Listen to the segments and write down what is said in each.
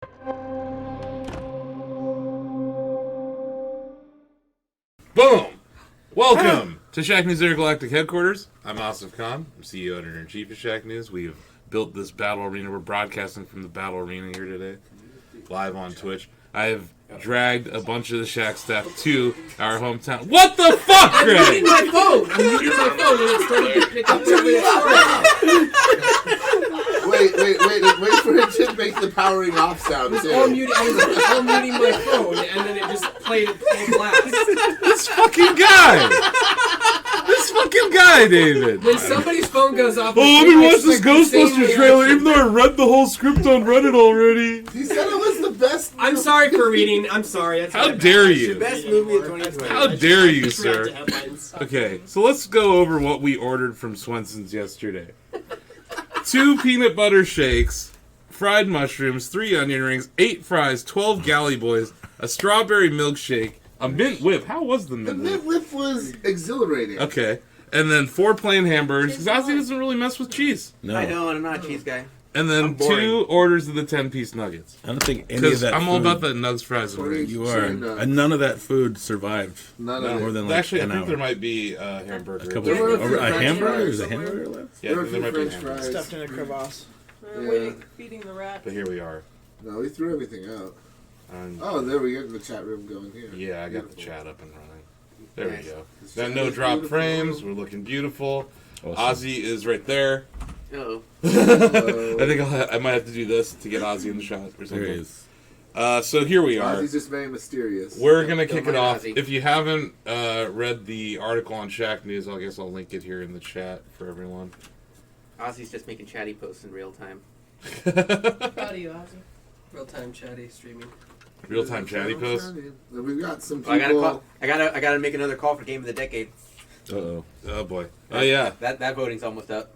Boom! Welcome to Shacknews Intergalactic Headquarters. I'm Asif Khan. I'm CEO, Editor-in-Chief of Shacknews. We have built this battle arena. We're broadcasting from the battle arena here today, live on Twitch. I have dragged a bunch of the Shack staff to our hometown. What the fuck, Greg? I'm muting my phone and it started to pick up Wait for it to make the powering off sound. I was all muting my phone and then it just played blast. This fucking guy! David! When somebody's phone goes off... let me watch this Ghostbusters trailer, even though I read the whole script on Reddit already. He said it was the best. I'm sorry for reading. I'm sorry. That's How dare you? The best movie of 2020. How dare you, sir? Okay, so let's go over what we ordered from Swenson's yesterday. 2 peanut butter shakes, fried mushrooms, 3 onion rings, 8 fries, 12 galley boys, a strawberry milkshake, a mint whip. How was the mint whip? The mint whip was exhilarating. Okay. And then 4 plain hamburgers, because Ozzy doesn't really mess with cheese. No. I know, and I'm not a cheese guy. And then 2 orders of the 10-piece nuggets. I don't think any of that I'm food... all about that nugs, fries, and rings. You are. And none of that food survived. None of more it. than like Actually, I 10 think hours. there might be a hamburger. A couple There were a of, few a French hamburger? fries There's a somewhere. hamburger left? Yeah, There I were think a there few might be a French hamburger. fries. Stuffed in a crevasse. Yeah. Feeding the rat. But here we are. No, we threw everything out. And Oh, there we get the chat room going here. yeah, I got the Beautiful. chat up and running. There Nice. we go. This Got chat no is drop beautiful. frames. We're looking beautiful. Awesome. Ozzy is right there. Uh-oh. I think I might have to do this to get Ozzy in the shot or There something. he is. So here we are. Ozzy's just very mysterious. We're gonna Don't kick it mind off. Ozzy. If you haven't read the article on Shack News, I guess I'll link it here in the chat for everyone. Ozzy's just making chatty posts in real time. Proud of you, Ozzy. Real-time chatty streaming. Real-time chatty post. And we've got some Oh, people. I gotta make another call for Game of the Decade. Uh-oh. Oh boy. Oh yeah. That voting's almost up.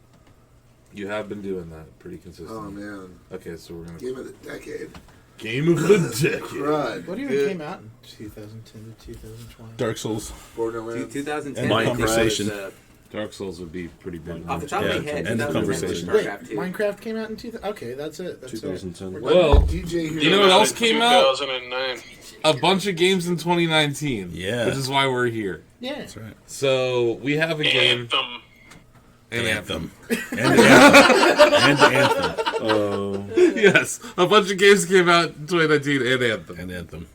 You have been doing that pretty consistently. Oh man, Okay, so we're gonna game of the decade. Game of the Decade. Crud. What even Good. came out in 2010 to 2020? Dark Souls. Borderlands. 2010 End of was, conversation. Dark Souls would be pretty big. off the top of Yeah, my head, end of 2010 was conversation. Wait, StarCraft 2. Minecraft came out in 2000. Okay, that's it. That's 2010. It. Well, DJ here. you know what else came out? 2009. A bunch of games in 2019. Yeah. Which is why we're here. Yeah. That's right. So we have a game. Anthem. And And Anthem. Oh. Yes, a bunch of games came out in 2019 and Anthem. And Anthem.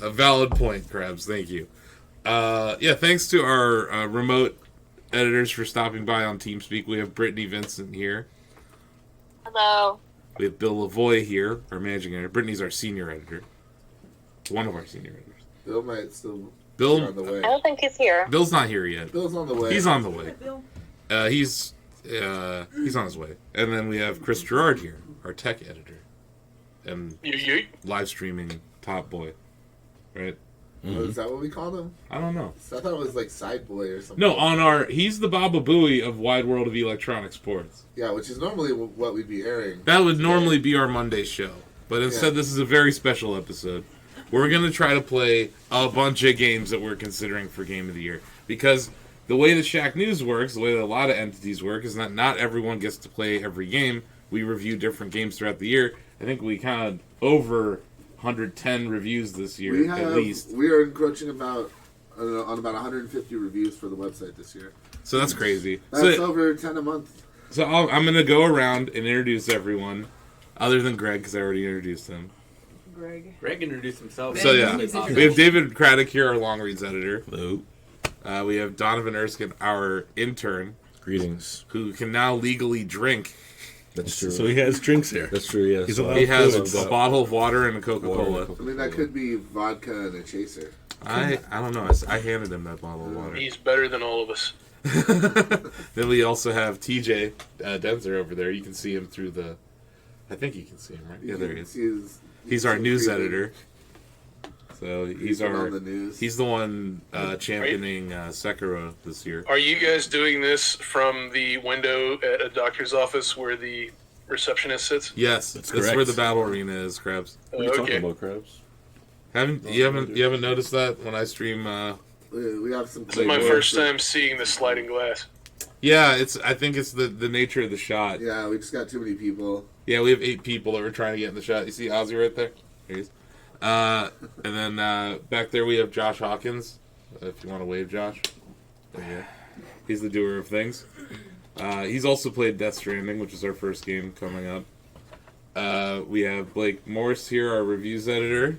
A valid point, Krabs. Thank you. Yeah, thanks to our remote editors for stopping by on TeamSpeak. We have Brittany Vincent here. Hello. We have Bill Lavoie here, our managing editor. Brittany's our senior editor. One of our senior editors. Bill might still be Bill, on the way. I don't think he's here. Bill's not here yet. Bill's on the way. He's on the way. He's on his way. And then we have Chris Gerard here, our tech editor, and live streaming top boy, right? Oh, is that what we called him? I don't know. So I thought it was like Side Boy or something. No, he's the Baba Booey of Wide World of Electronic Sports. Yeah, which is normally what we'd be airing. That would normally be our Monday show, but instead this is a very special episode. We're going to try to play a bunch of games that we're considering for Game of the Year. Because the way the Shack News works, the way that a lot of entities work, is that not everyone gets to play every game. We review different games throughout the year. I think we counted over 110 reviews this year, at least. We are encroaching on about 150 reviews for the website this year. So that's crazy. That's over 10 a month. So I'm going to go around and introduce everyone, other than Greg, because I already introduced him. Greg introduced himself. So yeah, we have David Craddock here, our long reads editor. Hello. We have Donovan Erskine, our intern, Greetings. who can now legally drink. That's true. So he has drinks here. That's true, yes. He's allowed He has foods. a bottle of water and a Coca-Cola. I mean, that could be vodka and a chaser. I don't know. I handed him that bottle of water. He's better than all of us. Then we also have TJ Denzer over there. You can see him through the... I think you can see him, right? Yeah, there he is. He's our news editor. So he's on the news. He's the one championing Sekiro this year. Are you guys doing this from the window at a doctor's office where the receptionist sits? Yes, That's that's correct. where the battle arena is, Krabs. What are you talking Okay. about, Krabs? You haven't noticed that when I stream? We have some. This is my first time seeing the sliding glass. Yeah, I think it's the nature of the shot. Yeah, we just got too many people. Yeah, we have 8 people that were trying to get in the shot. You see Ozzy right there? There he is. And then back there we have Josh Hawkins. If you want to wave, Josh. There you go. He's the doer of things. He's also played Death Stranding, which is our first game coming up. We have Blake Morse here, our reviews editor.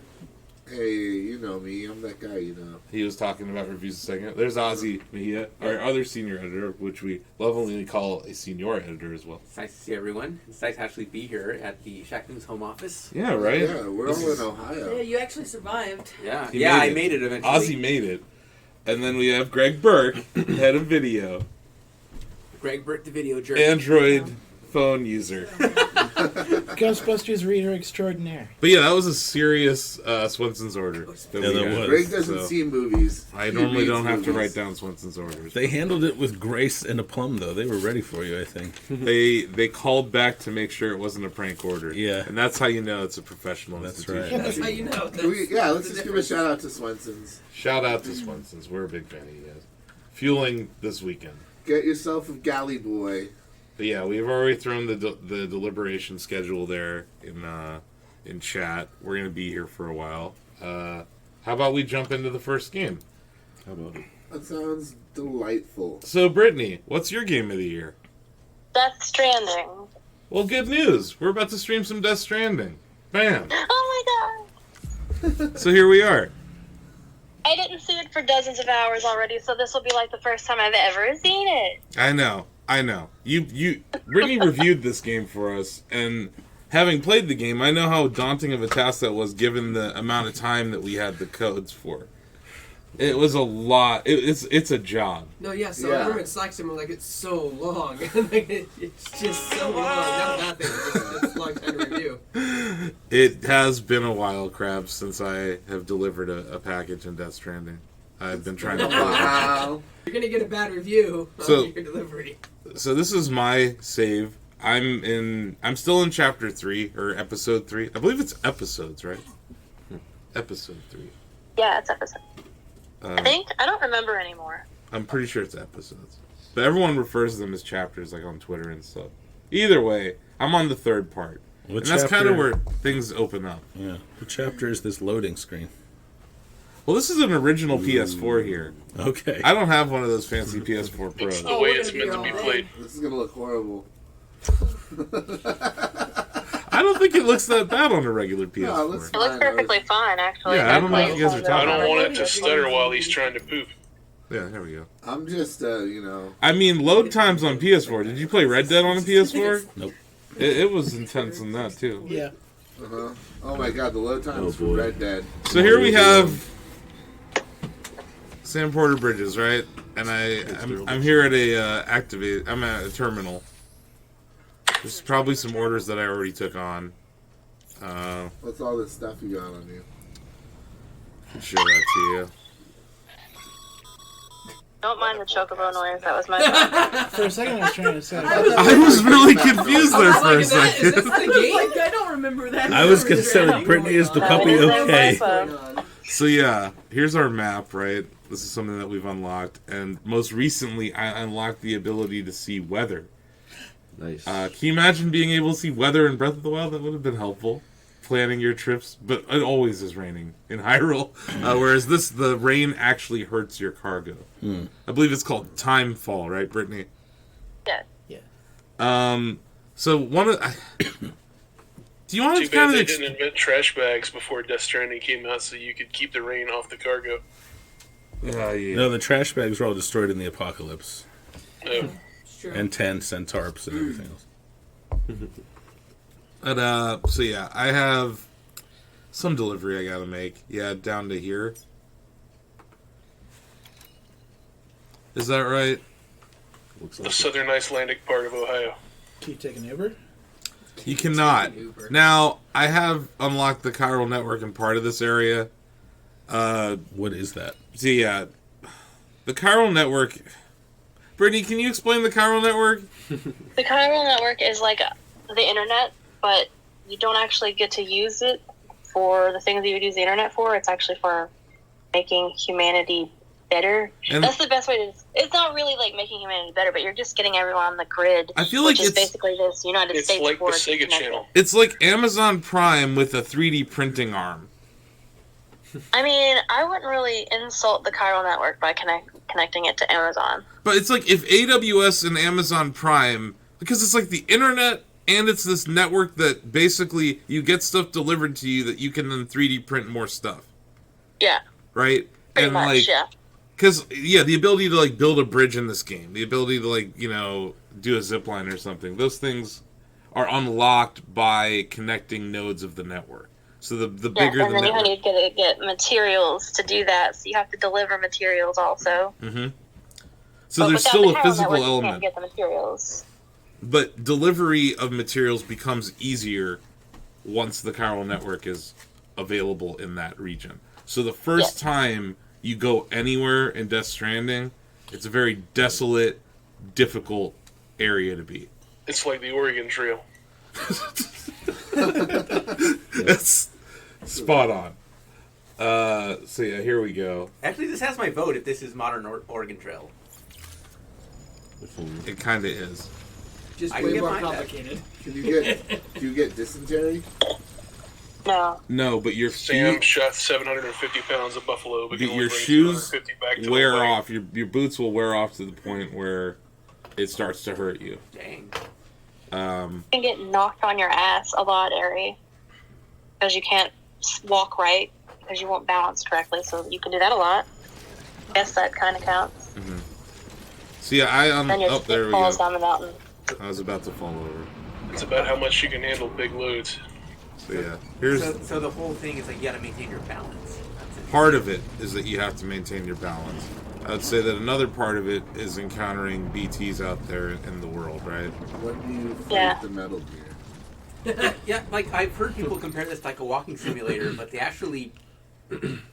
Hey, you know me. I'm that guy, you know. He was talking about reviews a second. There's Ozzy Mejia, our other senior editor, which we lovingly call a senior editor as well. It's nice to see everyone. It's nice to actually be here at the Shacknews home office. Yeah, right? Yeah, we're all in Ohio. Yeah, you actually survived. Yeah, He I made made it eventually. Ozzy made it. And then we have Greg Burke, head of video. Greg Burke, the video jerk. Android phone user. Ghostbusters reader extraordinaire. But yeah, that was a serious Swenson's order. That Yeah, we that had. was. Greg doesn't So, see movies. I He normally reads don't have to movies. write down Swenson's orders. They handled it with grace and aplomb, though. They were ready for you, I think. They called back to make sure it wasn't a prank order. Yeah. And that's how you know it's a professional That's institution. That's how you know. Let's just give a shout out to Swenson's. Shout out to Swenson's. We're a big fan of you guys. Fueling this weekend. Get yourself a galley boy. But yeah, we've already thrown the deliberation schedule there in chat. We're going to be here for a while. How about we jump into the first game? How about it? That sounds delightful. So, Brittany, what's your game of the year? Death Stranding. Well, good news. We're about to stream some Death Stranding. Bam. Oh my god. So here we are. I didn't see it for dozens of hours already, so this will be like the first time I've ever seen it. I know. Brittany reviewed this game for us, and having played the game, I know how daunting of a task that was given the amount of time that we had the codes for. It was a lot. It's a job. No, yeah, so Yeah. I remember in Slack someone like, it's so long. Like, it's just so long. Not nothing. It's a long time to review. It has been a while, Krabs, since I have delivered a package in Death Stranding. I've been trying to play it. Wow. You're going to get a bad review So- on your delivery. So this is my save. I'm still in chapter 3 or episode 3. I believe it's episodes, right? Episode 3. Yeah, it's episode. I think. I don't remember anymore. I'm pretty sure it's episodes. But everyone refers to them as chapters, like on Twitter and stuff. Either way, I'm on the 3rd part. What And that's kind of chapter- where things open up. Yeah. What chapter is this loading screen? Well, this is an original PS4 here. Okay. I don't have one of those fancy PS4 It's Pros. the Oh, way we're it's gonna be meant to be all played. This is gonna look horrible. I don't think it looks that bad on a regular PS4. No, it looks It looks fine. perfectly fine, actually. Yeah, I don't know what you guys are talking I don't about. want it to stutter while he's trying to poop. Yeah, there we go. I'm just, you know. I mean, load times on PS4. Did you play Red Dead on a PS4? Nope. It was intense in that, too. Yeah. Oh my god, the load times for boy. Red Dead. So here we have Sam Porter Bridges, right? And I'm here at I'm at a terminal. There's probably some orders that I already took on. What's all this stuff you got on you? I'll show that to you. Don't mind the chocobo noise. That was my fault. For a second, I was trying to say. I was really confused there for a Is that second. the game? Like, I don't remember that. I was considering Brittany is the puppy That is okay. my What's going on? So yeah, here's our map, right? This is something that we've unlocked, and most recently I unlocked the ability to see weather. Nice. Can you imagine being able to see weather in Breath of the Wild? That would have been helpful. Planning your trips, but it always is raining in Hyrule. Whereas the rain actually hurts your cargo. I believe it's called time fall, right, Brittany? Yeah. So one of do you want Too to bad kind they of didn't invent trash bags before Death Stranding came out, so you could keep the rain off the cargo. yeah. No, the trash bags were all destroyed in the apocalypse. No. It's true. And tents and tarps and everything else. But so yeah, I have some delivery I gotta make. Yeah, down to here. Is that right? Looks The like it. southern Icelandic part of Ohio. Keep taking Uber. You cannot. Uber. Now, I have unlocked the chiral network in part of this area. What is that? So yeah, the chiral network. Brittany, can you explain the chiral network? The chiral network is like the internet, but you don't actually get to use it for the things that you would use the internet for. It's actually for making humanity better. And- That's the best way to. It's not really like making humanity better, but you're just getting everyone on the grid. I feel like which is it's basically this United It's States like the board Sega connected. Channel. it's like Amazon Prime with a 3D printing arm. I mean, I wouldn't really insult the chiral network by connecting it to Amazon. But it's like if AWS and Amazon Prime, because it's like the internet and it's this network that basically you get stuff delivered to you that you can then 3D print more stuff, Yeah, right? pretty and much. like, Yeah. because the ability to like build a bridge in this game, the ability to like do a zip line or something, those things are unlocked by connecting nodes of the network. So the Yeah, bigger and the then you network. need to get materials to do that, so you have to deliver materials also. Mm-hmm. So But there's without still the a chiral physical network, you element. can't get the materials. But delivery of materials becomes easier once the chiral network is available in that region. So the first time you go anywhere in Death Stranding, it's a very desolate, difficult area to be. It's like the Oregon Trail. That's spot on. So yeah, here we go. Actually, this has my vote if this is modern Oregon Trail. It kind of is. Just I way can more get mine complicated. Do you get dysentery? No. No, but your Sam feet, shot 750 pounds of buffalo, but can only your bring shoes 250 back to wear the wagon. off. Your boots will wear off to the point where it starts to hurt you. Dang. You can get knocked on your ass a lot, Ari, because you can't walk right because you won't balance correctly. So you can do that a lot. Guess that kind of counts. So yeah, Then your there feet we falls go. down the mountain. I was about to fall over. It's about how much you can handle big loads. So yeah, here's So the whole thing is like you gotta maintain your balance. That's it. part of it is that you have to maintain your balance. I would say that another part of it is encountering BTs out there in the world, right? When do you fight Yeah. the Metal Gear? Yeah, like I've heard people compare this to like a walking simulator, but they actually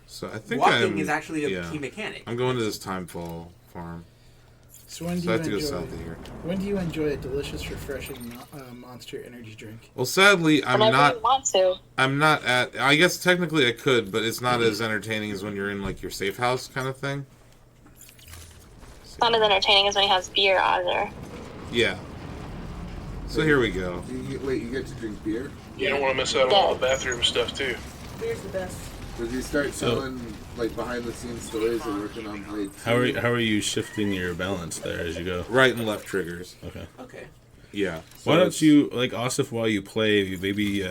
So I think walking is actually a yeah. key mechanic. I'm going to this Timefall farm. So when do So I you have to go enjoy? south of here. When do you enjoy a delicious, refreshing Monster energy drink? Well, sadly, I'm Whenever you want to. not at. I guess technically I could, but it's not as entertaining as when you're in like your safe house kind of thing. It's not as entertaining as when he has beer either. Yeah. So here we go. You get to drink beer? You don't want to miss out on all the bathroom stuff, too. Beer's the best. Does he start selling like behind the scenes stories of working on Blade 2? How are you shifting your balance there as you go? Right and left triggers. Okay. Okay. Yeah. Why So don't it's- you, like, Asif, while you play, maybe,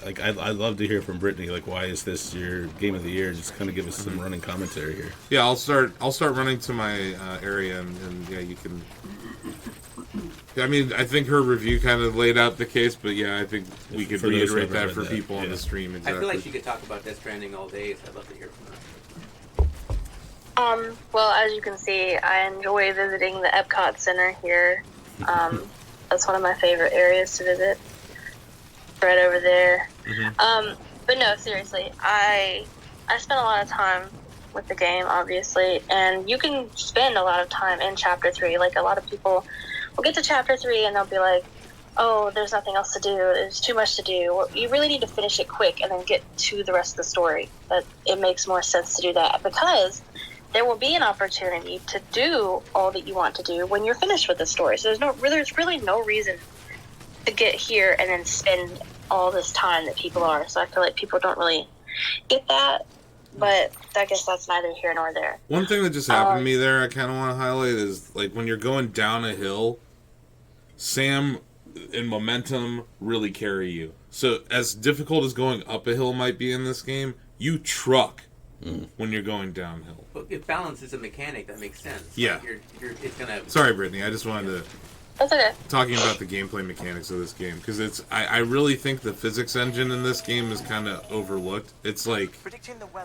like, I'd love to hear from Brittany, like, why is this your game of the year? Just kind of give us some running commentary here. Yeah, I'll start running to my area, and yeah, you can. I mean, I think her review kind of laid out the case, but yeah, I think we could For those who reiterate that haven't for read that, people on yeah. the stream. Exactly. I feel like she could talk about Death Stranding all day, so I'd love to hear from her. Well, as you can see, I enjoy visiting the Epcot Center here. That's one of my favorite areas to visit. Right over there. But no, seriously, I spent a lot of time with the game, obviously, and you can spend a lot of time in Chapter 3. Like, a lot of people will get to Chapter 3 and they'll be like, oh, there's nothing else to do, there's too much to do. Well, you really need to finish it quick and then get to the rest of the story. But it makes more sense to do that, because there will be an opportunity to do all that you want to do when you're finished with the story. So there's really no reason to get here and then spend all this time that people are. So I feel like people don't really get that, but I guess that's neither here nor there. One thing that just happened to me there, I kind of want to highlight is like when you're going down a hill, Sam and momentum really carry you. So as difficult as going up a hill might be in this game, you truck when you're going downhill. But if balance is a mechanic, that makes sense. Yeah. Like it's gonna. Sorry, Brittany. I just wanted to That's okay. talking about the gameplay mechanics of this game, because it's I really think the physics engine in this game is kind of overlooked. It's like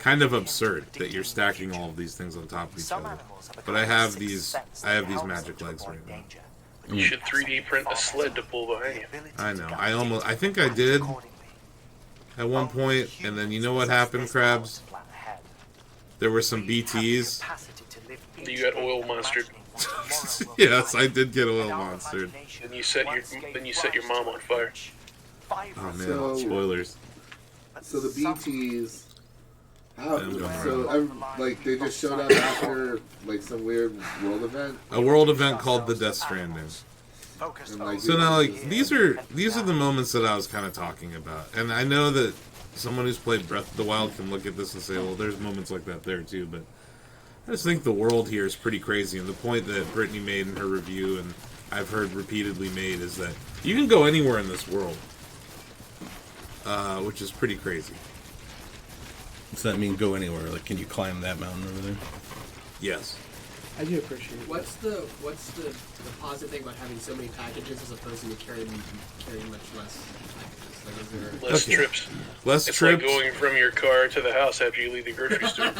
kind of absurd that you're stacking all of these things on top of each other. But I have these magic legs right now. You should 3D print a sled to pull behind you. I know. I think I did at one point, and then you know what happened, Krabs? There were some BTs. You got oil monstered. Yes, I did get oil monstered. Then you set your mom on fire. Oh man, So- spoilers. So the BTs How, I'm going so like they just showed up after like some weird world event. A world event called the Death Stranding. And, like, So now, like, these are the moments that I was kind of talking about, and I know that someone who's played Breath of the Wild can look at this and say, well, there's moments like that there too, but I just think the world here is pretty crazy, and the point that Brittany made in her review, and I've heard repeatedly made, is that you can go anywhere in this world, which is pretty crazy. Does that mean go anywhere? Like, can you climb that mountain over there? Yes. I do appreciate it. What's the positive thing about having so many packages as opposed to carrying much less packages? Like, is there Less Okay. trips. Less It's trips. like going from your car to the house after you leave the grocery store.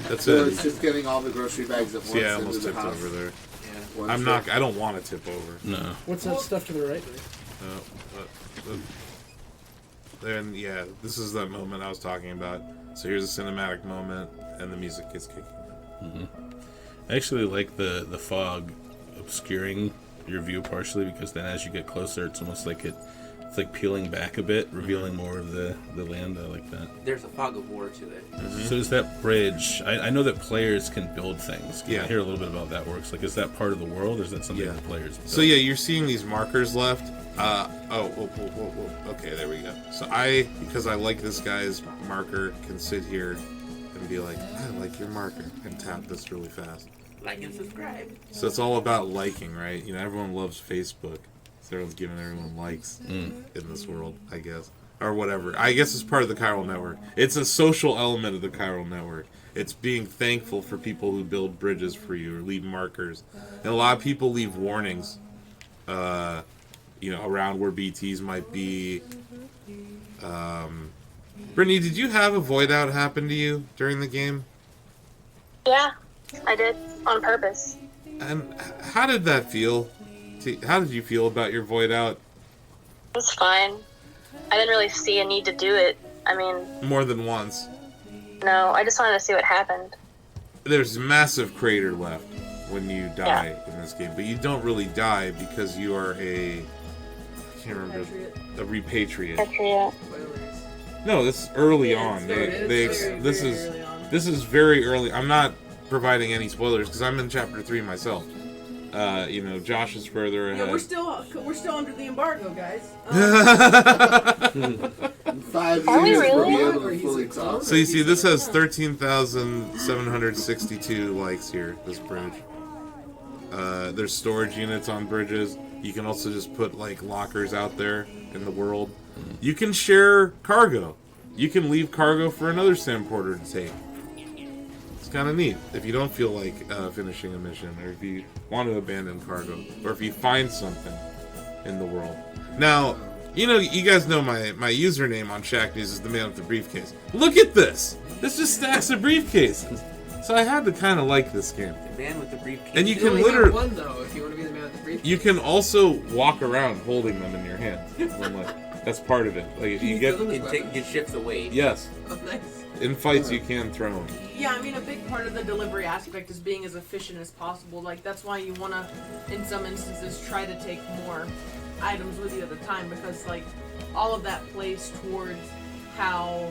That's So it. it's just getting all the grocery bags at once See, I into almost the tipped house. over there. One I'm trip. not. I don't want to tip over. No. What's that stuff to the right there? Then yeah, this is that moment I was talking about. So here's a cinematic moment, and the music gets kicking. I actually like the fog obscuring your view partially, because then as you get closer, it's almost like it's like peeling back a bit, revealing more of the land. I like that. There's a fog of war to it. So is that bridge? I know that players can build things. Can Yeah. I hear a little bit about that works? Like, is that part of the world, or is that something Yeah. the players build? So yeah, you're seeing these markers left. Okay, there we go. So because I like this guy's marker, can sit here and be like, I like your marker, and tap this really fast. Like and subscribe. So it's all about liking, right? You know, everyone loves Facebook. So everyone's giving everyone likes in this world, I guess. Or whatever. I guess it's part of the chiral network. It's a social element of the chiral network. It's being thankful for people who build bridges for you or leave markers. And a lot of people leave warnings, around where BTs might be. Brittany, did you have a void out happen to you during the game? Yeah, I did on purpose. And how did that feel? How did you feel about your void out? It was fine. I didn't really see a need to do it. I mean, More than once. no, I just wanted to see what happened. There's a massive crater left when you die in this game, but you don't really die because you are I can't remember, a repatriate. Yeah. spoilers? No, this is early on. It's This is very early. I'm not providing any spoilers because I'm in chapter 3 myself. Josh is further ahead. Yeah, we're still under the embargo, guys. In 5 Are we years, we'll really? be able Or to he's fully a clone? talk. So you see, this has 13,762 likes here, this bridge. There's storage units on bridges. You can also just put, like, lockers out there in the world. You can share cargo. You can leave cargo for another Samporter to take. It's kind of neat. If you don't feel like finishing a mission, or if you want to abandon cargo, or if you find something in the world. Now, you guys know my username on Shacknews is the man with the briefcase. Look at this! This just stacks of briefcases. So I had to kind of like this game. The man with the briefcase. And you You can only literally... have one though, if you want to be the man with the briefcase. You can also walk around holding them in your hands. That's part of it. Like, you get... Can You can shift the weight. Yes. Oh, nice. In fights, you can throw them. Yeah, I mean, a big part of the delivery aspect is being as efficient as possible. Like, that's why you want to, in some instances, try to take more items with you at a time, because, like, all of that plays towards how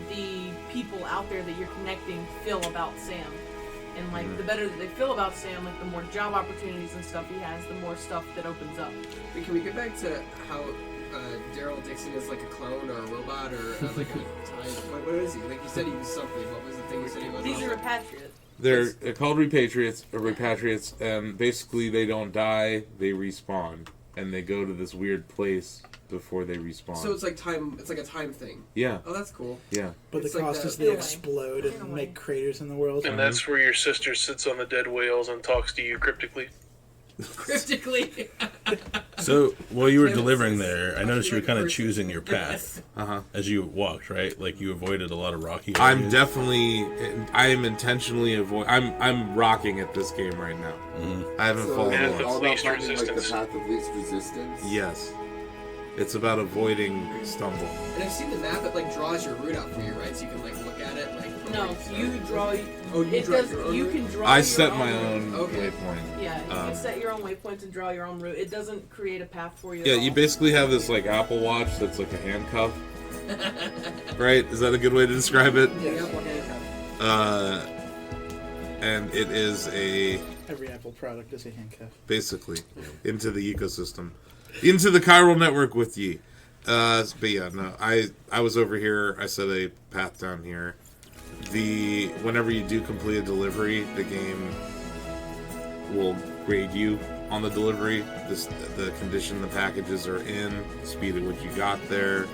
the people out there that you're connecting feel about Sam. And, like, the better that they feel about Sam, like, the more job opportunities and stuff he has, the more stuff that opens up. Wait, can we get back to how Daryl Dixon is like a clone or a robot or like a what is he? Like you said he was something. What was the thing you said he was? These are repatriates. They're called repatriates, and basically they don't die, they respawn. And they go to this weird place before they respawn. So it's like time. It's like a time thing. Yeah, Oh, that's cool. yeah. But It's the like cost that- is they explode and make craters in the world. And that's where your sister sits on the dead whales and talks to you cryptically. Cryptically. So while you were delivering there, I noticed you were kind of choosing your path Uh-huh. as you walked, right? Like, you avoided a lot of rocky I am intentionally I'm rocking at this game right now. I haven't So fallen it's Path of off. all about least finding like the resistance. path of least resistance. Yes. It's about avoiding stumble. And I've seen the map that like draws your route out for you, right? So you can like look at it like. from No, where start. you draw. Oh, you It draw does. your own You route? can draw. I your set own my route. own Okay. waypoint. Yeah, you Um, can set your own waypoints and draw your own route. It doesn't create a path for you. Yeah, at you all. basically have this like Apple Watch that's like a handcuff. Right? Is that a good way to describe it? Yeah, one handcuff. And it is Every Apple product is a handcuff. basically into the ecosystem, into the chiral network with ye. But yeah, no, I was over here. I set a path down here. Whenever you do complete a delivery, the game will grade you on the delivery. The condition the packages are in, the speed at which you got there.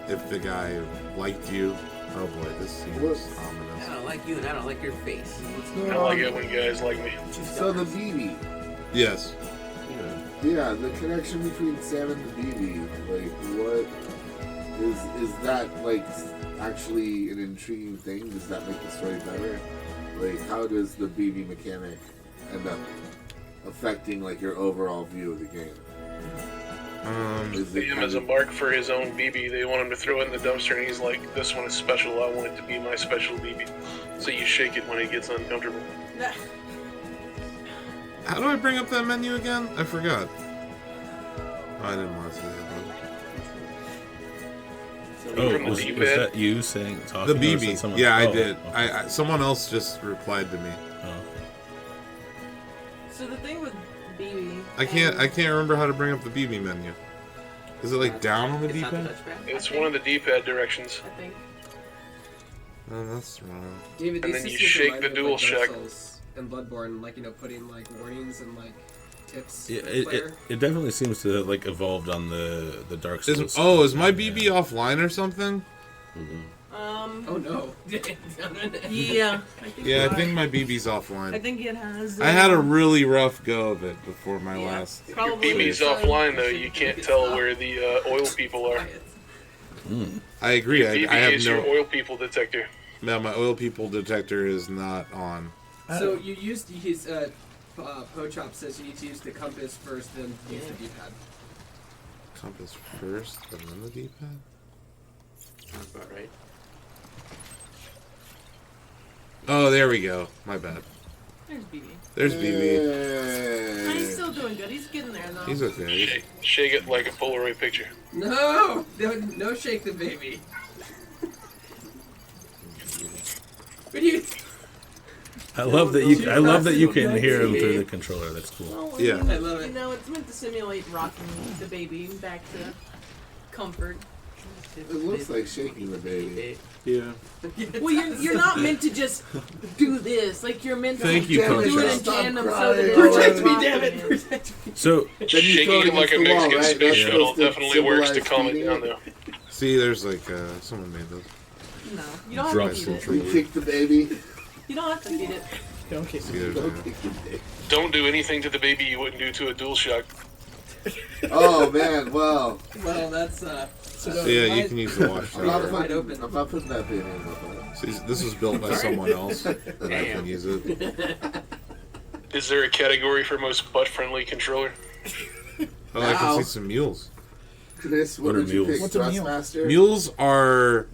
If the guy liked you. Oh boy, this seems ominous. I don't like you and I don't like your face. I like it when guys like me. So the BB. Yes. Yeah, the connection between Sam and the BB. Like, what is that like actually an intriguing thing? Does that make the story better? Like, how does the BB mechanic end up affecting like your overall view of the game? See him as a mark for his own BB. They want him to throw it in the dumpster, and he's like, "This one is special. I want it to be my special BB." So you shake it when it gets uncomfortable. How do I bring up that menu again? I forgot. Oh, I didn't want to say that. Oh, From the was D-pad? that you saying talking? The or was it BB. someone- Yeah, I oh, did. okay. Someone else just replied to me. Oh. So the thing with BB, I can't remember how to bring up the BB menu. Is it like down on the It's not the D-pad? touchpad. It's one of the D-pad directions. I think. Oh, that's wrong. David, And these then you systems shake remind the me of, dual like, Dark shock. Souls and Bloodborne, like, you know, putting like warnings and like tips Yeah, for the player. it definitely seems to have, like, evolved on the Dark Souls. Is my BB offline or something? Oh no. Yeah. I think Yeah, you're I think right. my BB's I offline. think it has. I had a really rough go of it before my Yeah. last. If your Probably BB's so. offline, though, you can't tell where the oil people are. I agree. BB I have is your no. oil people detector. No, my oil people detector is not on. So you used his Pochop says you need to use the compass first, then use the D-pad. Compass first, and then the D-pad. Sounds about right. Oh, there we go. My bad. There's BB. There's BB. He's still doing good. He's getting there though. He's okay. Shake it like a Polaroid picture. No, no, shake the baby. What do you? I love that you can hear him through the controller. That's cool. Well, Yeah. I love it. You know, it's meant to simulate rocking the baby back to comfort. It looks like shaking the baby. Yeah. Well, you're not meant to just do this. Like you're meant to Thank you, do it Coach. in Stop tandem so crying. that it Protect me, Wow. damn it! Protect me. So Then you Shaking throw it like a against the wall, Mexican right? space That's shuttle supposed to definitely works to symbolize calm it feeding down, though. See, there's like someone made those. No, you don't have Drop to feed it. We kick the baby. You don't have to feed it. Don't kiss See, me. there's Don't a- kick the baby. Don't do anything to the baby you wouldn't do to a DualShock. Oh man, well, Well, that's So yeah, you can use the wash I'm not, tower. Wide putting, open. I'm not putting that baby in my butt. See, this was built by someone else, that I Damn. can use it. Is there a category for most butt-friendly controller? Oh, I Now. can see some mules. Chris, What what are did you mules? pick? What's a mule? Thrustmaster? Mules are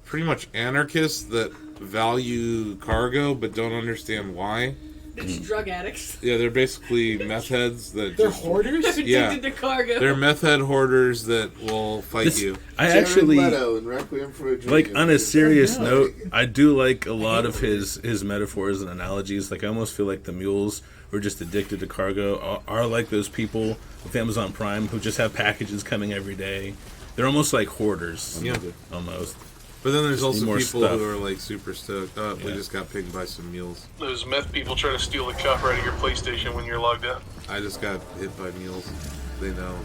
pretty much anarchists that value cargo but don't understand why. It's drug addicts. Yeah, they're basically meth heads that They're just, hoarders? Yeah. Addicted to cargo. they're meth head hoarders that will fight this, you. I Jared actually Leto in Requiem for a Dream. like, on a serious Oh, no. note, I do like a lot of his metaphors and analogies. Like, I almost feel like the mules who are just addicted to cargo are like those people with Amazon Prime who just have packages coming every day. They're almost like hoarders. Yeah. Almost. But then there's Just also need more people stuff. who are like super stoked. Oh, we Yeah. just got pinged by some mules. Those meth people try to steal the copyright of your PlayStation when you're logged out. I just got hit by mules. They know.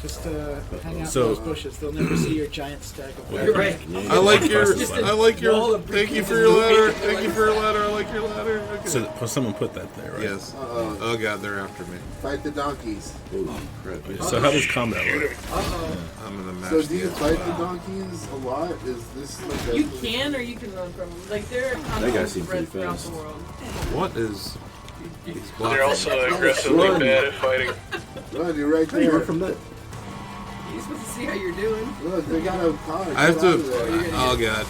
Just hang out So- in those bushes. They'll never see your giant stack of You're right. I like your. Just a I like your. wall of Thank you briefcases for your moving. ladder. Thank you for your ladder. I like your ladder. Okay. So someone put that there, right? Yes. Uh-oh. Oh god, they're after me. Fight the donkeys. So how does combat work? Uh-oh. I'm gonna mash So do you the fight the donkeys a lot? Is this like a... You can or you can run from them. Like they're constantly spread throughout the world. What is? These They're blocks? also aggressively Run. bad at fighting. Run, you're right there. You're from that. You're supposed to see how you're doing. Look, they got a car. I have Get to. out of there. Oh god.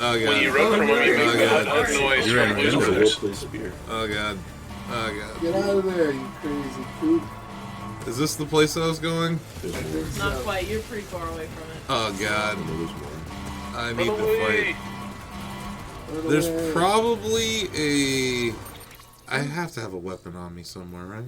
Oh When you god. run from them, you make God. a loud noise You're from in Blues Windsor. Brothers. Oh god. Oh god. Get out of there, you crazy poop. Is this the place I was going? I think Not so. quite. You're pretty far away from it. Oh god. I need Run to away. fight. There's probably a. I have to have a weapon on me somewhere, right?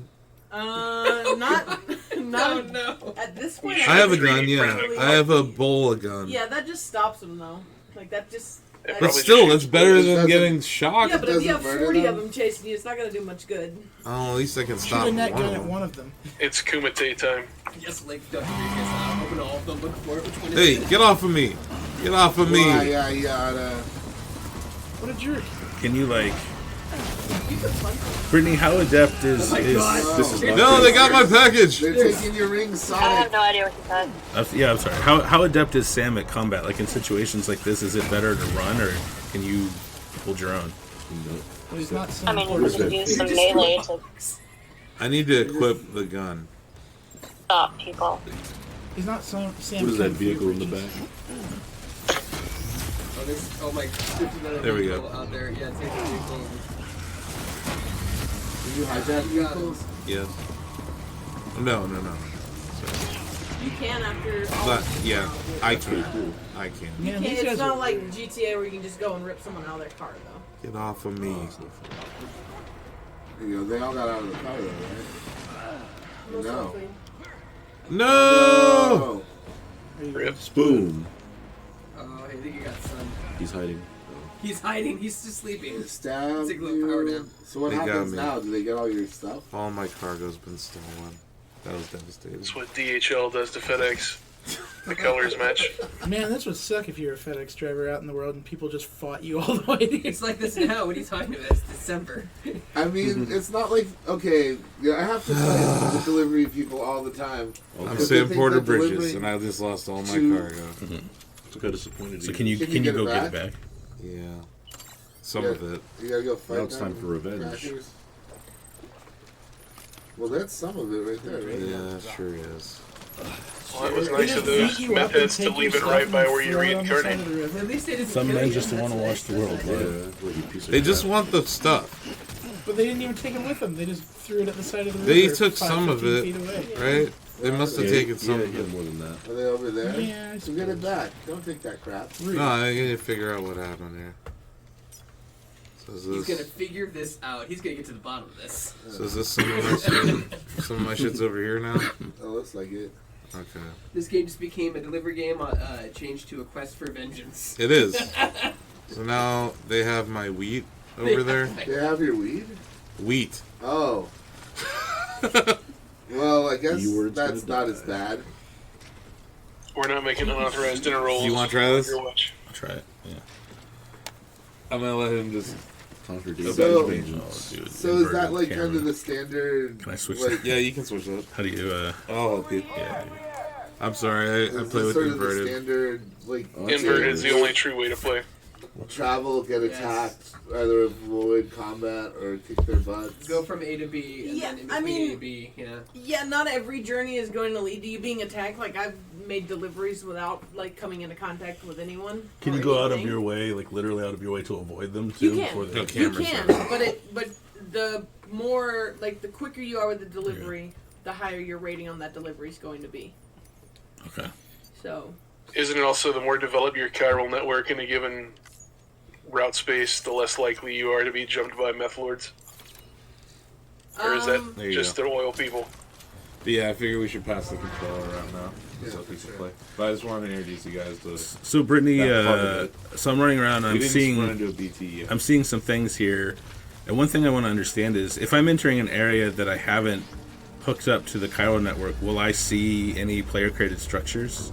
Not no. at this point. I have a think gun, yeah. really I have a bowl of gun. Yeah, that just stops them though. Like that just. It that- But probably still, just that's shoots better bullets. than Doesn't- getting shocked. yeah, but if you have doesn't murder 40 of them. them chasing you, it's not gonna do much good. Oh, at least I can Shoot stop a net one gun of at them. one of them. It's Kumite time. Just like Dr. Vegas, open all of them, look for it, which one is Hey, it? get off of me! Get off of me! Why, yada. What a jerk. Can you like, You can punch them. Brittany? How adept is Oh my God. this is No, they got my package. They're taking your ring, I have Sonic. no idea what you said. Yeah, I'm sorry. How adept is Sam at combat? Like in situations like this, is it better to run or can you hold your own? Well, he's not I Sam mean, Porter. you can use some Just melee threw to I need to equip the gun. stop people. He's not Sam. What is that vehicle in the back? Oh, there's, oh my, 59 There we people go. out there. Yeah, take the vehicle. Did you hijack vehicles? Yes. No. You can after. all But of yeah, them. I can. I can. Man, Okay, these it's guys not are like weird. GTA where you can just go and rip someone out of their car, though. Get off of me. You know, they all got out of the car, though, right? Most No. likely. No! Oh. There you go. Rip. Boom. Oh, I think you got sun. He's hiding. He's hiding, he's just sleeping. Stab Take a little power you. down. So what They got happens me. now? Do they get all your stuff? All my cargo's been stolen. That was devastating. That's what DHL does to FedEx. The colors match. Man, this would suck if you were a FedEx driver out in the world and people just fought you all the way to It's like this now. What are you talking about? It's December. I mean, it's not like, okay, yeah, I have to fight the delivery people all the time. I'm Because they Sam think Porter that Bridges, delivering and I just lost all my to- cargo. Look how disappointed So he can you is. Can you go get get it it back? Yeah. Some Yeah. of it. You gotta go fight Now it's time them, for revenge. crackers. Well, that's some of it right there, right? Yeah, it sure is. Well, that was They nice just of those beat you up meth and heads to take leave your it right stuff by and where you throw it on the side reincarnate. of the river. At least they didn't Some kill men you. just That's want to nice. watch the world. Yeah, Right? what, you piece of They just crap. want the stuff, But they didn't even take it with them. They just threw it at the side of the river. They took 5, some of 15 it. feet away. right? They must have Yeah, taken some yeah, of yeah, it. more than that. Are they over there? Yeah, I So get it suppose. back. Don't take that crap. Rude. No, I need to figure out what happened here. So is He's gonna this, figure this out. He's gonna get to the bottom of this. so is this some of my shit? Some of my shit's over here now? It looks like it. Okay. This game just became a delivery game, changed to a quest for vengeance. It is. So now they have my wheat over there. They have your weed? Wheat. Oh. Well, I guess Keyword's that's gonna not die. as bad. We're not making unauthorized dinner rolls. You wanna try this? Your watch. I'll try it. Yeah. I'm gonna let him just. Contradict So- vengeance. Oh, dude. So is that inverted like camera. under the standard? Can I switch like, Yeah, you can switch that. How do you? I'll help you. Yeah. Dude. I'm sorry, I is play this with sort of the inverted. standard, like Oh, that's Inverted it. is the only true way to play. travel, get Yes. attacked, either avoid combat or kick their butts? Go from A to B, and Yeah, then in I between mean- A to B, yeah. Yeah, not every journey is going to lead to you being attacked. Like I've made deliveries without like coming into contact with anyone. Can or you go out of anything. your way, like literally out of your way, to avoid them too? You can. Before they... Okay. You Cameras can, are- but the more like the quicker you are with the delivery, the higher your rating on that delivery is going to be. Okay. So Isn't it also the more developed your chiral network in a given route space, the less likely you are to be jumped by meth lords? Or is that There you just go. the oil people? But yeah, I figure we should pass the controller around now. So we can play. But I just wanted to introduce you guys to. So Brittany, That part of so I'm running around. We I'm didn't run seeing. into a BT yet. I'm seeing some things here, and one thing I want to understand is if I'm entering an area that I haven't hooked up to the chiral network, will I see any player-created structures?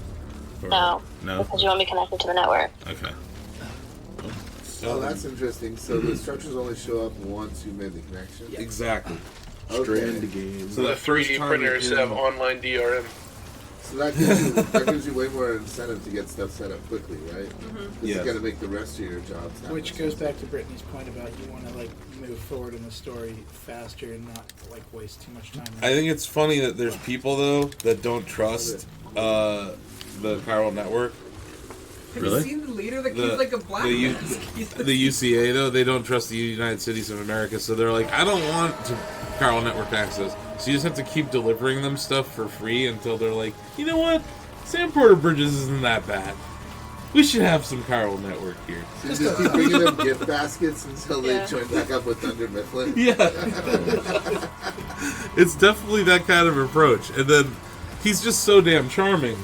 Or- No. No. Because you won't be connected to the network. Okay. Oh, that's interesting. So the structures only show up once you made the connection. Exactly. Stranding game. So The that first 3D time printers you have do- online DRM. So that gives you way more incentive to get stuff set up quickly, right? This Yes. is gonna make the rest of your jobs happen. Which goes back to Brittany's point about you want to like move forward in the story faster and not like waste too much time. I think it's funny that there's people though that don't trust the chiral network. Have Really? you seen the leader? The The- kid's like a black the U- man. The UCA though, they don't trust the United Cities of America, so they're like, I don't want to chiral network access. So you just have to keep delivering them stuff for free until they're like, you know what, Sam Porter Bridges isn't that bad. We should have some chiral network here. So just keep bringing them gift baskets until Yeah. they join back up with Thunder Mifflin. Yeah. It's definitely that kind of approach. And then he's just so damn charming.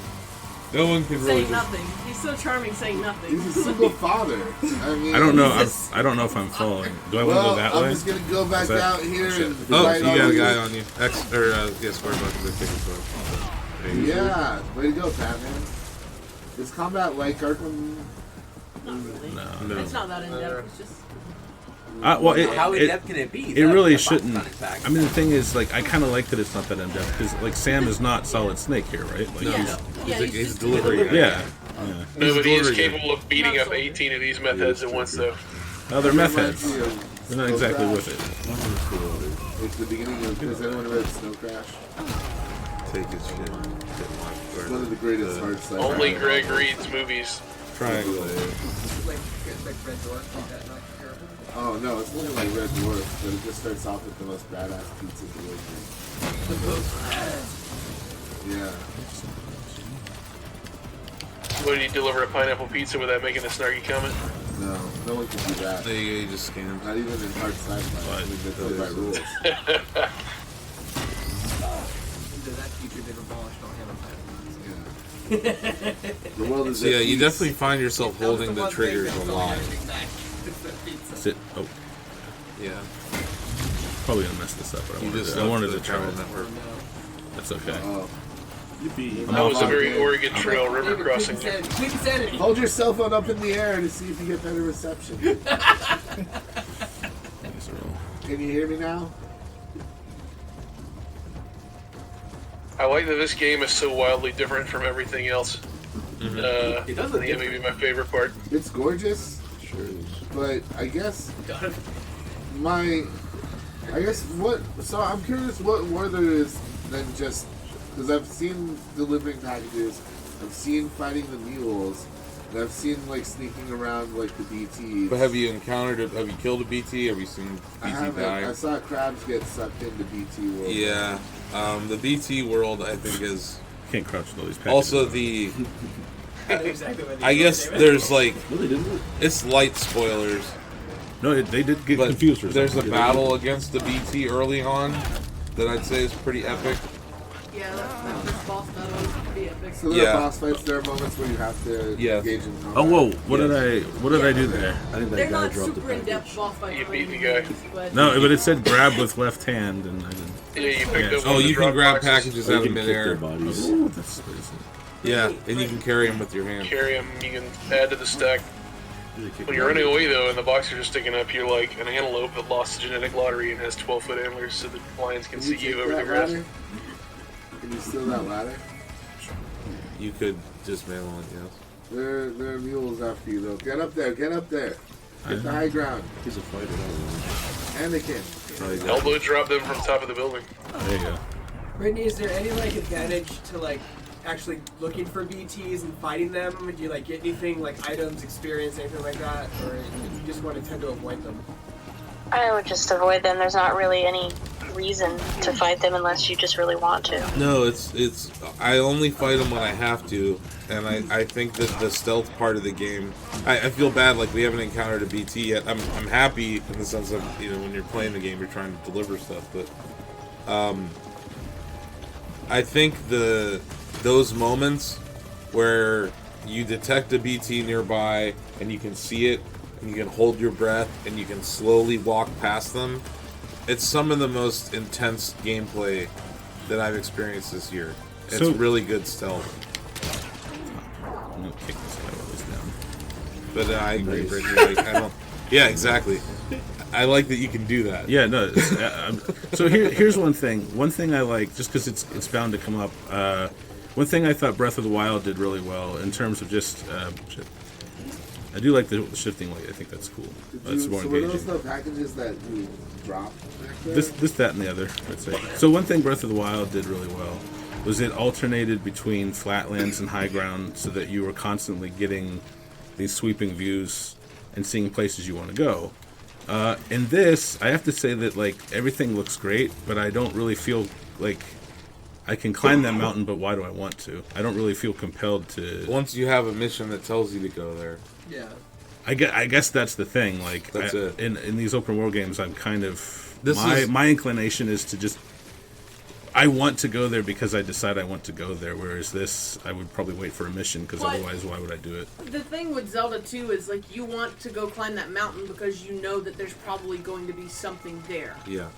No one can really Saying nothing. He's so charming, saying nothing. He's a single father. I mean, I don't know. I don't know if I'm following. Do I want to Well, go that I'm way? just gonna go back Is that- out here and Oh, fight you all got a these- guy on you. Square buttons are taking photo. Yeah, way to go, Batman. Is combat like Arkham? Not really. No. It's not that in depth. It's just. Well, How in depth can it be? It really shouldn't. I mean, the thing is, like, I kind of like that it's not that in depth because, like, Sam is not Solid Snake here, right? Like, Yeah. Yeah, He's just delivery. yeah. Nobody is delivery capable of beating up 18 of these meth heads at once, though. Oh, they're meth Reminds heads. me of They're not Snow exactly Crash. with it. It's the beginning of. Has anyone read Snow Crash? Take his shit. It's one of the greatest hard sci-fi. Only Greg reads movies. Triangle. Like Red Dwarf, like that, not terrible. Oh no, it's nothing like Red Dwarf, but it just starts off with the most badass pizza delivery. Yeah. What, do you deliver a pineapple pizza without making a snarky comment? No, no one can do that. There you go, you just scanned. Not even in hard sci-fi. I mean, they play by rules. Into that future they've abolished all hammer Yeah. The world is So yeah, at you peace. definitely find yourself holding the triggers a lot. Sit. Oh, Yeah. probably gonna mess this up, but You just I wanted the to try chiral it. network. That's okay. Oh. Yippee. That was a very Okay. Oregon Trail river crossing. Quick insanity. Hold your cell phone up in the air to see if you get better reception. Thanks, Earl. Can you hear me now? I like that this game is so wildly different from everything else. It does look I think it may be my favorite part. It's gorgeous, Sure is. but I guess what. So I'm curious what more there is than just because I've seen delivering packages, I've seen fighting the mules, and I've seen like sneaking around like the BTs. But have you killed a BT? Have you seen I BT haven't. die? I saw crabs get sucked into BT world. Yeah. The BT world, I think, is Can't crouch with all these packages. also the. Exactly what I guess there's like No, they didn't. it's light spoilers, No, they did get but confused for a there's a second. battle against the BT early on that I'd say is pretty epic. Yeah, that first boss battle is pretty epic. So there are Yeah. boss fights. There are moments where you have to Yeah. engage in combat. Oh, whoa! What did I do there? I think that They're guy not dropped the super in-depth package. boss fights. You by beat the any guy. means, but No, but it said grab with left hand, and I didn't. Yeah, you picked Yeah. up Oh, one of the you can drop grab boxes, packages Or out you of can kick their midair. bodies. Ooh, that's crazy. Yeah, and you can carry them with your hand. carry them, you can add to the stack. They kick When you're them. running away, though, and the boxers are sticking up, you're like an antelope that lost the genetic lottery and has 12-foot antlers so the lions can see Can you take over the that grass. ladder? Can you steal that ladder? You could just mail it, yes. There are mules after you though. Get up there, get up there. Get the high ground. He's a fighter. I don't know. Anakin. Probably got- Elbow drop them from top of the building. There you go. Brittany, is there any like advantage to like actually looking for BTs and fighting them? Do you like get anything like items, experience, anything like that, or you just want to tend to avoid them? I would just avoid them. There's not really any reason to fight them unless you just really want to. No, it's. I only fight them when I have to, and I think that the stealth part of the game. I feel bad like we haven't encountered a BT yet. I'm happy in the sense of when you're playing the game, you're trying to deliver stuff, but I think those moments where you detect a BT nearby and you can see it and you can hold your breath and you can slowly walk past them. It's some of the most intense gameplay that I've experienced this year. It's So- really good stealth. I'm gonna kick this guy while he's down. But I agree, Nice. Brittany. Like, I don't. Yeah, exactly. I like that you can do that. Yeah, no. So here's one thing. One thing I like, just because it's bound to come up. One thing I thought Breath of the Wild did really well in terms of just. I do like the shifting light. I think that's cool. It's more So were those engaging. the packages that you dropped back there? This, that, and the other, I'd say. So one thing Breath of the Wild did really well was it alternated between flatlands and high ground so that you were constantly getting these sweeping views and seeing places you want to go. In this, I have to say that like everything looks great, but I don't really feel like I can climb that mountain, but why do I want to? I don't really feel compelled to. Once you have a mission that tells you to go there. Yeah. I guess that's the thing. Like That's it. In these open world games, I'm kind of This is- my inclination is to just. I want to go there because I decide I want to go there. Whereas this, I would probably wait for a mission because But- otherwise, why would I do it? The thing with Zelda 2 is like you want to go climb that mountain because you know that there's probably going to be something there. Yeah.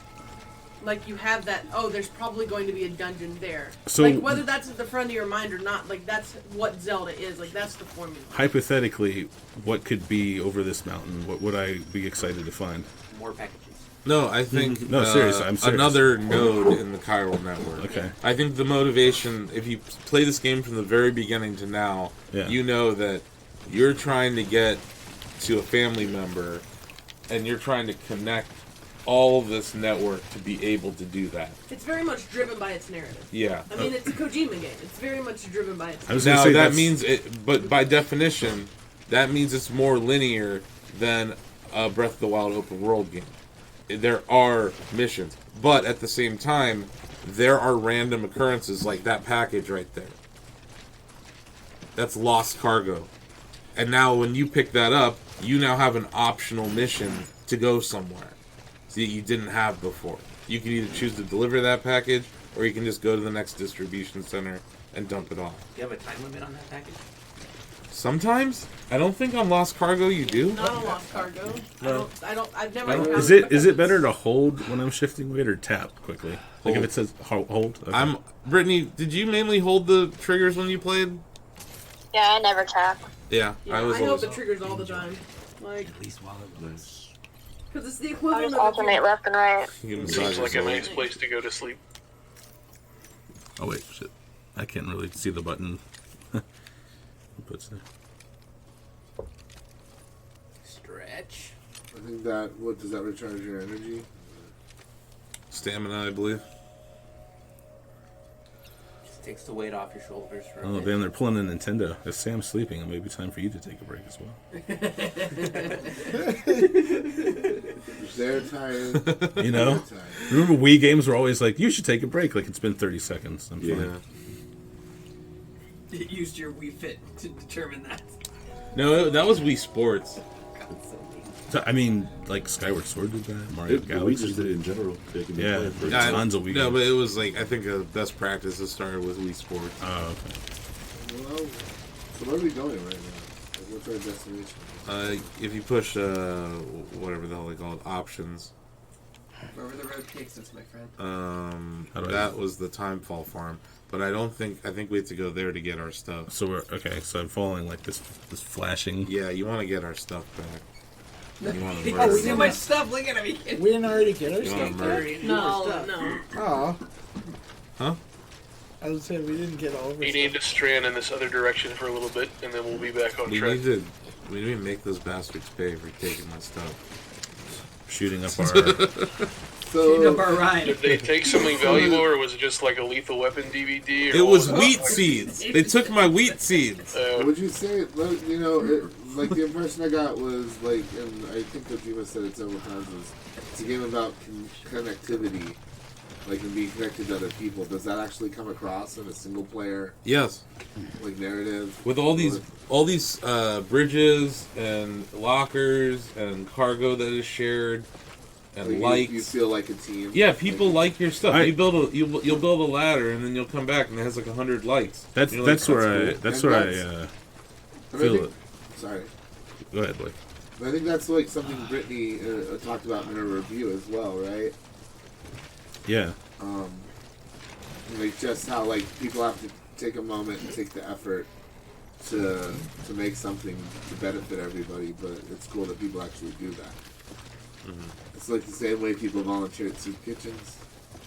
Like you have that, oh, there's probably going to be a dungeon there. So- like whether that's at the front of your mind or not, like that's what Zelda is. Like that's the formula. Hypothetically, what could be over this mountain? What would I be excited to find? More packages. No, I think No, seriously, I'm serious. another node in the chiral network. Okay. I think the motivation, if you play this game from the very beginning to now, Yeah. you know that you're trying to get to a family member, and you're trying to connect all of this network to be able to do that. It's very much driven by its narrative. Yeah. I mean, it's a Kojima game. It's very much driven by its. I was gonna Now say that that's- means it, but by definition, that means it's more linear than a Breath of the Wild open world game. There are missions, but at the same time, there are random occurrences like that package right there. That's lost cargo. And now when you pick that up, you now have an optional mission to go somewhere that you didn't have before. You can either choose to deliver that package, or you can just go to the next distribution center and dump it off. Do you have a time limit on that package? Sometimes? I don't think on Lost Cargo you do. Not a lost cargo. No. I've never. I don't- encountered Is it better to hold when I'm shifting weight or tap quickly? Like if Hold. it says hold. Okay. Brittany, did you mainly hold the triggers when you played? Yeah, I never tap. Yeah, Yeah, I was hold always. the triggers all the time. Like, At least while it was. because it's the I equivalent just of alternate left and right. You can Seems massage like a yourself. nice place to go to sleep. Oh wait, shit! I can't really see the button. It puts there. Stretch. I think that, what, does that recharge your energy? Stamina, I believe. Just takes the weight off your shoulders for a Oh bit. damn, they're pulling a Nintendo. If Sam's sleeping, it may be time for you to take a break as well. They're tired. You know? They're tired. Remember Wii games were always like, you should take a break. Like it's been 30 seconds. I'm Yeah. fine. It used your Wii Fit to determine that. No, that was Wii Sports. So, I mean, like Skyward Sword did that. Mario We Galaxy just did it in general. Taking Yeah. the play Yeah. for Tons of Wii No, games. but it was like, I think a best practice to start with Wii Sports. Oh, okay. Well, so where are we going right now? Like, what's our destination? If you push, whatever the hell they call it, options, Wherever the road takes us, my friend. How do I- that was the Timefall farm. But I think we have to go there to get our stuff. So we're okay. So I'm following like this flashing. Yeah, you want to get our stuff back. You want to Oh, murder. so much stuff. Look at me. We didn't already get our You wanna stuff murder? back? no. Oh. Huh? I was saying we didn't get all of our We need to strand in this other direction for a little bit, and then we'll be back on We track. need to make those bastards pay for taking my stuff. Shooting up our. Clean up So, our ride. Did they take something valuable, or was it just like a Lethal Weapon DVD? Or It was what wheat seeds. They took my wheat seeds. would you say, you know, like the impression I got was like, and I think that Dima said it several times, is it's a game about connectivity, like and being connected to other people. Does that actually come across in a single player Yes, like narrative? with all these bridges and lockers and cargo that is shared and Like, you lights. feel like a team. Yeah, people like your stuff. I- You'll build a ladder and then you'll come back and it has like 100 lights. That's You're like, where cool. I that's And where I that's- And I feel think, it. sorry. Go ahead, Blake. I think that's like something Brittany talked about in her review as well, right? Yeah. Like just how like people have to take a moment and take the effort to make something to benefit everybody, but it's cool that people actually do that. It's like the same way people volunteer at soup kitchens,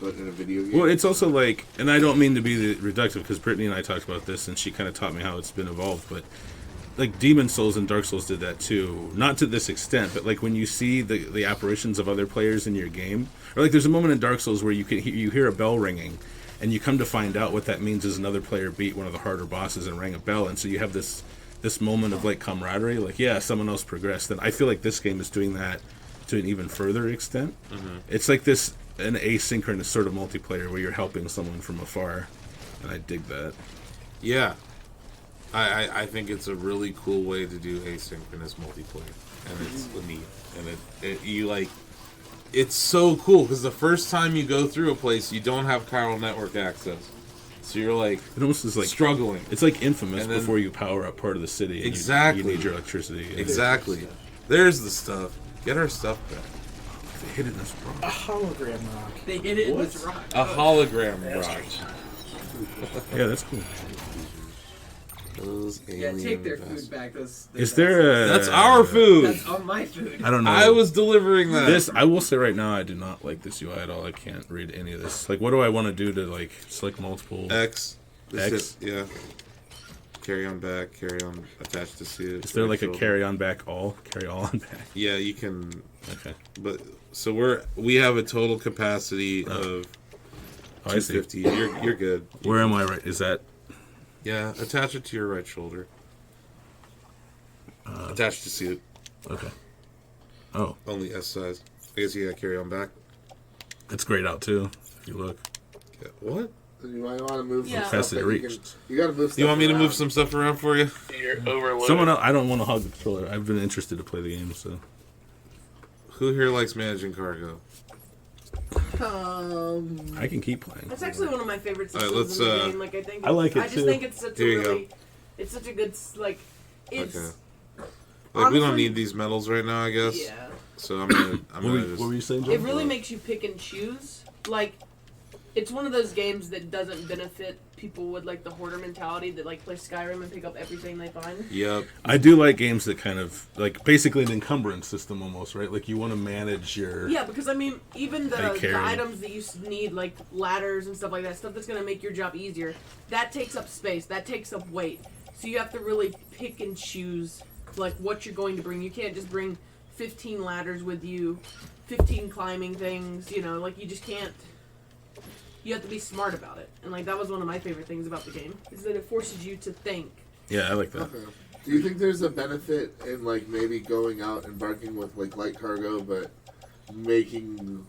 but in a video game. Well, it's also like, and I don't mean to be reductive because Brittany and I talked about this, and she kind of taught me how it's been evolved. But like Demon Souls and Dark Souls did that too, not to this extent, but like when you see the apparitions of other players in your game, or like there's a moment in Dark Souls where you hear a bell ringing, and you come to find out what that means is another player beat one of the harder bosses and rang a bell, and so you have this moment of like camaraderie, like yeah, someone else progressed. And I feel like this game is doing that to an even further extent. It's like this an asynchronous sort of multiplayer where you're helping someone from afar, and I dig that. Yeah. I think it's a really cool way to do asynchronous multiplayer, and it's neat, and you like. It's so cool because the first time you go through a place, you don't have chiral network access, so you're like It almost is like struggling. It's like Infamous And then- before you power up part of the city. And Exactly. You need your electricity. and- Exactly. There's the stuff. Get our stuff back. They hid it in this A rock. hologram rock. They hit it in this rock. A hologram rock. Yeah, that's cool. Those Yeah, alien take their bastards. food back. Those Is there a... That's our food. That's on my food. I don't know. I was delivering that. This, I will say right now, I do not like this UI at all. I can't read any of this. Like, what do I want to do to, like, select multiple... X. This X? is- yeah. Carry on back. Carry on attached to suit. Is there, like, a shoulder. carry on back all? Carry all on back? Yeah, you can. Okay. But so we have a total capacity of Oh, I see. 250. You're good. Where am I right? Is that... Yeah, attach it to your right shoulder. Attached to suit. Okay. Oh, Only S size. I guess you gotta carry on back. it's grayed out, too, if you look. Yeah, what? Then you might want to move Yeah. some Press stuff it that you reached. can. You got to move. Stuff You want me to around. move some stuff around for you? You're overloaded. Someone else... I don't want to hog the controller. I've been interested to play the game, so... Who here likes managing cargo? I can keep playing. That's actually one of my favorite All right, systems let's, in the game. Like I think I like it, I just too. think it's such Here a you go. really, it's such a good like, it's Okay. Like we don't honestly- need these medals right now, I guess. yeah. So I'm gonna What were just. you saying, It John? really makes you pick and choose. Like, it's one of those games that doesn't benefit people with like the hoarder mentality that like play Skyrim and pick up everything they find. Yep. I do like games that kind of... Like, basically an encumbrance system, almost, right? Like, you want to manage your... Yeah, because I mean, even How you the carry. items that you need, like ladders and stuff like that, stuff that's going to make your job easier, that takes up space, that takes up weight. So you have to really pick and choose, like, what you're going to bring. You can't just bring 15 ladders with you, 15 climbing things, you know, like, you just can't. You have to be smart about it. And, like, that was one of my favorite things about the game, is that it forces you to think. Yeah, I like that. Okay. Do you think there's a benefit in like maybe going out embarking with like light cargo, but making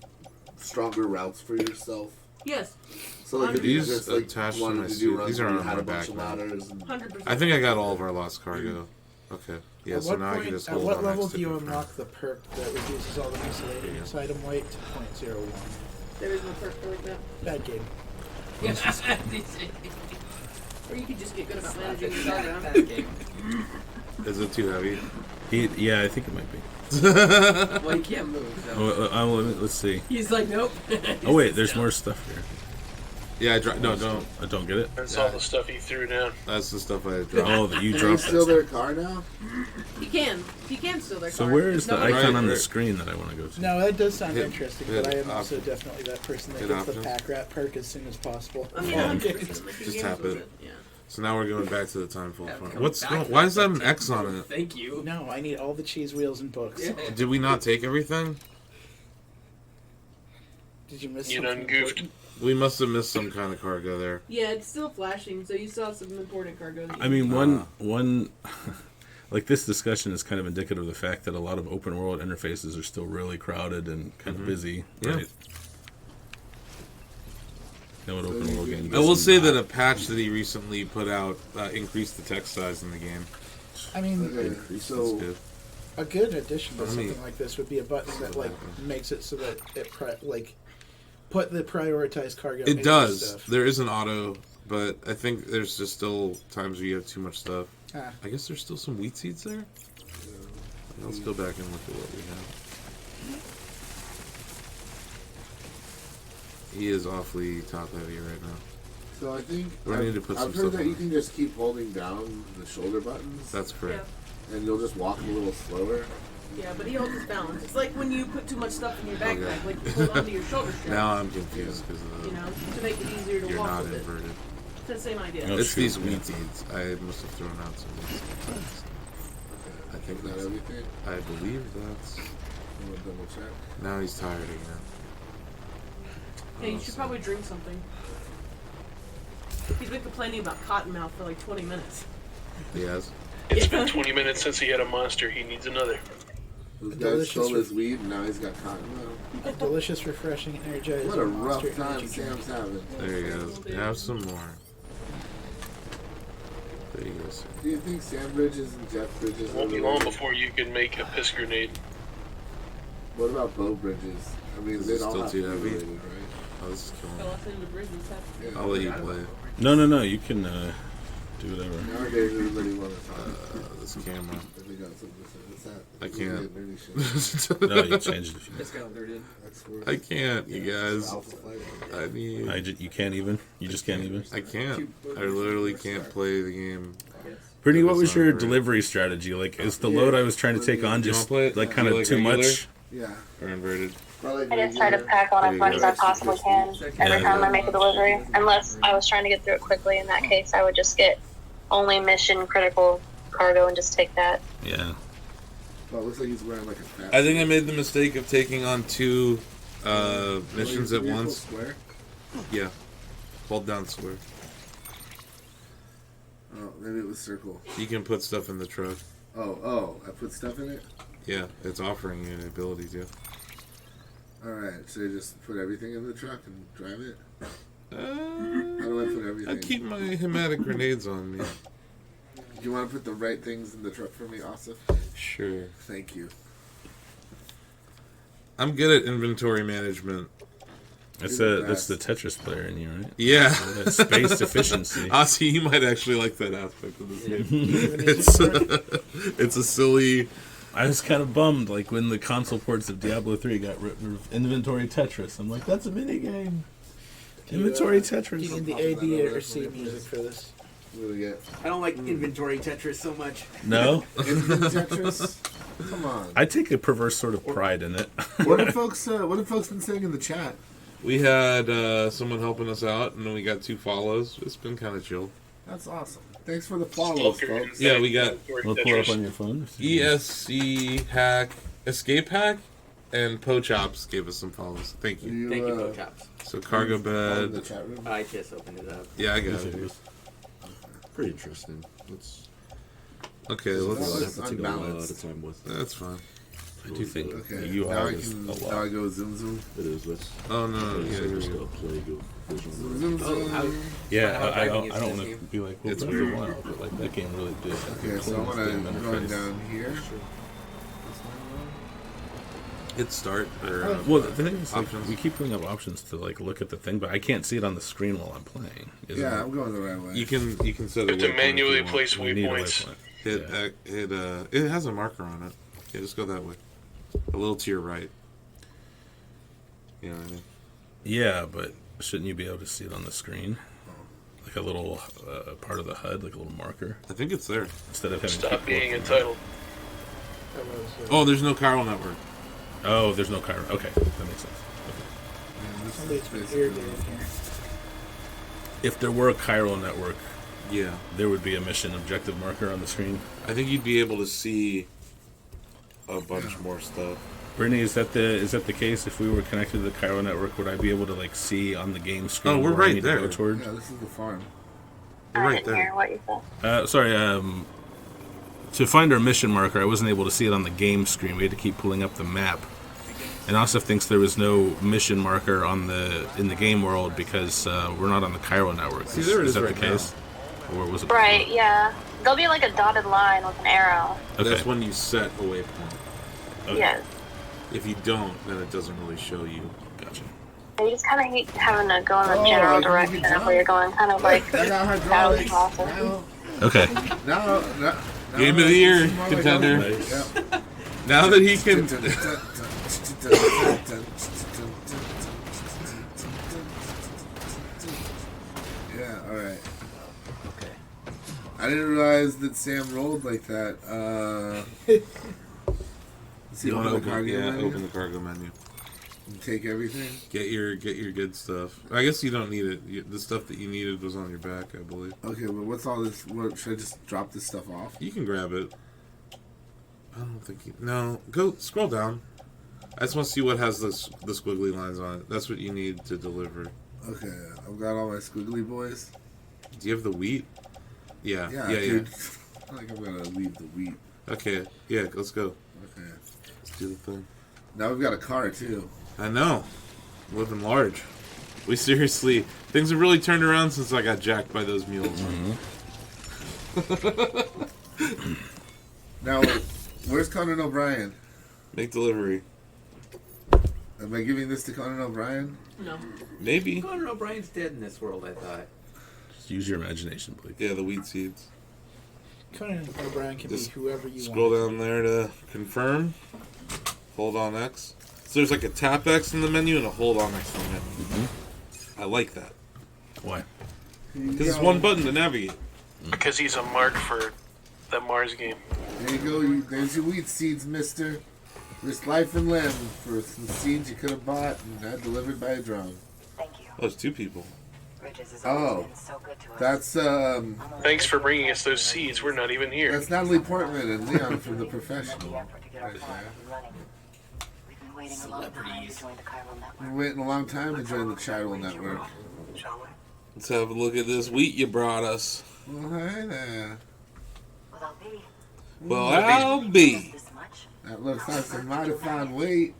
stronger routes for yourself? Yes, So like if you These just like attached to wanted my to suit. do runs These are where you on had my a bunch of back now. ladders and 100%. I think I got all of our lost cargo. Okay. Yeah. At So what now I point, can just at hold what on level next to do you confirm. unlock the perk that reduces all the miscellaneous item weight to 0.01? There is no perk for like that. Bad game. Or you could just get good about managing your dog that game. Is it too heavy? Yeah, I think it might be. Well, he can't move. So. Let's see. He's like, nope. Oh, wait, there's more stuff here. Yeah. No, don't. I don't get it. That's all the stuff he threw down. That's the stuff I dropped. Oh, that you Can they dropped steal it. their car now? He can steal their So car. where is the Nobody- icon on the Right. screen that I want to go to? No, that does sound Hit- interesting, hit but I am also options. definitely that person that Hit gets the options. pack rat perk as soon as possible. I mean, Oh, 100% making just games tap with it. Yeah. So now we're going back to the time full Yeah, front. come What's back going? to Why does that have an that X on it? Thank you. No, I need all the cheese wheels and books. Yeah. Did we not take everything? Did you miss You something done goofed. important? We must have missed some kind of cargo there. Yeah, it's still flashing, so you saw some important cargo. that you- I mean, one, like this discussion is kind of indicative of the fact that a lot of open world interfaces are still really crowded and kind of busy. Yeah. Right? You know what open world game? I will does say not- that a patch that he recently put out increased the text size in the game. I mean, Okay, That's so good. a good addition to I mean- something like this would be a button that like makes it so that it put the prioritized cargo. It into does. Stuff. There is an auto, but I think there's just still times where you have too much stuff. Ah. I guess there's still some wheat seeds there. Let's go back and look at what we have. He is awfully top heavy right now. So I think We need to put some I've heard stuff that on you it. can just keep holding down the shoulder buttons, That's correct. and you'll just walk a little slower. Yeah, but he holds his balance. It's like when you put too much stuff in your backpack, Okay. like you hold onto your shoulder strap. Now I'm confused because You know, to make it easier to you're walk not with it. inverted. It's the same idea. No. It's shoot, these yeah. wheat seeds. I must have thrown out some wheat seeds. I think Is that that's everything? I believe that's. I'm gonna double check. Now he's tired again. Hey, you should probably drink something. He's been complaining about Cottonmouth for like 20 minutes. He has. It's been 20 minutes since he had a monster. He needs another. Those guys Delicious stole his weed and now he's got cotton mouth. Delicious, refreshing, energizing. What a monster rough time energy drink. Sam's having. There you go. Have some more. There you go, sir. Do you think Sam Bridges and Jeff Bridges It won't are be long related? before you can make a piss grenade. What about Bo Bridges? I mean, This they'd is all still have too to be heavy. related, right? Oh, this is killing me. Fill us in the bridges. Yeah. I'll let you play. No. You can do whatever. Nowadays, everybody wants to talk. This camera. If they got something to say. What's that? I can't. Nerdy shit. No, you changed it if you Just got alerted. That's where- I can't, you guys. Alpha Flight. I mean, You can't even. You just can't even. I can't. I literally can't play the game. Brittany, what was your Sorry. delivery strategy? Like, is the load I was trying to take on You wanna just play it? like Do kind you of like too regular? much? Yeah. Or inverted. Probably I just try to pack on There as you much go. as I possibly can every Yeah. time I make a delivery. Unless I was trying to get through it quickly, in that case, I would just get only mission critical cargo and just take that. Yeah. Well, it looks like he's wearing like a fat. I think I made the mistake of taking on two missions at Vehicle once. Square? Yeah. Hold down square. Oh, maybe it was circle. You can put stuff in the truck. Oh, I put stuff in it? Yeah, it's offering you an ability to. Alright, so you just put everything in the truck and drive it? How Uh, do I put everything? I keep my hematic grenades on me. Do you want to put the right things in the truck for me, Asif? Sure. Thank you. I'm good at inventory management. That's You're the that's the best. Tetris player in you, right? Yeah. That space efficiency. Ozzy, you might actually like that aspect of this game. Even It's a silly. I was kind of bummed, like when the console ports of Diablo 3 got rid of inventory Tetris. I'm like, that's a mini game. Inventory Do you Tetris. need the AD or C music for this? What do we get? I don't like inventory Tetris so much. No, Infinite Tetris? Come on. I take a perverse sort of pride in it. What have folks been saying in the chat? We had someone helping us out, and then we got 2 follows. It's been kind of chill. That's awesome. Thanks for the follows, Stalker folks. Yeah, we got We'll pull it up on your phone. ESC Hack, Escape Hack, and Pochops gave us some follows. Thank you. Thank you, Pochops. So Cargo in the Bed. chat room. I just opened it up. Yeah, I got it. Pretty interesting. Let's. Okay, That let's. was Have to take a lot unbalanced. of time with. That's fine. I do think Okay, the UI now I was can. a Now I lot. go zoom zoom. It is. Let's. Oh no, yeah, so here just we go go. play. Go vision. Zoom zoom. Oh, Yeah, I driving don't is want this to game. be like, well, It's Breath of weird. the Wild, but like that game really did. Okay, so I'm going down here. Hit start or Well, the thing is, like, options. we keep putting up options to like look at the thing, but I can't see it on the screen while I'm playing. Isn't Yeah, it? I'm going the right way. You can set You a have to waypoint manually if you want. place We need a waypoints. waypoint. Hit Yeah. it has a marker on it. Yeah, just go that way. A little to your right. You know what I mean? Yeah, but shouldn't you be able to see it on the screen? Like a little part of the HUD, like a little marker, I think it's there. instead of having to Stop keep being looking. entitled. That was, Oh, there's no chiral network. Oh, there's no Cairo. Okay, that makes sense. somebody's been irritated here. If there were a chiral network, Yeah. there would be a mission objective marker on the screen. I think you'd be able to see a bunch more stuff. Brittany, is that the case? If we were connected to the chiral network, would I be able to like see on the game screen? Oh, we're where I right need to there. go toward? Yeah, this is the farm. You're I right didn't hear there. what you said. Sorry, to find our mission marker, I wasn't able to see it on the game screen. We had to keep pulling up the map. And Asif thinks there was no mission marker in the game world because we're not on the chiral network. See, there it is that right the case? Or was it? Right, yeah. There'll be like a dotted line with an arrow. Okay. That's when you set a waypoint. Okay. Yes. If you don't, then it doesn't really show you. Gotcha. You just kind of hate having to go in the Oh, general I can direction make it of where you're going, kind of like I got that hydraulics. was awesome. Now, Okay. now, Game of the year, it's more like contender. I'm- Nice. Yep. Now that he can. Yeah, alright. Okay. I didn't realize that Sam rolled like that. Let's see, You want to open the cargo menu? open the cargo menu. And take everything? Get your good stuff. I guess you don't need it. The stuff that you needed was on your back, I believe. Okay, but what's all this? What, should I just drop this stuff off? You can grab it. I don't think you... No, go scroll down. I just want to see what has the squiggly lines on it. That's what you need to deliver. Okay, I've got all my squiggly boys. Do you have the wheat? Yeah, Yeah, yeah. dude. I think I'm gonna leave the wheat. Okay, yeah, let's go. Okay. do the thing. Now we've got a car too. I know. Living large. We seriously... Things have really turned around since I got jacked by those mules. Now, where's Conan O'Brien? Make delivery. Am I giving this to Conan O'Brien? No. Maybe. Conan O'Brien's dead in this world, I thought. Just use your imagination, please. Yeah, the weed seeds. Conan O'Brien can Just be whoever you Scroll want. down there to confirm. Hold on X. So there's like a tap X in the menu and a hold on X in the menu. I like that. Why? Because it's one button to navigate. Because he's a mark for the Mars game. There you go. There's your wheat seeds, mister. Risk life and limb for some seeds you could have bought and had delivered by a drone. Thank you. Oh, there's two people. Bridges has Oh. always been so good to us. That's Thanks for bringing us those seeds. We're not even here. that's Natalie Portman and Leon from The Professional. effort to get our Right farm there. up and running. We've been waiting a long time to join the chiral network. Been waiting a long time to join the Chiral Network. Let's have a look at this wheat you brought us. Well, hi there. Well, I'll be. Well, I'll be. This much. That looks like some mighty fine wheat.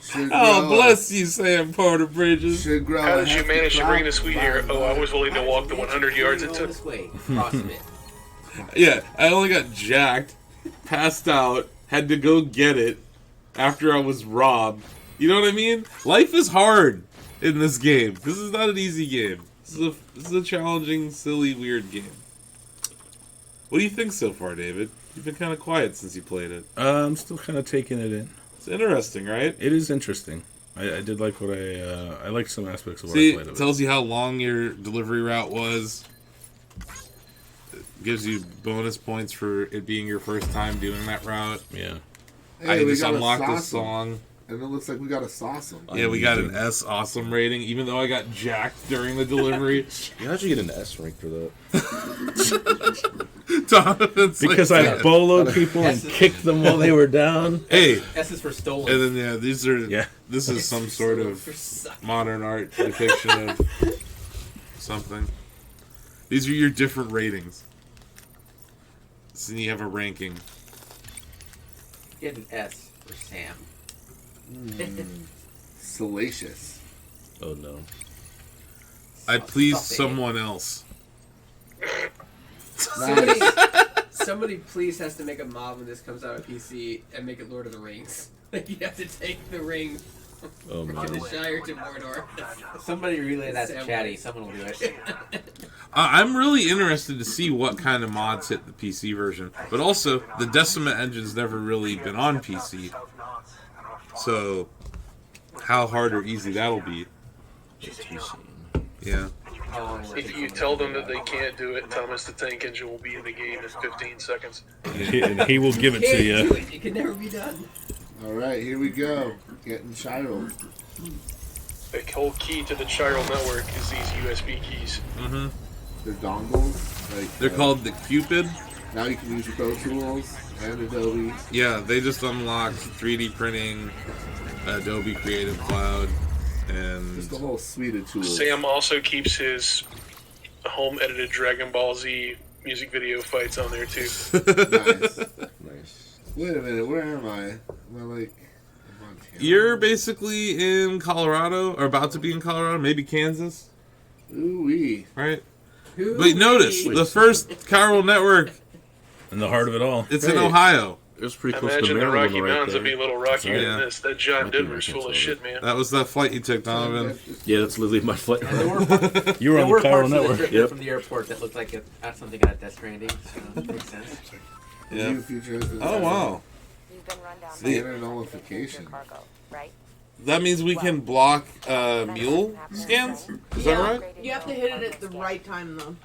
Should Oh, grow- bless you, Sam Porter Bridges. Should grow. How a did you hefty manage to crop bring this wheat here? by Oh, I was willing to walk the How did 100 you yards go it took. this way, across it. Yeah, I only got jacked, passed out, had to go get it after I was robbed. You know what I mean? Life is hard in this game. This is not an easy game. This is a challenging, silly, weird game. What do you think so far, David? You've been kind of quiet since you played it. I'm still kind of taking it in. It's interesting, right? It is interesting. I did like what I like some aspects of what See, I played it of it. tells you how long your delivery route was. It gives you bonus points for it being your first time doing that route. Yeah. I Hey, we just got a unlocked a sauce 'em. song. And it looks like we got a sauce 'em. Yeah, we got an S awesome rating, even though I got jacked during the delivery. How'd you get an S rank for that? Donovan's Because like, I boloed people and kicked them while they were down. hey, S is for stolen. and then yeah, these are Yeah. This is some sort of modern art depiction of something. These are your different ratings. So then you have a ranking. Get an S for Sam. Salacious. Oh no. I'd please Stop it. someone else. Somebody, Nice. somebody please has to make a mod when this comes out on PC and make it Lord of the Rings. Like you have to take the ring Oh from man. the Shire to Mordor. Somebody relay that to Sam. Chatty. Someone will do it. I'm really interested to see what kind of mods hit the PC version. But also, the Decima engine's never really been on PC. So, how hard or easy that'll be. Yeah. How long will it If take you someone tell to them do that they can't do it, Thomas the Tank Engine will be in the game in 15 seconds. And he will give it to Can't do you. it. It can never be done. Alright, here we go. Getting Chiral. The whole key to the chiral network is these USB keys. Mm-hmm. They're dongles. Like, They're called the Cupid. Now you can use Pro Tools and Adobe. Yeah, they just unlocked 3D printing, Adobe Creative Cloud, and Just a whole suite of tools. Sam also keeps his home edited Dragon Ball Z music video fights on there too. Nice. Nice. Wait a minute, where am I? Am I like in Montana? you're basically in Colorado, or about to be in Colorado, maybe Kansas, Ooh-wee. right? Who But notice, the first chiral network, In the heart of it all. it's in Hey. Ohio. It was pretty close to Imagine the Maryland Rocky right Mountains would be there. a little rockier Yeah. than this. That John Might be Denver's full of Arkansas, shit, man. That was that flight you took, Donovan. Yeah, that's literally my flight. And there were, You were there on were the parts chiral of the network. trip Yep. from the airport that looked like it had something out of Death Stranding. So it makes sense. Yeah. New features and Oh, wow. You've been run down by Scanner the nullification. cargo, right? That means we can block mule scans? Is that Yeah. right? You have to hit it at the right time though.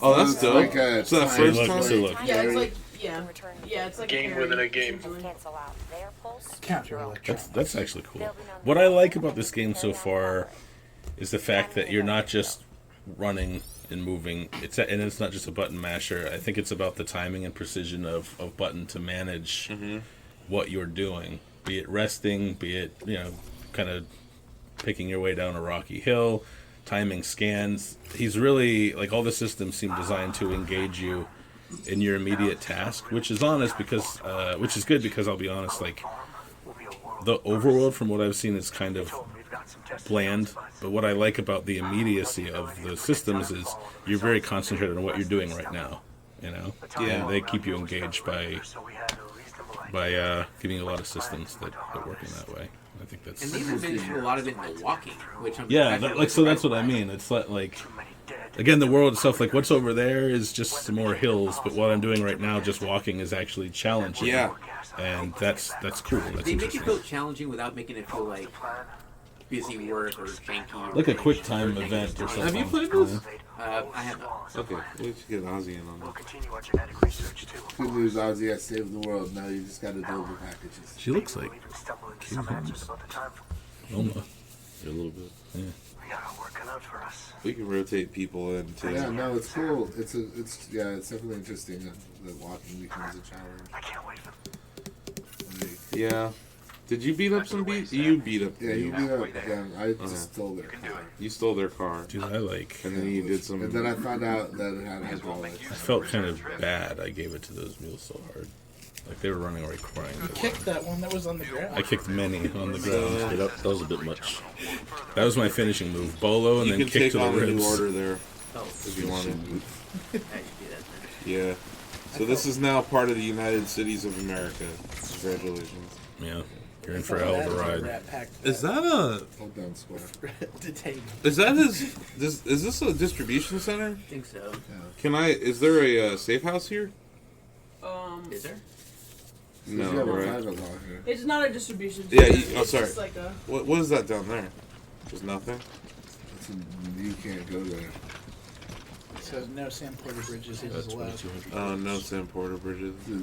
Oh, that's It's dope. like a So that time first Look, time? so look. Yeah, it's like yeah, And return yeah, it's like Game a parry, within a game. essentially. cancel out their pulse. Counter electronics. That's actually cool. What I like about this game so far is the fact that you're not just running and moving. And it's not just a button masher. I think it's about the timing and precision of button to manage what you're doing. Be it resting, be it, kind of picking your way down a rocky hill, timing scans. He's really, like, all the systems seem designed to engage you in your immediate task, which is honest because, which is good because I'll be honest, like, the overworld, from what I've seen, is kind of bland. But what I like about the immediacy of the systems is you're very concentrated on what you're doing right now. You know, and they keep you engaged by giving you a lot of systems that work in that way. I think that's. And they even mentioned a lot of it in the walking, which I'm so that's what I mean. It's like again, the world itself, like what's over there is just some more hills, but what I'm doing right now, just walking, is actually challenging. Yeah, and that's cool. That's they make it interesting. feel challenging without making it feel like busy work or janky. Or Like a quick time event or something. have you played this? I have not. Okay, we should get Ozzy in on that. Good news, Ozzy has saved the world. Now you just gotta deliver packages. She looks like Wilma. Yeah, a little bit. Yeah. We can rotate people in too. Yeah, no, it's cool. It's definitely interesting that walking becomes a challenge. I can't wait. Yeah. Did you beat up some beat? You beat up. Yeah, you beat up them. I just stole their car. You stole their car. Dude, I like. And then you did some. And then I found out that it had hydraulics. I felt kind of bad. I gave it to those mules so hard. Like they were running away crying. You kicked that one that was on the ground. I kicked many on the ground. Yeah, that was a bit much. That was my finishing move. Bolo and You then can kick take to the on a ribs. new order there Oh, if you wanted. I should do that then. Yeah. So this is now part of the United Cities of America. Congratulations. Yeah, you're in for a hell of a ride. Is that a? Hold down square. Detained. Is that his? Is this a distribution center? I think so. Can I? Is there a safe house here? Is there? You No, have a right? private law here. It's not a distribution. Yeah, center. oh, It's sorry. just like a, What is that down there? Just nothing. You can't go there. So no Sam Porter bridges is allowed. No Sam Porter bridges. There's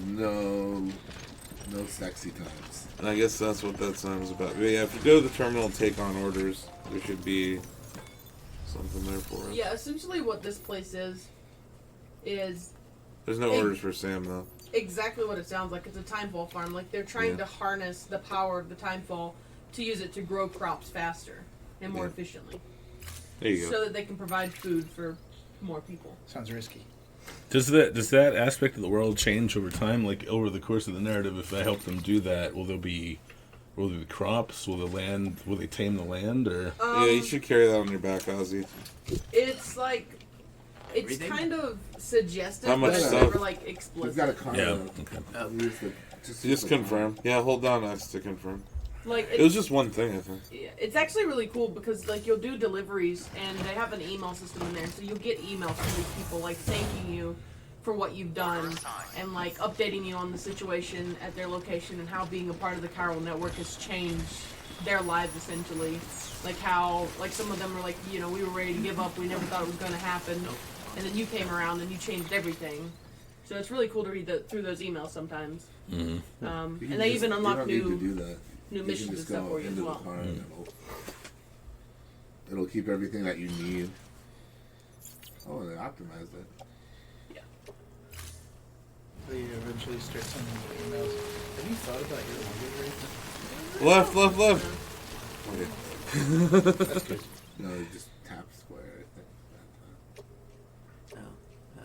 no sexy times. And I guess that's what that sign was about. But yeah, if you go to the terminal and take on orders, there should be something there for us. yeah, essentially what this place is There's no orders for Sam though. exactly what it sounds like. It's a timefall farm. Like they're trying Yeah. to harness the power of the timefall to use it to grow crops faster and more efficiently, There you go. so that they can provide food for more people. Sounds risky. Does that aspect of the world change over time? Like over the course of the narrative, if I help them do that, will there be crops? Will they tame the land? Or Yeah, you should carry that on your back, Ozzy. It's like it's Everything? kind of suggestive, How much but it's stuff? never like We've explicit. got a car. yeah, though. okay. Use the- Just confirm. Yeah, hold down X to confirm. Like It was just one thing, I think. yeah, it's actually really cool because like you'll do deliveries and they have an email system in there, so you'll get emails from these people like thanking you for what you've done and like updating you on the situation at their location and how being a part of the Chiral network has changed their lives essentially. Like how like some of them were like, you know, we were ready to give up, we never thought it was going to happen, and then you came around and you changed everything. So it's really cool to read through those emails sometimes. Mm-hmm. You And can they just- even unlock you don't new need to do that. new You missions can and just stuff go for you as into the well. car and it'll keep everything that you need. Oh, they optimized it. So you eventually start sending emails. Have you thought about your language rate? Left. Okay. That's good. No, you just tap square, I think. No.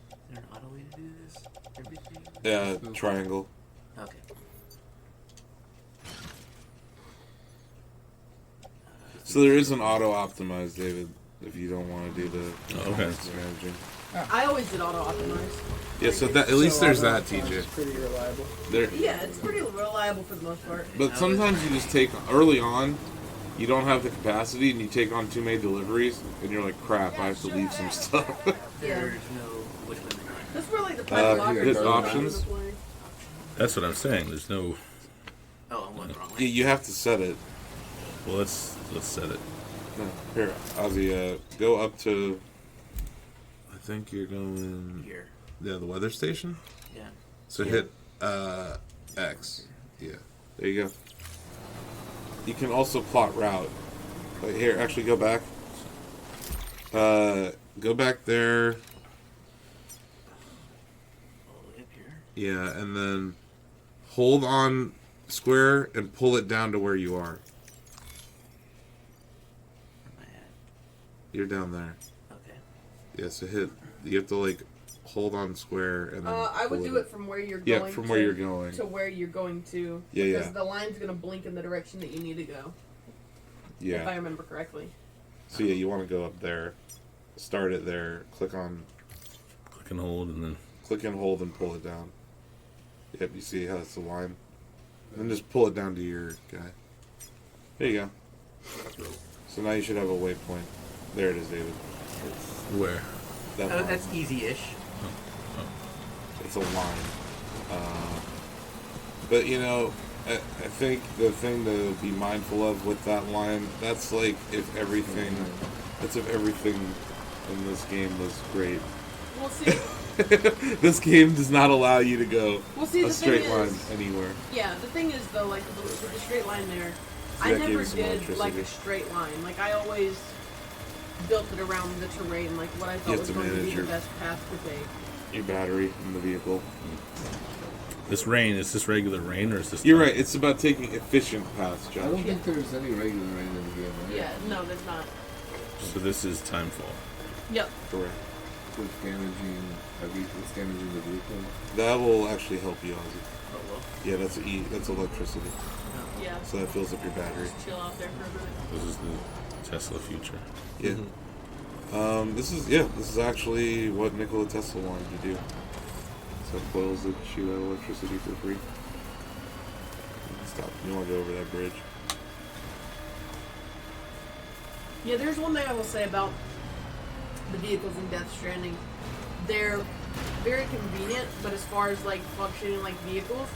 Is there an auto way to do this? Everything? Yeah, triangle. Okay. So there is an auto optimize, David, if you don't want to do the okay. strategy. I always did auto optimize. Yeah, so that at least there's that, TJ. It's pretty reliable. There, Yeah, it's pretty reliable for the most part. but sometimes you just take early on, you don't have the capacity, and you take on too many deliveries, and you're like, crap, I have to leave some stuff. Yeah. There's no which one. That's where like the private locker there's is. options. That's what I'm saying. There's no. Oh, I went the wrong Yeah, way. you have to set it. Well, let's set it. No, here, Ozzy, go up to. I think you're going. Here. Yeah, the weather station. Yeah. So hit X. Yeah, there you go. You can also plot route. But here, actually, go back. Go back there. All the way up here. Yeah, and then hold on square and pull it down to where you are. Where am I at? You're down there. Okay. Yeah, so hit. You have to like hold on square, and then I would pull do it from where you're Yeah, going. from where you're going. to where you're going to. Yeah, because yeah. the line's gonna blink in the direction that you need to go. Yeah. If I remember correctly. So yeah, you want to go up there, start it there, click and hold, and pull it down. Yep, you see how it's the line, and then just pull it down to your guy. There you go. So now you should have a waypoint. There it is, David. Where? That Oh, line. that's easy-ish. It's a line. But you know, I think the thing to be mindful of with that line, that's like if everything in this game was great. We'll see. This game does not allow you to go See, a the straight thing line is- anywhere. Yeah, the thing is though, like with the straight line there, See, I that gave never you some did electricity. like a straight line. Like I always built it around the terrain, like what I You thought have was to going to manage be your- the best path to take. Your battery in the vehicle. This rain, is this regular rain or is this... You're right, it's about taking efficient paths, I Josh. don't think there's any regular rain in the game, right? Yeah, no, there's not. So this is timefall. Yep. Correct. With damaging it's damaging the vehicle. That will actually help you, Ozzy. Oh, well. Yeah, that's electricity. Yeah. So that fills up your battery. Just chill out there for a bit. This is the Tesla future. Yeah. This is actually what Nikola Tesla wanted to do. So coils that shoot out electricity for free. Stop. You want to go over that bridge? Yeah, there's one thing I will say about the vehicles in Death Stranding. They're very convenient, but as far as like functioning like vehicles,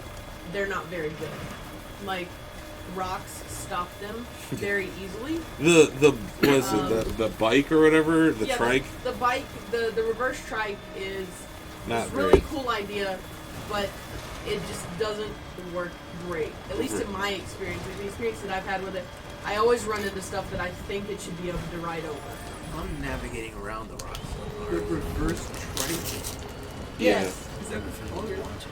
they're not very good. Like rocks stop them very easily. The what is it? The bike or whatever? The yeah, trike? The bike, the reverse trike is Not it's a really great. cool idea, but it just doesn't work great. At least in my experience, like the experience that I've had with it, I always run into stuff that I think it should be able to ride over. I'm navigating around the rocks. The reverse trike. Yeah. Yes. Is that what it's called?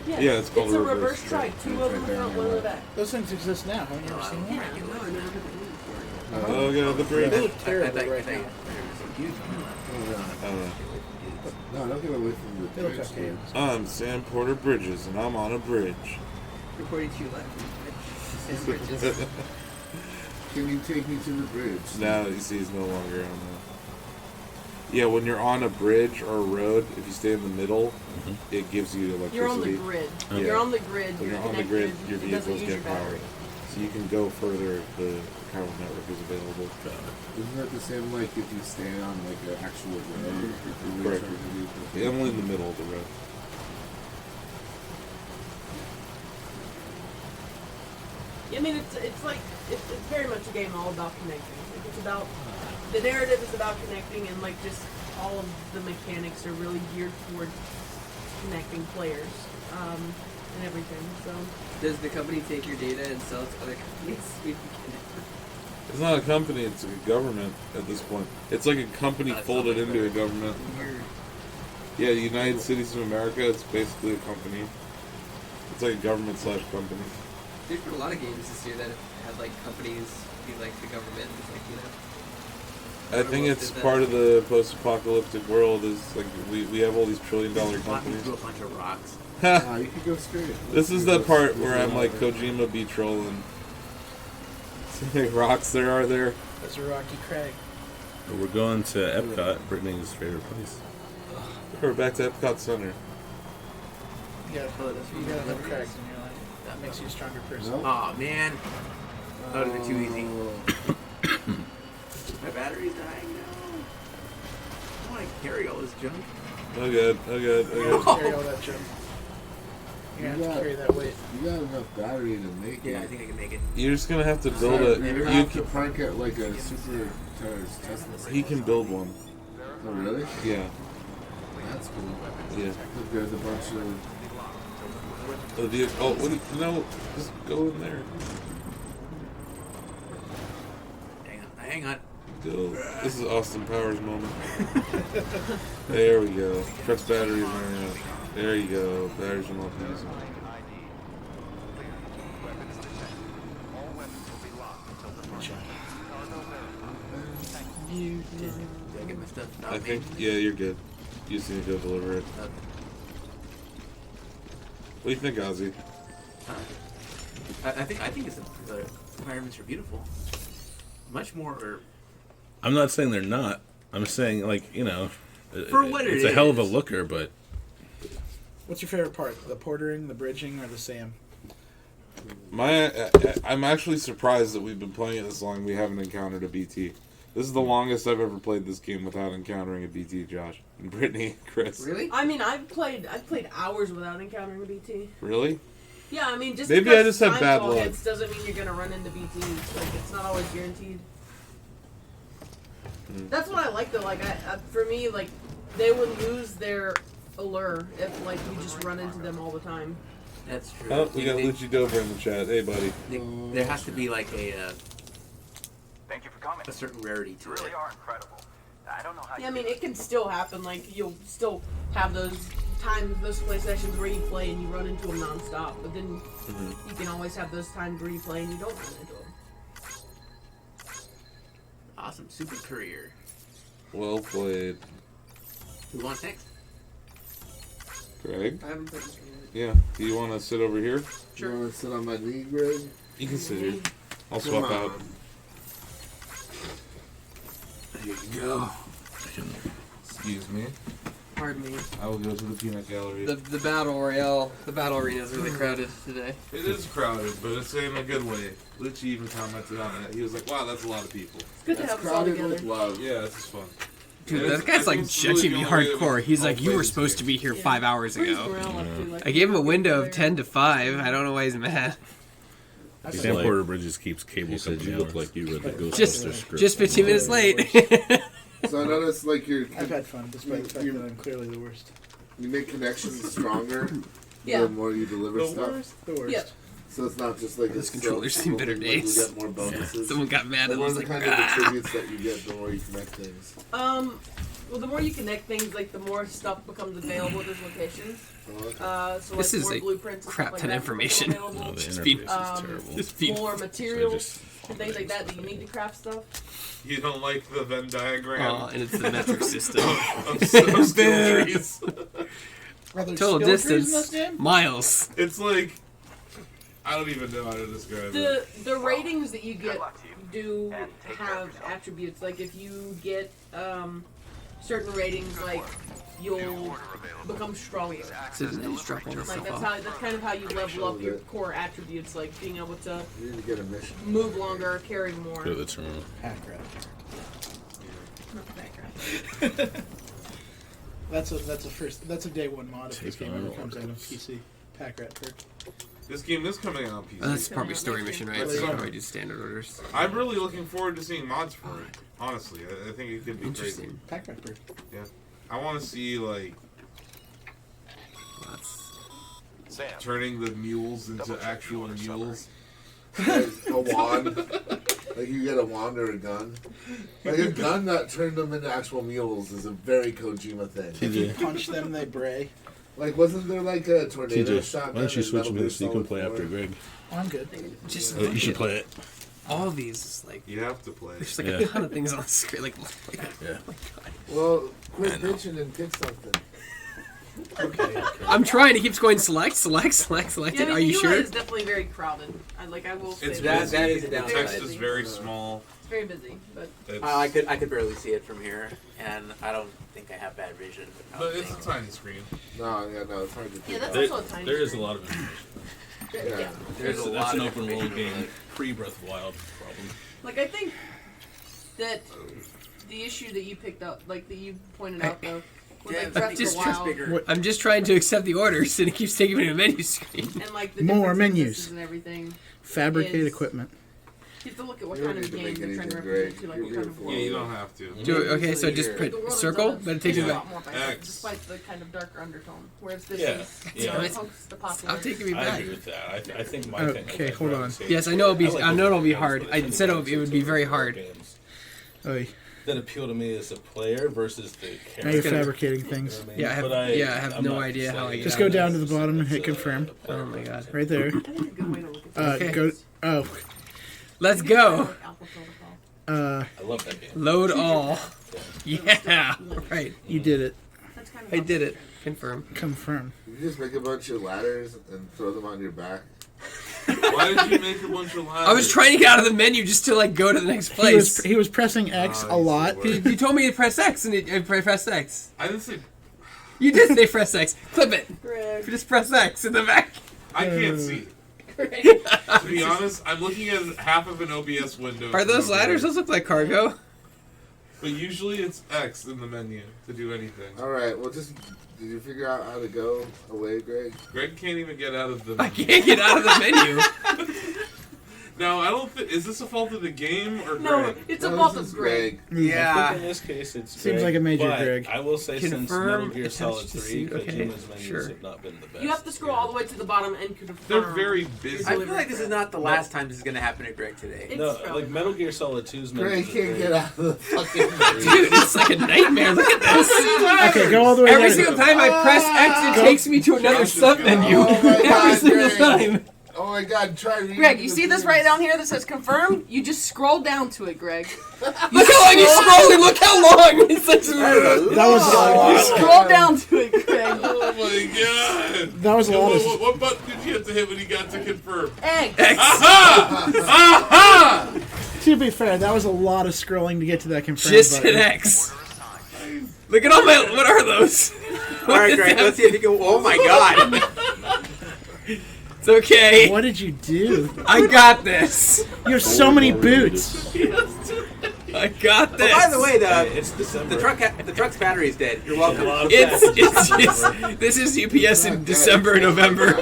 Yes. Yeah, it's called a a reverse reverse trike. Two of them front, one in the back. Those things exist now. Haven't you ever seen them? No, I never heard of it before. Oh, yeah, the bridge. They look terrible I right think now. huge. No, don't get away from the They look bridge, okay. dude. I'm Sam Porter Bridges, and I'm on a bridge. Reporting to you live. Sam Bridges. Can you take me to the bridge? Now you see he's no longer on the... Yeah, when you're on a bridge or a road, if you stay in the middle, it gives you electricity. You're on the grid. Yeah. You're on the grid. When You're you're on the connected. grid, your It doesn't vehicles use your get power. battery. So you can go further if the power network is available. Isn't that the same like if you stay on like an actual road? Correct. Yeah, I'm only in the middle of the road. I mean, it's very much a game all about connecting. Like, it's about the narrative is about connecting, and like just all of the mechanics are really geared towards connecting players and everything. So Does the company take your data and sell it to other companies? It's not a company, it's a government at this point. It's like a company folded into a government. Yeah, the United Cities of America, it's basically a company. It's like a government / company. There's been a lot of games this year that have had like companies be like the government, just like, you know. I think it's part of the post-apocalyptic world is like we have all these trillion-dollar companies. Do a bunch of rocks. You could go straight. This is the part where I'm like Kojima be trolling. See how many rocks there are there? That's a rocky crag. We're going to Epcot, Brittany's favorite place. We're back to Epcot Center. You gotta have crags in your life. That makes you a stronger person. Nope. Aw, man. That would have been too easy. My battery's dying now. I don't want to carry all this junk. Oh god, oh god, oh god. Carry all that junk. You're gonna have to carry that weight. You got enough battery to make it. Yeah, I think I can make it. You're just gonna have to build it. You You have to can, park at like a super Tesla. he can build one. Oh really? Yeah, That's cool. yeah. Look, there's a bunch of. Oh, what do you, no, just go in there. Hang on. Go. This is Austin Powers moment. There we go. Truck's batteries running out. There you go. Batteries are not easy. Did I get my stuff? I think, yeah, you're good. You just need to go deliver it. Okay. What do you think, Ozzy? I think it's the environments are beautiful. Much more. I'm not saying they're not. I'm saying, like, For what it it's a hell of a is. looker, but What's your favorite part? The portering, the bridging, or the SAM? I'm actually surprised that we've been playing it this long. We haven't encountered a BT. This is the longest I've ever played this game without encountering a BT. Josh and Brittany, Chris. Really? I mean, I've played hours without encountering a BT. Really? Yeah, I mean, just Maybe because I just have time bad fall luck. hits doesn't mean you're gonna run into BTs. Like, it's not always guaranteed. That's what I like though. Like, for me, like, they would lose their allure if like you just run into them all the time. That's true. Oh, we got Lucci Dover in the chat. Hey, buddy. There has to be like a Thank you for coming. a certain rarity to You really it. are incredible. I don't know how Yeah, I you mean, do it can still happen. Like, you'll still have those times, those play sessions where you play and you run into them nonstop. But then you can always have those times where you play and you don't run into them. Awesome, super courier. Well played, Who wants next? Greg. I haven't played this game Yeah. Do you want to sit over here? You want to sit on my knee, Greg? You can sit here. I'll Come swap on. out. There you go. Excuse me. Pardon me. I will go to the peanut gallery. The battle royale, the battle arena is really crowded today. It is crowded, but it's in a good way. Lucci even commented on it. He was like, "Wow, that's a lot of people." It's good to That's have us all crowded together. with love. Yeah, this is fun. Dude, And that it's- guy's I like think it's really judging me the only way hardcore. He's I'll like, play you were this supposed to game." be here 5 hours Brings ago. morale up too, like, I gave him a every window of player. 10 to 5. I don't know why he's mad. That's Sam like- Porter Bridges keeps cable You said company you look hours. like you read the Ghostbusters Just, script. just 15 minutes late. So I noticed, like, I've had fun, despite the fact that I'm clearly the worst. you make connections stronger Yeah. the more you deliver stuff. The worst. Yep. So it's not just like This a controller's stealth seen better thing, like days. You get more bonuses. Someone got mad Like, and what was are the like, kind of ah. attributes that you get the more you connect things? Well, the more you connect things, like, the more stuff becomes available at those locations. So, This like, is more a blueprints and crap stuff like ton that of information. become available. Oh, the Just feed- interface is terrible. Just feed- More materials just- and things like that you need to craft stuff. You don't like the Venn diagram Oh, and it's the metric system. of skill trees. Are there Total skill trees in this distance, game? miles. It's like I don't even know how to describe it. The ratings that you get luck to you. do And take care of have yourself. attributes. Like, if you get certain ratings, like, you'll become stronger. So they just drop all this Like, stuff that's off. kind of how you level up your core attributes, like being able to You need to get a mission. move longer, carry more. Go to the terminal. Hack rat. Not that great. That's a day one mod if this Take game on ever all comes out on this. PC. Pack rat perk. This game is coming out on PC. Oh, that's probably story mission, right? That's So you summer. probably do standard orders. I'm really looking forward to seeing mods for it. Honestly, I think it could be crazy. Interesting. Pack rat perk. Yeah, I want to see like That's Sam. turning the mules into actual mules. Like a wand. Like you get a wand or a gun. Like a gun that turned them into actual mules is a very Kojima thing. If you punch them, they bray. Like wasn't there like a tornado TJ, shotgun? why don't you in switch Metal me Gear so you can Solid play 4? after Greg? Oh, I'm good. just You should play it. all of these is like You have to play. there's like Yeah. a ton of things on the screen. Like Yeah. oh my god. Well, quit bitching and pick something. Okay. I'm trying. He keeps going select, select, select, selected. Yeah, I mean, Are you the sure? UI is definitely very crowded. I will say It's that. busy. that is a The downside. text is very small. It's very busy, but It's, I could barely see it from here, and I don't think I have bad vision. I but don't it's a think. tiny screen. No, it's hard to do. yeah, that's that. also a tiny. There is a screen. lot of information. Yeah. There's a That's lot an of open world information. game, pre-Breath of the Wild problem. Like, I think that the issue that you picked up, like that you pointed out though, was Yeah, like Breath of just the Wild What- I'm just trying to accept the orders, and it keeps taking me to a menu screen. and like the More different menus. businesses and everything. Fabricate Is- equipment. You have to look at what You don't kind of need to game make you're trying to anything represent great. to, like You're what kind of beautiful. world. Yeah, you don't have to. Do it, okay, so just The put The world circle, itself but it is takes a me back. lot more vibrant, X. despite the kind of darker undertone. Whereas this Yeah, is yeah. the popular. Stop taking me I back. agree with that. I think my thing. Okay, hold on. Yes, I know I know it'll be hard. I said it would be very hard. Games Oh, that appeal to me as a player versus the now character. you're gonna- fabricating You know things. what I mean? Yeah, I have- But yeah, I have I'm no not idea how I like- get Just out go of down this. to the bottom and It's hit a confirm. player Oh my god. Right there. I think a good way to look at Okay. Go. Oh. Let's go. Like Alpha Protocol. I love that game. Load all. Yeah. Right. You did it. That's I did it. Confirm. Confirm. You just make a bunch of ladders and throw them on your back. Why did you make a bunch of ladders? I was trying to get out of the menu just to like go to the next place. He was pressing X a lot. You told me to press X, and I pressed X. I didn't say. You did say press X. Clip it. Greg. Just press X in the back. I can't see. To be honest, I'm looking at half of an OBS window. Are those ladders? Those look like cargo. But usually it's X in the menu to do anything. All right. Well, just did you figure out how to go away, Greg? Greg can't even get out of the I menu. can't get out of the menu. Now, I don't think... Is this a fault of the game or No, Greg? it's a No, fault this of is Greg. I think in Yeah. this case, it's Seems Greg, like a major but Greg. I will say since Confirm Metal Gear attached Solid to 3, suit. Okay, Kojima's menus sure. have not been the best. You have to scroll all the way to the bottom and confirm. They're very busy. I feel like this is not the last time this is going to happen to Greg today. It's No, probably like Metal Gear Solid 2's menus. Greg are can't great. get out of the fucking Dude, it's like a nightmare. Look at this. Okay, go all the way Every down. single time I press X, it takes me to another sub menu. Oh my Every God, single Greg. time. Oh my God! Try reading Greg, you the see this things. right down here that says confirmed? You just scroll down to it, Greg. Look how long you're scrolling. Look how long. It's like, That was a lot. Scroll down to it, Greg. Oh my God! That was a lot of. What button did you have to hit when you got to confirm? Egg. Aha! Aha! To be fair, that was a lot of scrolling to get to that confirm just button. hit X. Look at all my. What are those? All right, Greg, let's see if you can. Oh my God! It's okay. What did you do? I got this. You have so many boots. I got this. Oh, by the way, It's December. the truck's battery is dead. You're welcome. This is UPS in December and November.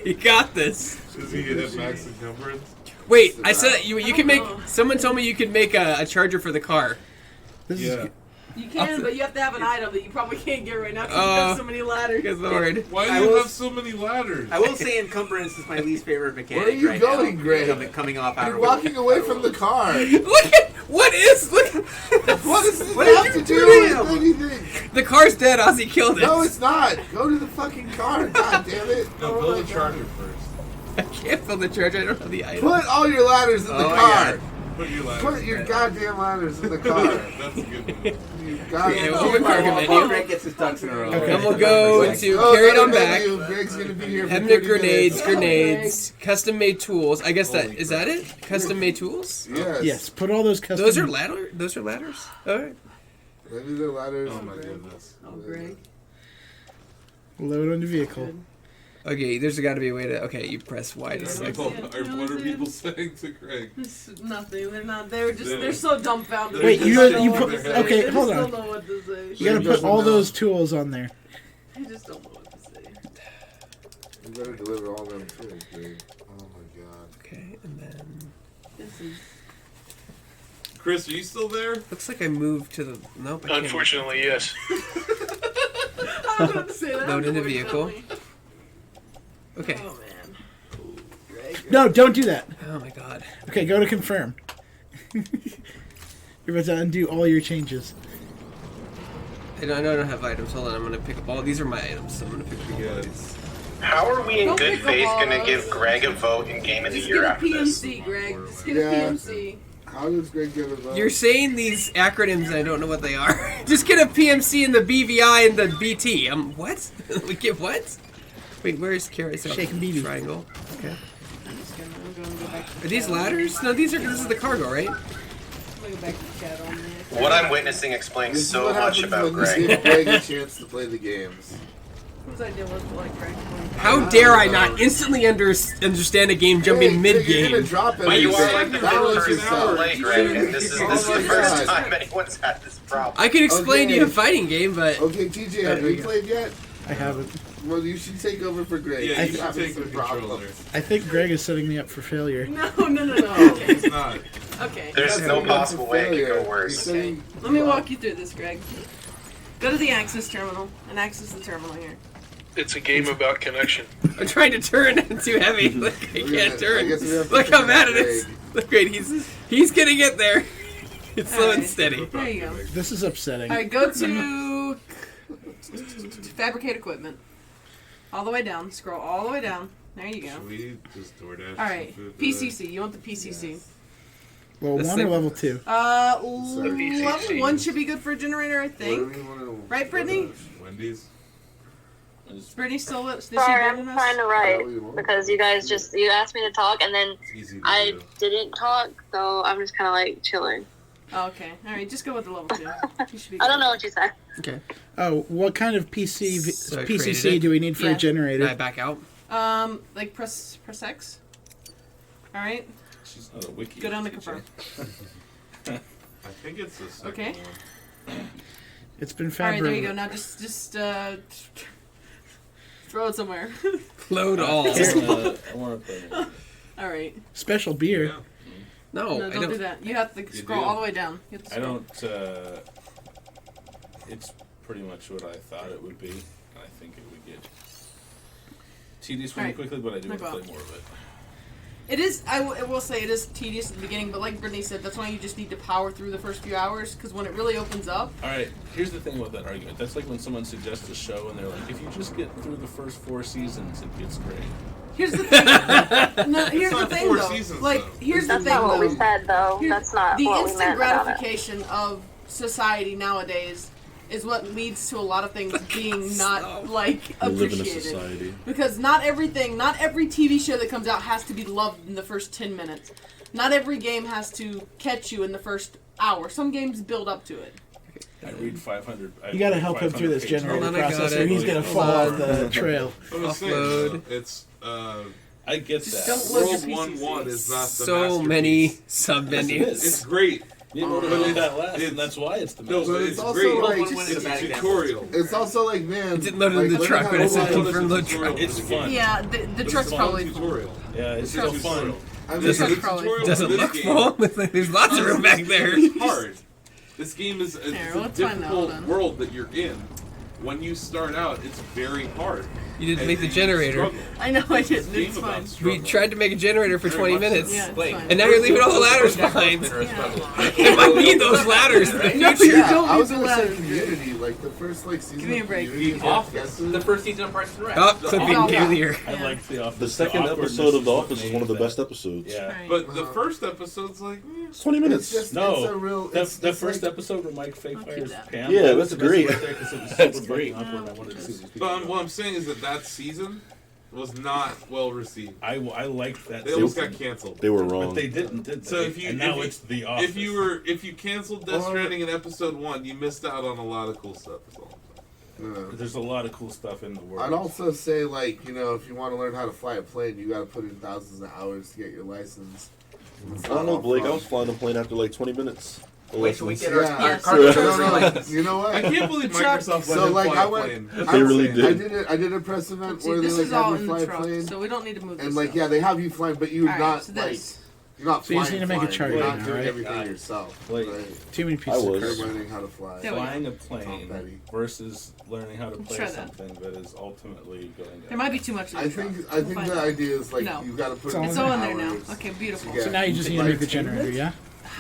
You got this. Does he hit max encumbrance? Wait, I said that you can make. Someone told me you could make a charger for the car. This Yeah. is You can, but you have to have an item that you probably can't get right now because you Oh. have so many ladders. Good lord. Why do I you will- have so many ladders? I will say encumbrance is my least favorite mechanic. Where are you right going, now. Greg? Coming off You're outer walking away from the car. Look at what is look. What does this What have did to you do do? with anything? The car's dead. Ozzy killed it. No, it's not. Go to the fucking car. God damn it. No, Oh build my a charger God. first. I can't build the charger. I don't have the item. Put all your ladders in the Oh my car. God. Put your ladders. Put your goddamn ladders in the car. That's a good one. You goddamn Yeah, we'll open cargo Oh, menu. Greg gets his ducks in a row. Okay. Then we'll go to Oh, carry it on another back. menu. Greg's gonna be here for Hemnick 30 grenades, minutes. grenades, custom made tools. I guess that Holy is that it. Custom made tools. Yes. yes. Put all those custom. Those are ladder. Those are ladders. All right. Maybe they're ladders. Oh my goodness. Oh, Greg. Load on the vehicle. Okay, there's got to be a way to. Okay, you press Y to select. What are people saying to Greg? This is nothing. They're not. They're so dumbfounded. Wait, They you- just don't you know put- what to say. okay, They hold just on. don't know what to say. You gotta Greg put doesn't all know. those tools on there. I just don't know what to say. You better deliver all them too, Greg. Oh my God. Okay, and then This is. Chris, are you still there? looks like I moved to the. Nope. I can't. Unfortunately, yes. I was about to say that. Load in the vehicle. Okay. Oh man. No, don't do that. Oh my god. Okay, go to confirm. You're about to undo all your changes. I don't have items. Hold on. I'm gonna pick up all. These are my items. So I'm gonna pick up all these. How are we in Don't good pick up faith all going to those. give Greg a vote in Game of the Just Year get a after this? PMC, Greg. Just get Yeah. a PMC. How does Greg get a vote? You're saying these acronyms and I don't know what they are. Just get a PMC and the BVI and the BT. What? We get what? Wait, where's Kara? Shake and BB. Triangle. Okay. I'm just gonna go back to Are these chat on ladders? No, this is the cargo, right? there. I'm gonna go back to chat on there. What I'm witnessing explains This is so what much happens about when Greg. you give Greg a chance to play the games. Whose idea was to like Greg? How dare I not instantly understand a game jumping Hey, mid You're gonna game? drop But you are everything. like the Balance first yourself. play, Greg, and this is Oh the my first God. time anyone's had this problem. I can explain to you a Okay. fighting game, but Okay, TJ, have There we you go. played yet? I haven't. Well, you should take over for Greg. Yeah, He's you should having take the some controller. problems. I think Greg is setting me up for failure. No. Okay. It's not. Okay. There's That's no not possible way it could failure. go He's worse. saying- Let me walk you through this, Greg. Go to the access terminal and access the terminal here. It's a game about connection. I'm trying to turn. It's too heavy. Look, I Yeah, can't I turn. guess we have to Look how turn mad that it is. Greg. Look, great. He's gonna get there. It's slow and Alright. steady. There you go. This is upsetting. All right, go to fabricate equipment. All the way down. Scroll all the way down. There you go. Should we just DoorDash All right, some food today? PCC. You want the PCC? Level This 1 thing- or level 2? Level 1 should be good for a generator, I think. Right, Brittany? Wendy's. Is Brittany still? Is she Sorry, I'm building us? trying to write because you guys you asked me to talk and then I didn't talk, so I'm just kind of like chilling. Oh, okay. All right, just go with the level 2. You should be I don't good. know what you said. Okay. Oh, what kind of PCC So I created PCC it. do we need for Yeah. a generator? Can I back out? Like press X. All right. She's not a wiki. Go down to teacher. confirm. I think it's the second Okay. one. It's been All right, fabricated. there you go. Now just throw it somewhere. Load all. I want to play. All right. Special beer. Yeah. No, No, I don't don't. do that. You have to scroll do. all the way down. You have to I scroll. don't. It's pretty much what I thought it would be. I think it would get tedious really Alright. quickly, but I do No want to play problem. more of it. It is. I will say it is tedious at the beginning, but like Brittany said, that's why you just need to power through the first few hours. Because when it really opens up, All right, here's the thing with that argument. That's like when someone suggests a show and they're like, if you just get through the first 4 seasons, it gets great. here's the thing. No, here's not the thing 4 though. seasons, Like though. here's That's the thing not what though. we said, though. Here- That's not the what we instant meant about it. gratification of society nowadays is what leads to a lot of things being not like We live in a appreciated. society. Because not every TV show that comes out has to be loved in the first 10 minutes. Not every game has to catch you in the first hour. Some games build up to it. I read 500. You gotta help him through this pages. generator Hold on, I got process, or it. he's gonna Hold fall on. off the trail. I was saying, Offload. it's I get Just that. don't load your World PCC. 1-1 is not the So masterpiece. many Yes, sub-menus. It's great. You know, But but it's- that last, it's- and that's why it's the No, best. but it's it's also great. like- It's a tutorial. It's also like, man. It didn't load like, in the learning truck how when to I said fly- confirm load truck. It's fun. Yeah, the truck's fun probably full. tutorial. Yeah, it's It's still a fun. tutorial. I mean, This Truck's is probably tutorial Doesn't for this look game. full. There's lots of room back there. It's hard. This game is it's Here, a let's find that. Hold difficult on. world that you're in. When you start out, it's very hard. You didn't And make the you generator. struggle. I know I It's didn't. a game It's about fine. We struggle. tried to make a generator for Very 20 much so. minutes. Yeah, it's Wait. fine. And now you're leaving all the ladders behind. It might need those ladders in the No, future. you don't I was need the gonna say ladder. Community, like the first like season. Give me a of break. Community, The you Office. get to- The first season of Parks and Rec. Oh, clipping Oh, yeah. here. I Yeah. like The Office. The second awkwardness episode of The what Office is made one of the that. best episodes. Yeah. Right. But the first episode's like, It's 20 It's minutes. just No, it's a real. that It's first like, episode where Mike fake I'll keep fires that. Pam. Yeah, that that's was the best great. Right there 'cause it was That's super great. fucking awkward. I wanted to see these people. but what I'm saying is that season was not well received. I liked that. They almost season. got canceled. They were But wrong. they didn't, did they? So if you and now if it's The Office. if you canceled Death Stranding in episode 1, you missed out on a lot of cool stuff. That's all I'm saying. There's a lot of cool stuff in the world. I'd also say, like, you know, if you want to learn how to fly a plane, you got to put in thousands of hours to get your license. It's I don't not know, all Blake. I fun. was flying the plane after like 20 minutes. Wait till we get Yeah. our Yes. cargo No, driver's no, license. you know what? I can't believe Microsoft let So, him like, fly I a went. plane. They really did. I did a press event See, where they this like is all had in me fly the a truck, plane, so we don't need to move this and like stuff. yeah, they have you flying, but you're Alright, not so like this. you're not So you flying. just need to make a flying. chart You're right not now, doing right? everything yourself. Like, right? Too many I pieces of was. You're cardboard. learning how to fly. There we go. flying a Tom plane Petty. versus learning how to Let's play try that. something that is ultimately going to. There might be too much in the I truck. think We'll the find out. idea is like No. you got to put It's in all It's all in hours there now. to Okay, beautiful. get- So now you just need to make the generator, yeah?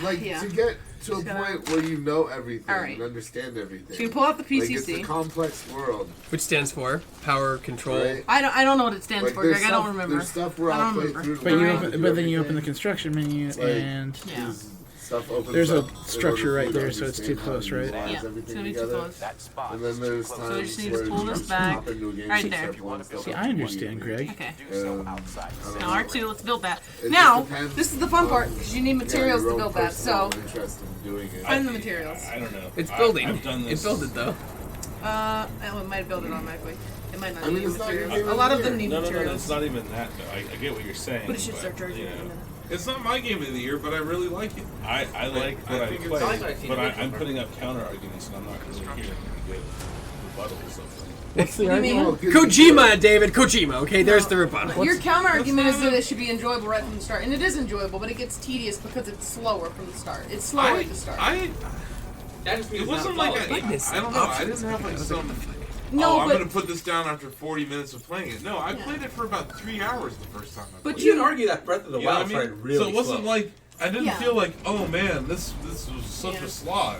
like Yeah. to get to a Just gotta- point where you know everything Alright. and understand everything. So you can pull out the Like, it's a PCC. complex world. Which stands for Power Control. Right? I don't know what it stands Like, for, there's Greg. I don't stuff- remember. There's stuff where I I'll don't play remember. through. But, you learn how open, to do but then you open the everything. construction menu, Like, and Yeah. There's stuff opens There's a up in order structure for right you to there, so it's too understand how close, to right? utilize Yeah, it's everything gonna be too together. close. And then there's So times we just need to where pull you this just back. hop into a game Right and there. start pulling stuff See, up I understand, immediately. Greg. Okay. I don't Now know. R2, let's build that. It Now, just depends this is the fun part on, because you need yeah, materials your to own build that. So, personal interest in doing it. find the materials. I don't know. It's building. I've done this. It built it though. Oh, it might build it automatically. It might not I mean, need it's not materials. even A lot of here. them need No, materials. it's not even that. Though. I get what you're saying. But it should start charging you in a know, minute. It's not my game of the year, but I really like it. I like what I think it's- play, I like what I've seen but in I'm the putting up counter arguments, and I'm not really hearing any good rebuttals of them. What's the What do you argument? mean? Kojima, David, Kojima. Okay, there's the rebuttal. Your counter argument is that it should be enjoyable right from the start, and it is enjoyable, but it gets tedious because it's slower from the start. It's slower at the start. That just means It wasn't it's not like a solid game. I don't know. I didn't have like some. No, I'm but- gonna put this down after 40 minutes of playing it. No, I played it for about 3 hours the first time. But You can argue that Breath of the You know what Wild I mean? started really So it wasn't slow. like I didn't Yeah. feel like, oh man, this was such Yeah. a slog.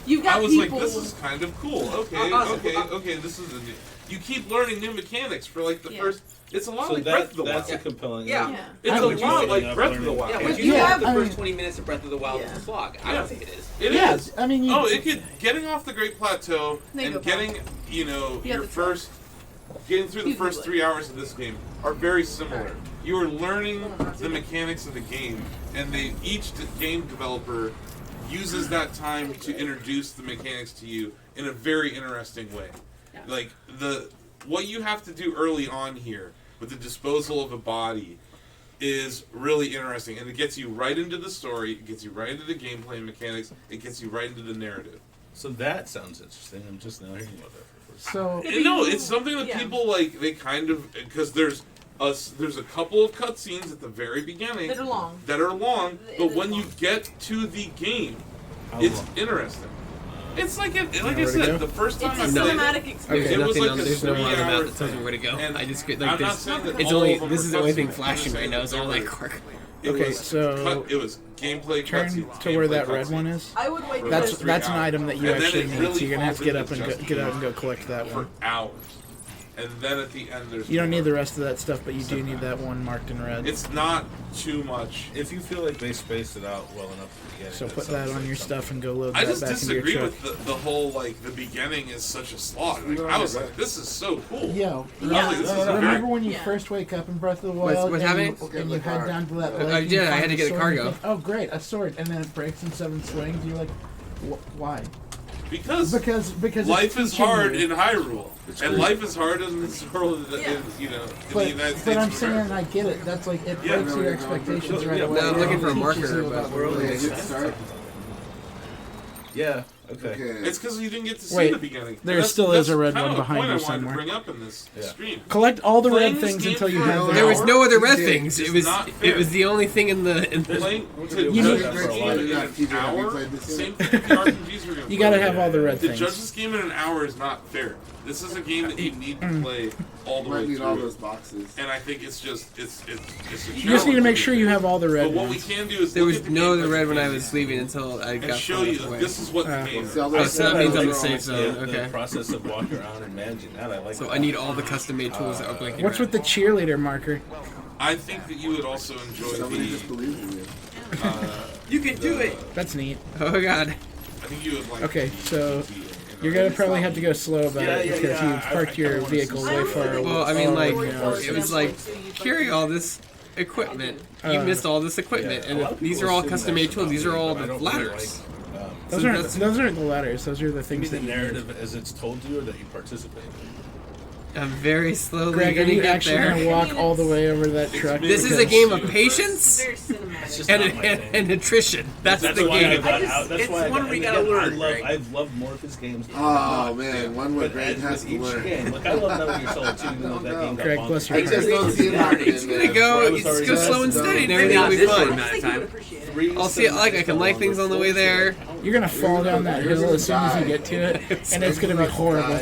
You've got I was people. like, this is kind of cool. Okay, okay. This is a new. You keep learning new mechanics for like the first It's a lot So like Breath of the that's a Wild. compelling. Yeah. It's a lot like Breath of the Wild. Yeah, would Yeah, you have the I first mean- 20 minutes of Breath of the Wild as a slog? I don't think it is. It Yeah, is. I mean, Oh, it could getting off the Great Plateau There you and go, Paul. getting your the first getting through the first 3 hours of this game are very similar. You are learning the mechanics of the game, and each game developer uses that time to introduce the mechanics to you in a very interesting way. Like what you have to do early on here with the disposal of a body is really interesting, and it gets you right into the story, it gets you right into the gameplay mechanics, it gets you right into the narrative. So that sounds interesting. I'm just now hearing about that for the first time. So And no, it's something that people like. They kind of because there's a couple of cutscenes at the very beginning That are long. but when you get to the game, it's interesting. It's like I said, the first time I It's a played cinematic it, experience. it was nothing like on, a there's no one on the map 3-hour that tells me thing. where to go. And I just get I'm like not this. saying that It's all only of them this are is the only thing cutscenes. flashing right now, so I'm like, It Okay, was so it was gameplay turn cutscenes, to where gameplay that red cutscenes. one is. I would wait. That's because- that's an item that you And then actually it need. really So you're gonna have to get up falls and into get out just and go collect that for one. hours, and then at the end there's You don't more. need the rest of that stuff, but you do need that one marked in red. It's not too much. If you feel like they spaced it out well enough at the beginning, So put sounds that on like your something. stuff and go load I that just back into your disagree truck. with the whole like the beginning is such a slog. Like, I was like, this is so cool. Yo, I was like, this is a remember very when you Yeah. first wake up in Breath of the What's- Wild what's and happening? you, and you head down to that lake? I and you did, I find had to a get a sword and cargo. you think, oh great, a sword, and then it breaks in 7 swings. You're like, why? Because Because life it's is teaching hard you. in Hyrule, and life is hard in this world. In, Yeah. in the But, United States. but I'm of saying, America. I get it. That's like it Yeah. breaks your expectations right Yeah, away. No, I'm looking for a It teaches marker, you but about we're the only rules. Good start. Yeah. Okay. It's because you didn't get to see Wait, the beginning. there That's- still is that's a red kind one of the behind point you I wanted somewhere. to bring up in this stream. Collect all the Playing red this things game until you for have an the. there was no other red Yeah, things. it's It was not it fair. was the only thing in the. Playing to You judge need- this game in an TJ, have hour, you played this same yet? thing with the RPGs we're gonna You play. gotta have all the red To things. judge this game in an hour is not fair. This is a game that you need to play all the Might way need all through. those boxes. And I think it's just it's a You just need to make sure you have all the red But what we ones. can do is There look was at the no gameplay other red when I mechanics was leaving until I and got show far you enough away. this is what the game See, all is. those Oh, so that means I'm red safe ones. zone. The Okay. process of walking around and managing that, I like. So that. I need all the custom made tools that are blinking What's red. with the cheerleader marker? I think that you would also enjoy Somebody just the. believes in you. You can do it. That's neat. Oh god. I think you would like. Okay, so you're gonna probably have to go slow about it because you parked your vehicle way far away. Well, I mean, like, away. it was like, carry all this equipment. You missed all this equipment, A lot and of these people are all assume custom made that tools. These are about all me, but I the don't really ladders. like, Those So aren't that's- the ladders. Those are the Give me things the that you narrative as it's told you, or that you participate in. I'm very slowly Greg, are gonna you get actually there. gonna walk all the way over that truck? This is a game of patience Very cinematic. It's just and, not my and, thing. and nutrition. That's the why I game. got out. That's it's why I one got, we and gotta again, learn, Greg. I've loved more of his games. Oh man, one where But Greg as has with to each learn. game, like I love Metal Gear Solid 2, even though that game got Greg, bonked. bless your I just don't see it happening. It's gonna go. It's just go slow and steady, and Maybe everything will not be this fun. amount of time. I'll see it like I can light things on the way there. You're gonna fall down that hill as soon as you get to it, and it's gonna be horrible.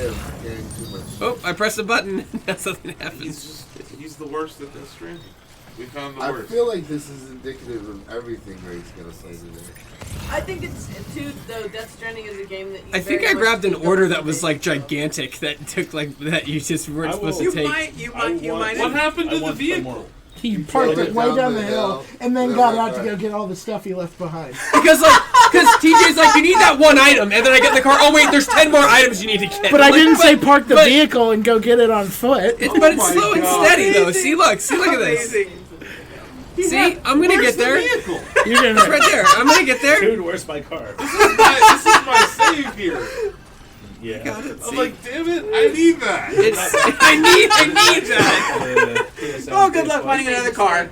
Oh, I pressed a button. That's something happens. He's the worst at this Stranding. We found the I worst. feel like this is indicative of everything Greg's gonna say today. I think it's too though. Death Stranding is a game that you I think very I much grabbed an need to order learn that was the like gigantic that took like that you just weren't I supposed will- to take. You might. What happened to I the want vehicle? He parked drove it it way down down the the hill hill, and then then got went out to back. go get all the stuff he left behind. Because TJ's like, you need that one item, and then I get in the car. Oh wait, there's 10 more items you need to get. But I I'm like, didn't say park the but- vehicle and go get it on foot. But it's my slow and God. steady though. See, look at this. See, I'm gonna get there. It's Vehicle. You're gonna right there. I'm gonna get there. Dude, where's my car? This is my save here. Yeah. I'm like, damn it, I need that. I need that. Oh, good luck finding another car.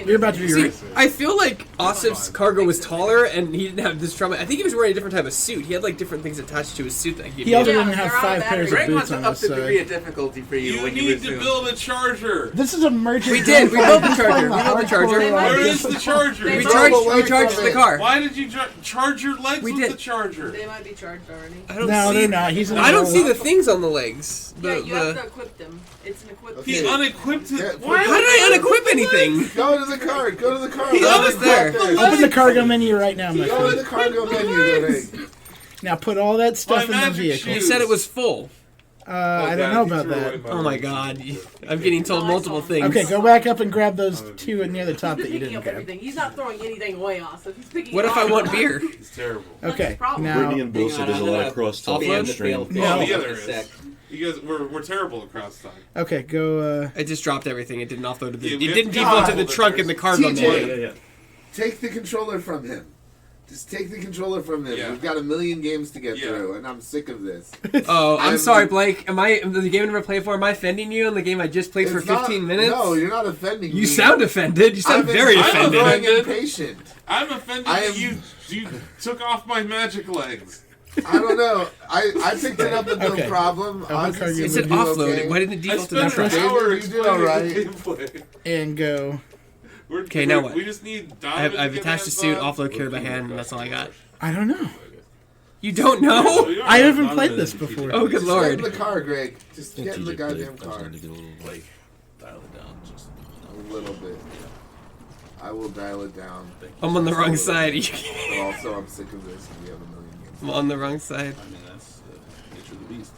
You're about to be See, right. I feel like Asif's cargo was taller, and he didn't have this trauma. I think he was wearing a different type of suit. He had like different things attached to his suit that He also Yeah, didn't have they're all 5 bad. pairs of Greg wants boots to on up his the degree of side. difficulty for you, You when you need to resume. build a charger. This is a merchant. We did. We built the He's charger. playing We built the hardcore, charger. like, Where is the difficult- charger? They We might- charged the car. Why did you charge your legs We with did. the charger? They might be charged already. I don't No, see. they're not. He's in I don't the- see the things on the legs. Yeah, you have The, to equip them. It's an equip. He Okay. unequipped it. Yeah, Why how did I unequip anything? Go to the car. Go to the car. He Go was to there. Open the cargo menu right now, my Go friend. to the cargo menu, Greg. Now put all that stuff in the magic vehicle. You said it was full. I don't know about that. Oh my god. I'm getting told multiple things. Okay, go back up and grab those two near the top that you He's picking didn't up grab. everything. He's not throwing anything away, Austin. He's picking What it if I up. want beer? It's terrible. Okay, problem. now... Brittany and Bill said there's a lot of crosstalk Offload? on stream. Oh, No. yeah, there is. You guys, we're terrible at crosstalk. Okay, go... I just dropped everything. It didn't offload to the. Yeah, It we didn't have default to God, the trunk in the cargo TJ. mode. Yeah. Take the controller from him. Just take the controller from him. Yeah. We've got a million games to get Yeah. through, and I'm sick of this. Oh, I'm I'm- sorry, Blake. Am I the game I never played for? Am I offending you in the game I just played for It's not- 15 minutes? No, you're not offending me. You sound offended. You sound very I'm offended. offended. impatient. I'm offended that you took off my magic legs. I don't know. I picked it up with no Okay. problem. I'll cargo It you said do offloaded. okay. Why didn't it I default to the spent an trunk? hour You do explaining alright. the gameplay. And go... Okay, now what? We just need Donovan I've to get attached the hands suit, on. offload, carry by hand, and that's all I got. I don't know. You don't know? I haven't played this before. Oh, good Just lord. get in the car, Greg. Just get in the TJ goddamn played, I was car. trying to get a little, like, dial it down. Just, A little bit. I will dial it down. I'm on the wrong side. But also, I'm sick of this, and we have a million games. I'm on the wrong side. I mean, that's the nature of the beast.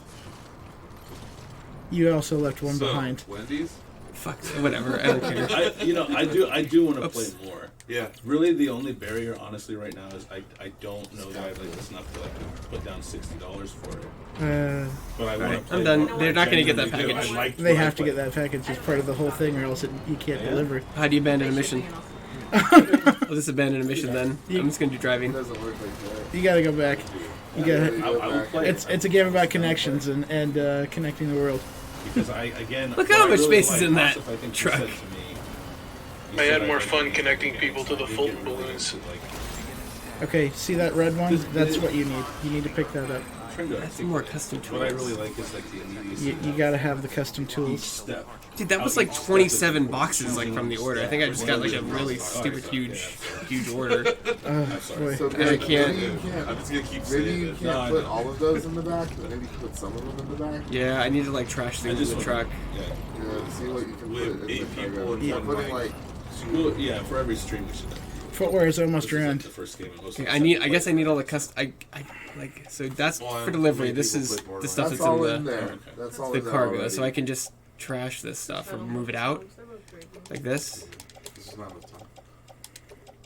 You also left one So, behind. Wendy's? Fuck, whatever. I don't care. I do want to play Oops. more. Yeah. Really, the only barrier, honestly, right now is I don't know that I have like enough to like put down $60 for it. But I want to play. I'm done. more. They're not gonna get that Genuinely do. package. I liked They what I have to get played. that package as part of the whole thing, or else you can't deliver. How do you abandon a mission? I'll just abandon a mission then. I'm just gonna do It driving. doesn't work like that. You gotta go back. You gotta. I will play. It's a game about connections and connecting the world. Because again, Look what how I much really space is like, in that Joseph, I think you truck. said to me, you I said had more think fun you connecting get- people to the you get floating really balloons. into, like, Okay, see that red one? That's what you need. You need to pick that up. trying to That's more custom What I tools. really like is like the immediacy. You gotta have the custom Each tools. step. Dude, that was like 27 boxes like from the order. I think I just got like a really stupid huge order. Boy. So I maybe can't. you I'm just gonna keep Maybe saying you it. can't put all of those in the back, but maybe you can put some of them in the back. Yeah, I need to like trash things in the truck. Yeah. You know, see what you can put With in 8 the people cargo. and Yeah, one putting mic. like Well, yeah, for every stream we should. Footwear is almost This is, like, ruined. the first game and most Okay, of I the need. stuff I guess I like- need all the custom. I like so that's Well, for delivery. many This people is play the Borderlands. stuff that's that's all in in the there. That's all the in there cargo, already. so I can just trash this stuff or move it out like this. This is not enough time.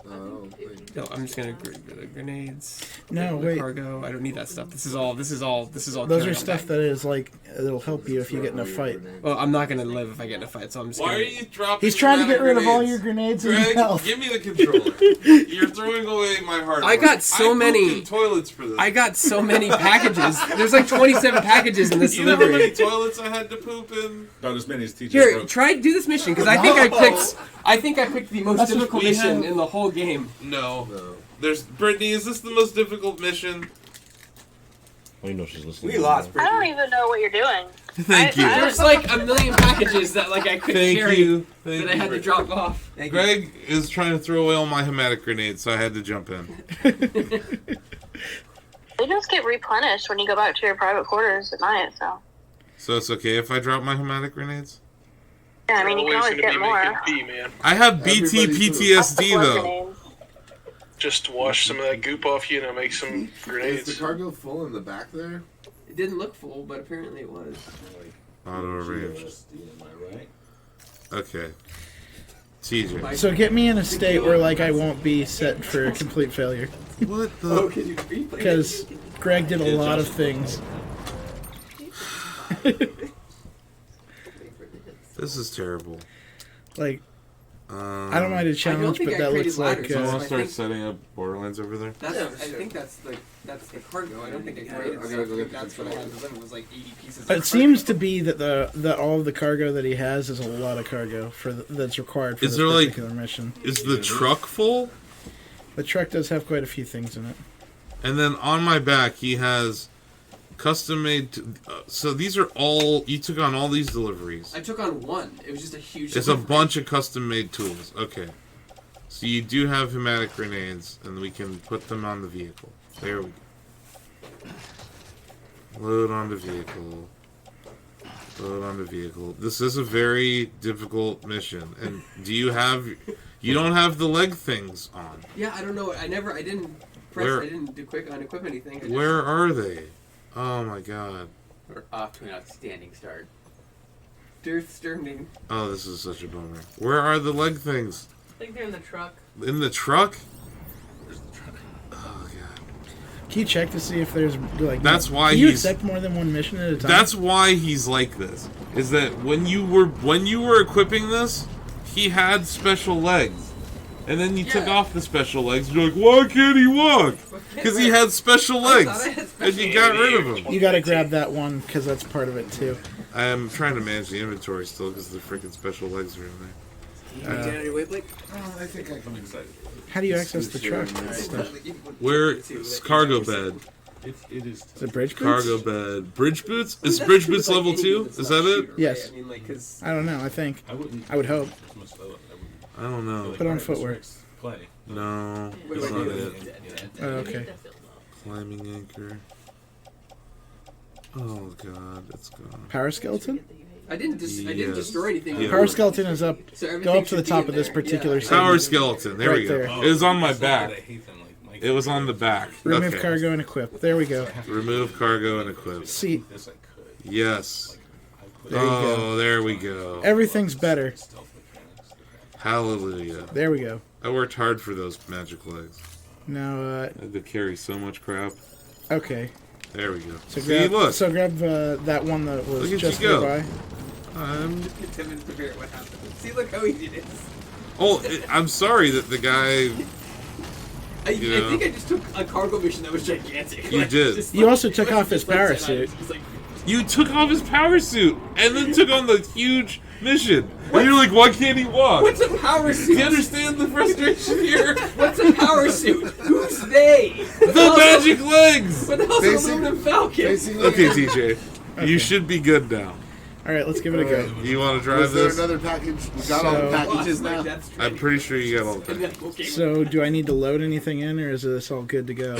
No, like, No, I'm just gonna the grenades. No, the wait. cargo. I don't need that stuff. This is all. This is all. Those carry are on stuff back. that is like it'll help you if you get in a fight. Well, I'm not gonna live if I get in a fight, so I'm just Why gonna. are you dropping? He's trying to get rid of all grenades? your grenades and Greg, health. give me the controller. You're throwing away my heart. I got so many- pooped in toilets for this. I got so many packages. There's like 27 packages in this You know how many delivery. toilets I had to poop in? Not as many as TJ. Here, broke. try do this mission because I think I picked. I think I picked the most That's what difficult we mission have. in the whole game. No. no. There's Brittany. Is this the most difficult mission? Oh, you know she's listening. We lost. I don't even know what you're doing. Thank you. I- There's like a million packages that like I couldn't Thank carry you. Thank that I you, had to Brittany. drop off. Greg is trying to throw away all my hematic grenades, so I had to jump in. They just get replenished when you go back to your private quarters at night. So So it's okay if I drop my hematic grenades? yeah, I mean you can always gonna get be more. making pee, man. I have BT Everybody PTSD More though. grenades. Just wash some of that goop off you and I'll make some Is the grenades. cargo full in the back there? It didn't look full, but apparently it was. Auto arrange. Am I right? Okay. TJ. So get me in a state where like I won't be set for a complete failure. What Oh, the? can you replay? Because Greg did a lot of things. This is terrible. Like I I don't mind a challenge, think but I that created looks like ladders. So I I want to start think- setting up Borderlands over there. That's, I think that's the cargo. I don't think I created. I gotta go get the That's what I had delivered was like 80 pieces. It of seems to be that the all of the cargo that he has is a lot of cargo for that's required for Is this there, like- particular mission. Is the truck full? The truck does have quite a few things in it. And then on my back, he has custom made. So these are all. You took on all these deliveries. I took on one. It was just a huge. It's a bunch of custom made tools. Okay. So you do have hematic grenades, and we can put them on the vehicle. There we go. Load on the vehicle. Load on the vehicle. This is a very difficult mission. And do you have... You don't have the leg things on. Yeah, I don't know. I didn't press. Where- I didn't do quick unequip anything. I just- Where are they? Oh my god. We're off to an outstanding start. Stranding. Oh, this is such a bummer. Where are the leg things? I think they're in the truck. In the truck? Can you check to see if there's like? That's why do you he's- accept more than one mission at a time? That's why he's like this. Is that when you were equipping this, he had special legs, and then you took off the special legs. And you're like, why can't he walk? Because he had special legs, and you got rid of him. You got to grab that one because that's part of it too. I'm trying to manage the inventory still because the freaking special legs are in there. I think I can. How do you access the truck? Where's cargo bed? It is. Is it bridge boots? Cargo bed. Bridge boots? Is bridge boots level 2? Is that it? Yes. I mean, like, cause I don't know. I think. I would hope. I don't know. Put on footwear. No, that's not it. Oh, okay. Climbing anchor. Oh god, it's gone. Power skeleton? I didn't destroy anything. Yeah. Power skeleton is up. So Go everything up to the should be top in of this there. particular Yeah. segment. Power skeleton. There Right we go. there. It was on my back. It was on the back. Remove Okay. cargo and equip. There we go. Remove cargo and equip. See, Yes. there you go. Oh, there we go. Everything's better. Hallelujah. There we go. I worked hard for those magic legs. Now, I had to carry so much crap. okay. There we go. So See, grab, look. so grab that one that was Look at just you go. nearby. Get 10 minutes to figure out what happened. See, look how easy it is. Oh, I'm sorry that the guy. I know. think I just took a cargo mission that was gigantic. You did. just You also took off his just like power 10 suit. items. It's like, You took off his power suit and then took on the huge mission. And you're like, why can't he walk? what's a power suit? Do you understand the frustration here? What's a power suit? Who's they? The magic legs! What the hell's an aluminum falcon? Okay, TJ. You should be good now. All right, let's give it a go. You want to drive Was there this? another package? We got all the packages now. I'm pretty sure you got all the packages. So, do I need to load anything in, or is this all good to go?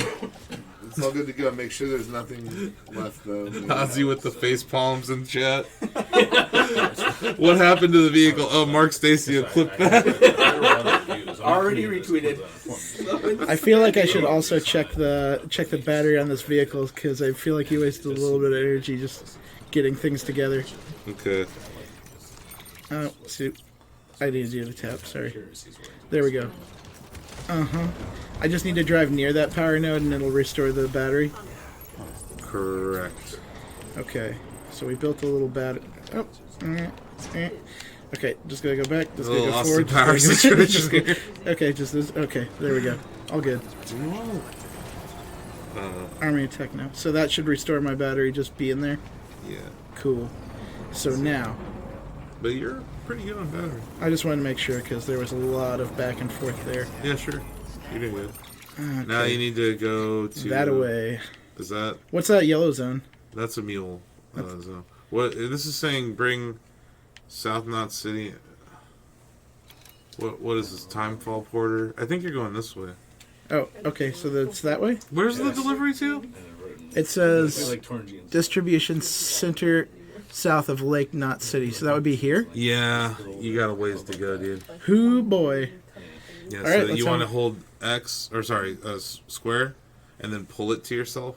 It's all good to go. Make sure there's nothing left though. Ozzy with the face palms in chat. What happened to the vehicle? Oh, Mark Stacio clipped that. Already retweeted. I feel like I should also check the battery on this vehicle because I feel like you wasted a little bit of energy just getting things together. Okay. Oh, see, I need to do the tap. Sorry. There we go. I just need to drive near that power node and it'll restore the battery. Correct. Okay, so we built a little battery. Oh, okay, just gotta go back. Just A gotta little go Austin forward. Powers Just gotta go- situation here. Okay, just this. Okay, there we go. All good. Army of Techno. So that should restore my battery. Just being there. Yeah. Cool. So now, But you're pretty good on battery. I just wanted to make sure because there was a lot of back and forth there. Yeah, sure. You're doing good. Okay. Now you need to go to That away. Is that? What's that yellow zone? That's a mule zone. What this is saying? Bring South Knot City. What is this? Timefall Porter. I think you're going this way. Oh, okay. So that's that way. Where's the delivery to? It says distribution center south of Lake Knot City. So that would be here. Yeah, you got a ways to go, dude. Hoo boy. Yeah, All so right, let's you want to have- hold X, or sorry, square, and then pull it to yourself.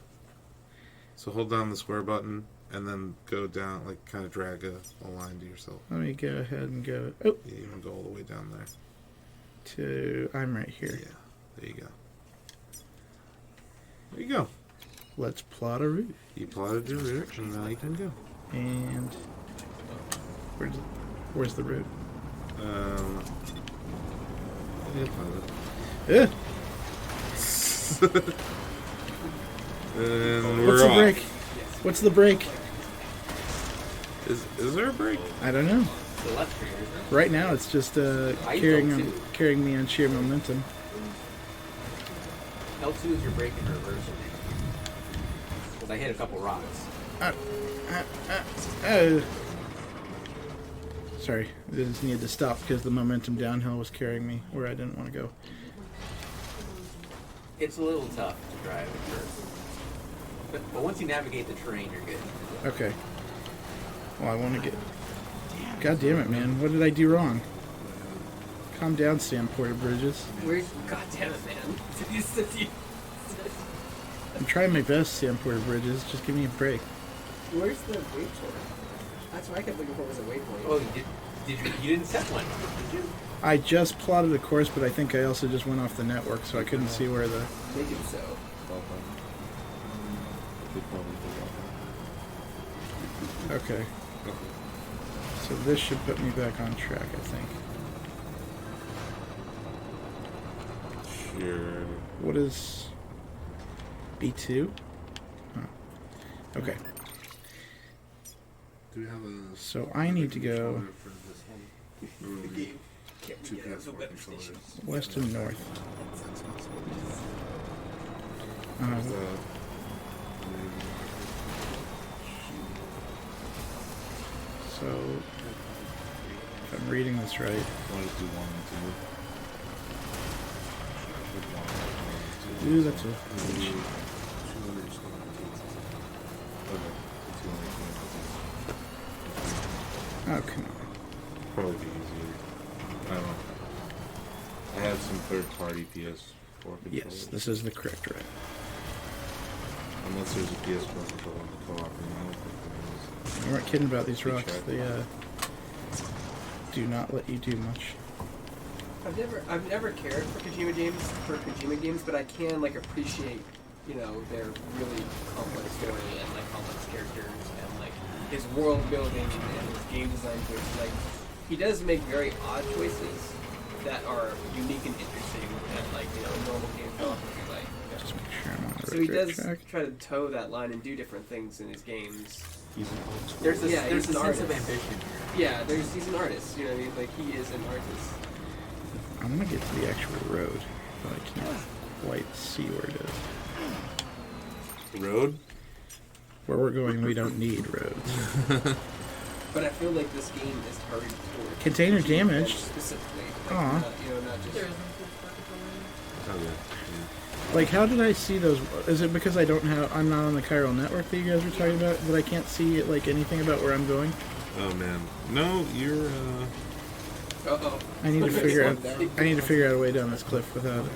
So hold down the square button, and then go down, like kind of drag a line to yourself. Let me go ahead and go. Oh, Yeah, you want to go all the way down there. I'm right here. Yeah, there you go. There you go. Let's plot a route. You plotted your route, and now you can go. And where's the route? Yeah. And we're What's the off. break? What's the break? Is there a break? I don't know. The left trigger, isn't it? Right now, it's just I carrying don't too. carrying me on sheer momentum. L2 is your brake in reverse. Because I hit a couple rocks. Sorry, I just needed to stop because the momentum downhill was carrying me where I didn't want to go. It's a little tough to drive at first. But once you navigate the terrain, you're good. Okay. Well, I want to get... God damn it, man. What did I do wrong? Calm down, Sam Porter Bridges. Where's... God damn it, man. I'm trying my best, Sam Porter Bridges. Just give me a break. Where's the waypoint? That's what I kept looking for was a waypoint. Oh, you didn't set one, did you? I just plotted a course, but I think I also just went off the network, so I couldn't see where the... Make it so. Okay. So this should put me back on track, I think. Sure. What is... B2? Huh. Okay. Do we have a... So I need to go for this one? Or we- two PS4 controllers. west and north. There's the- So, if I'm reading this right, Want to do 1 and 2? ooh, that's it. Oh, come on. Probably be easier. I don't know. I have some third-party PS4 controllers. Yes, this is the correct route. Unless there's a PS4 controller on the co-op, and I don't think there is. You weren't kidding about these We rocks. tried. They do not let you do much. I've never cared for Kojima games, but I can like appreciate, you know, their really complex story and like complex characters and like his world building and his game design choices. Like he does make very odd choices that are unique and interesting that like, you know, normal games don't often be like. Just make sure I'm on the So he right does track. try to toe that line and do different things in his games. There's a he's sense an of artist. ambition. Yeah, he's an artist. You know what I mean? Like he is an artist. I'm gonna get to the actual road, but I can't quite see where it is. Road? Where we're going, we don't need roads. But I feel like this game is targeted toward Container Kojima damaged. specifically. Aw. Not, you know, not just. Oh, yeah. Like, how did I see those? Is it because I'm not on the chiral network that you guys were talking about, that I can't see like anything about where I'm going? Oh, man. No, you're, Uh-oh. I need to figure out a way down this cliff without it.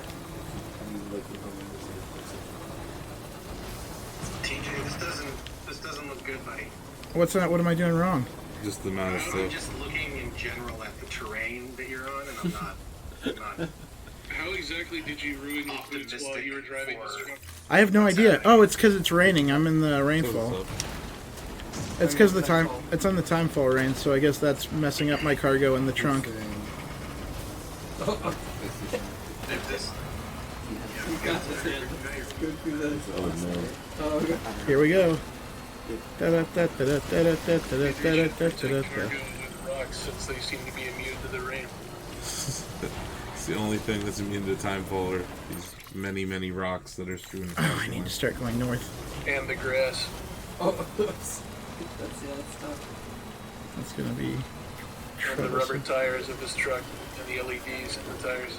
TJ, this doesn't look good, buddy. What's that? What am I doing wrong? just the amount of I'm stuff. just looking in general at the terrain that you're on, and I'm not How exactly did you ruin your boots while you were driving this truck? I have no idea. Oh, it's because it's raining. I'm in the rainfall. It's because the time. It's on the timefall rain, so I guess that's messing up my cargo in the trunk. If this, You got this. Go through this. Oh, okay. Here we go. Cargo with rocks since they seem to be immune to the rain. It's the only thing that's immune to timefall are these many, many rocks that are strewn. Oh, I need to start going north. And the grass. Oh, oops. That's tough. That's gonna be And the rubber troublesome. tires of this truck. And the LEDs in the tires.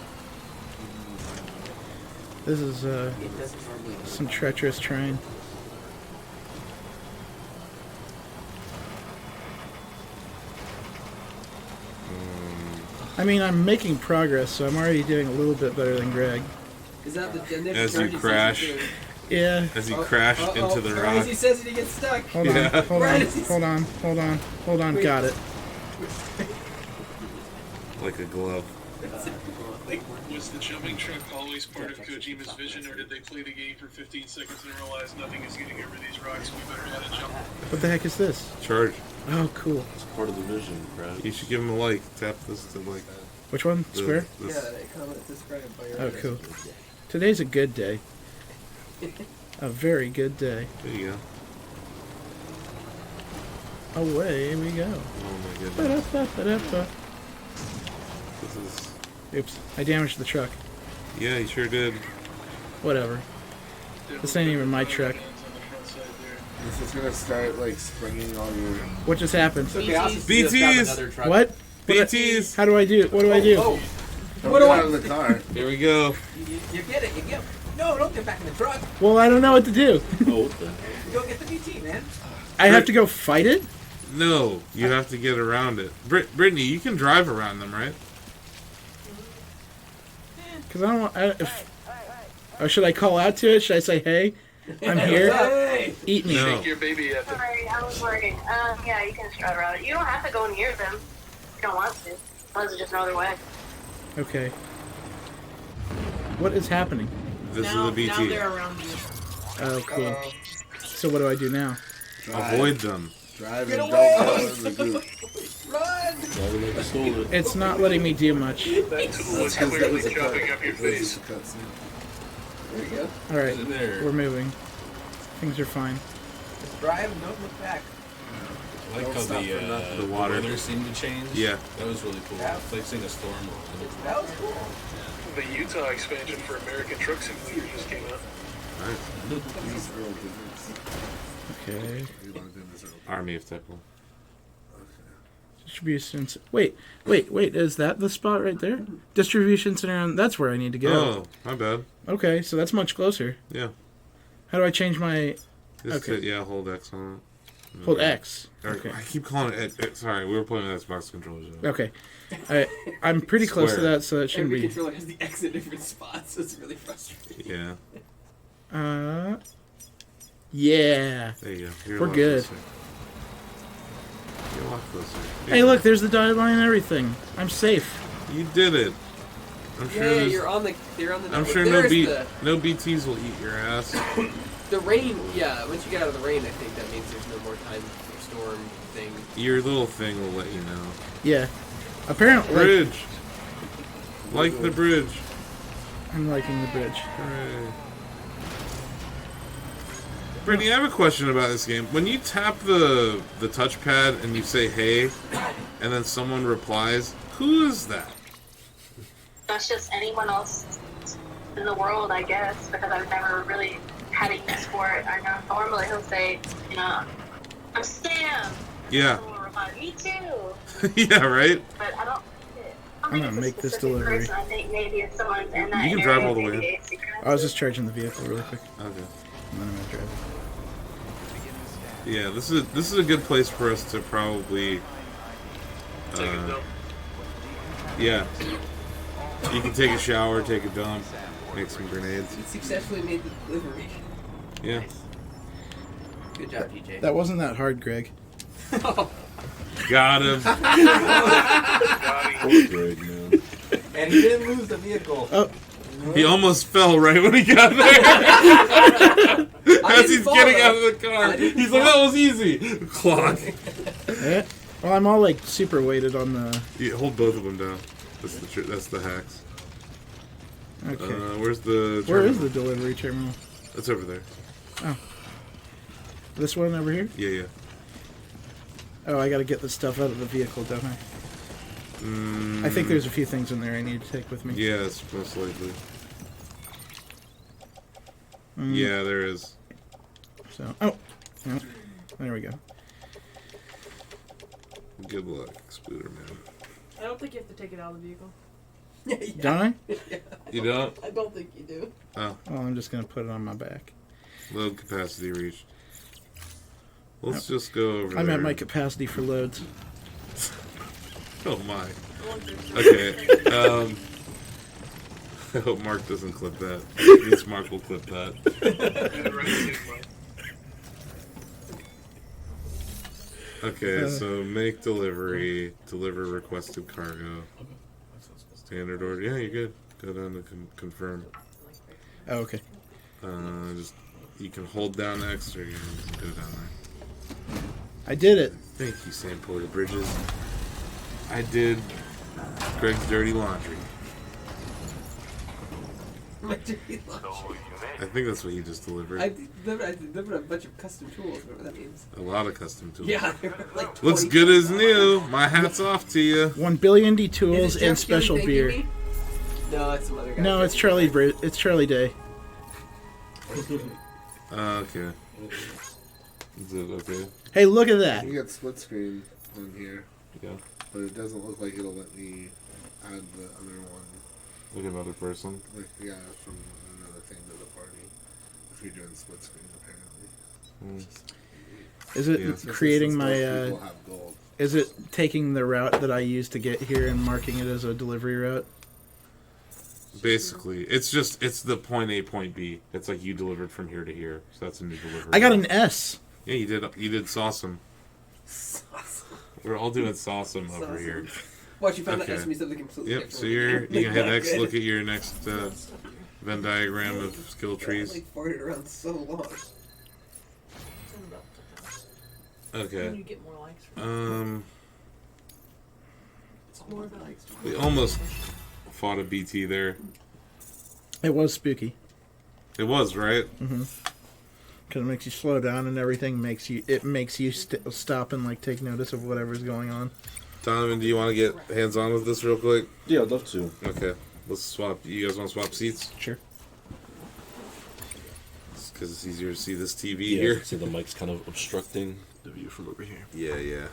This is some treacherous terrain. I mean, I'm making progress, so I'm already doing a little bit better than Greg. Is that the and As you Chargey crash. says it too. Yeah. As he crashed into the Right rock. as he says it, he gets stuck. Hold on, Yeah. hold Right on, as he hold on, hold on, hold on. Wait. Got it. Like a glove. Was the jumping truck always part of Kojima's vision, or did they play the game for 15 seconds and realize nothing is getting over these rocks, we better add a jump? What the heck is this? Charge. Oh, cool. It's part of the vision, Brad. You should give him a like. Tap this to like. Which one? the- Square? this- Yeah, they comment described by your Oh, cool. Today's a good day. A very good day. There you go. Away we go. Oh my goodness. Ba-da-ba-ba-da-ba. This is. Oops, I damaged the truck. Yeah, you sure did. Whatever. This ain't even my truck. This is gonna start like springing all your. What just happened? BTs! What? BTs! How do I do? What do I do? Don't What get do out I- of the car. Here we go. You get it, you get it. No, don't get back in the truck. Well, I don't know what to do. Oh, what the? Go get the BT, man. I have to go fight it? No, you have to get around it. Brittany, you can drive around them, right? Because I don't want... should I call out to it? Should I say, hey, I'm here? Hey! Eat me. No. Take your baby at them. Sorry, I was working. Yeah, you can strut around it. You don't have to go near them. You don't want to. Unless it's just another way. Okay. What is happening? This now, is the now BT. they're around you. Oh, cool. So what do I do now? Avoid them. Drive Get and away! don't go in the group. Run! Probably like I stole it. It's not letting me do much. Tool is clearly chopping up your face. There you go. All right, In there. we're moving. Things are fine. Just drive and don't look back. I like Don't how stop for nothing. The water. weather seemed to change. Yeah. That was really cool. Yeah. It's like seeing a storm. That was cool. The Utah expansion for American Truck Simulator just came out. These girl difference. Okay. You logged in as early. Army of Temple. Distribution. Wait. Is that the spot right there? Distribution center. That's where I need to go. Oh, my bad. Okay, so that's much closer. Yeah. How do I change my? Just Okay. hit, yeah, hold X on it. Hold X. Or, Okay. I keep calling it. Sorry, we were playing with Xbox controllers. Okay. I'm pretty close to Square. that, so that shouldn't Every be. controller has the X in different spots, so it's really frustrating. Yeah. Yeah. There you go. You're We're a lot good. closer. You're a lot closer. Hey, look, there's the dotted line and everything. I'm safe. You did it. I'm sure. Yeah, there's- you're on the. I'm sure no BTs will eat your ass. The rain. Yeah, once you get out of the rain, I think that means there's no more time for storm thing. Your little thing will let you know. Yeah. Apparently. Bridge. Like the bridge. I'm liking the bridge. Hooray. Brittany, I have a question about this game. When you tap the touchpad and you say "Hey," and then someone replies, who is that? That's just anyone else in the world, I guess, because I've never really had a use for it. I know normally he'll say, you know, I'm Sam. Yeah. Someone will reply, me too. Yeah, right? But I don't. I'm gonna make this delivery. Person, I think maybe if someone's in that You can area, drive all the maybe way. they secret I was just charging the vehicle really quick. Okay. And then I'm gonna drive it. Yeah, this is a good place for us to probably. Take a dump. Yeah. You can take a shower, take a dump, make some grenades. You successfully made the delivery. Yeah. Good job, DJ. That wasn't that hard, Greg. Got him. Poor Greg, man. And he didn't lose the vehicle. Oh. He almost fell right when he got there. As he's getting out of the car. He's like, that was easy. Clock. Yeah. Well, I'm all like super weighted on the. Yeah, hold both of them down. That's the hacks. Okay. Where's the Where is terminal? the delivery terminal? It's over there. Oh. This one over here? Yeah. Oh, I gotta get the stuff out of the vehicle, don't I? I think there's a few things in there I need to take with me. Yes, most likely. Yeah, there is. So, oh. Yeah. There we go. Good luck, Spooder Man. I don't think you have to take it out of the vehicle. Don't I? You don't? I don't think you do. Oh. Well, I'm just gonna put it on my back. Load capacity reached. Let's just go over there. I'm at my capacity for loads. Oh my. Okay. I hope Mark doesn't clip that. At least Mark will clip that. Okay, so make delivery, deliver requested cargo. Standard order. Yeah, you're good. Go down to confirm. Oh, okay. Just you can hold down X or you can go down there. I did it. Thank you, Sam Porter Bridges. I did Greg's dirty laundry. My dirty laundry. I think that's what you just delivered. I delivered a bunch of custom tools, whatever that means. A lot of custom tools. Yeah, there were like Looks 20 good as new. My hat's off to you. 1 billion D tools Is it and Jeff special Kelly beer. thanking me? No, it's some other guy. No, it's Charlie. It's Charlie Day. Okay. Is it okay? Hey, look at that. You got split screen on here. Yeah. But it doesn't look like it'll let me add the other one. Like another person? Like, yeah, from another thing to the party. If you're doing split screen, apparently. Is it Yeah, so creating since my? most people have gold. Is it taking the route that I used to get here and marking it as a delivery route? Basically, it's the point A, point B. It's like you delivered from here to here, so that's a new delivery. I got an S. Yeah, you did. You did Sawsome. We're all doing Sawsome over here. Watch, you found Okay. that S means something completely Yep. different. So you can hit X. Good. Look at your next Venn diagram of skill I trees. like farted around so long. Okay. You get more likes from It's more of the likes. we almost fought a BT there. It was spooky. It was right. Mm-hmm. Because it makes you slow down and everything. It makes you stop and like take notice of whatever's going on. Donovan, do you want to get hands on with this real quick? Yeah, I'd love to. Okay. Let's swap. You guys want to swap seats? Sure. Because it's easier to see this TV Yeah, here. see the mic's kind of obstructing the view from over here. Yeah.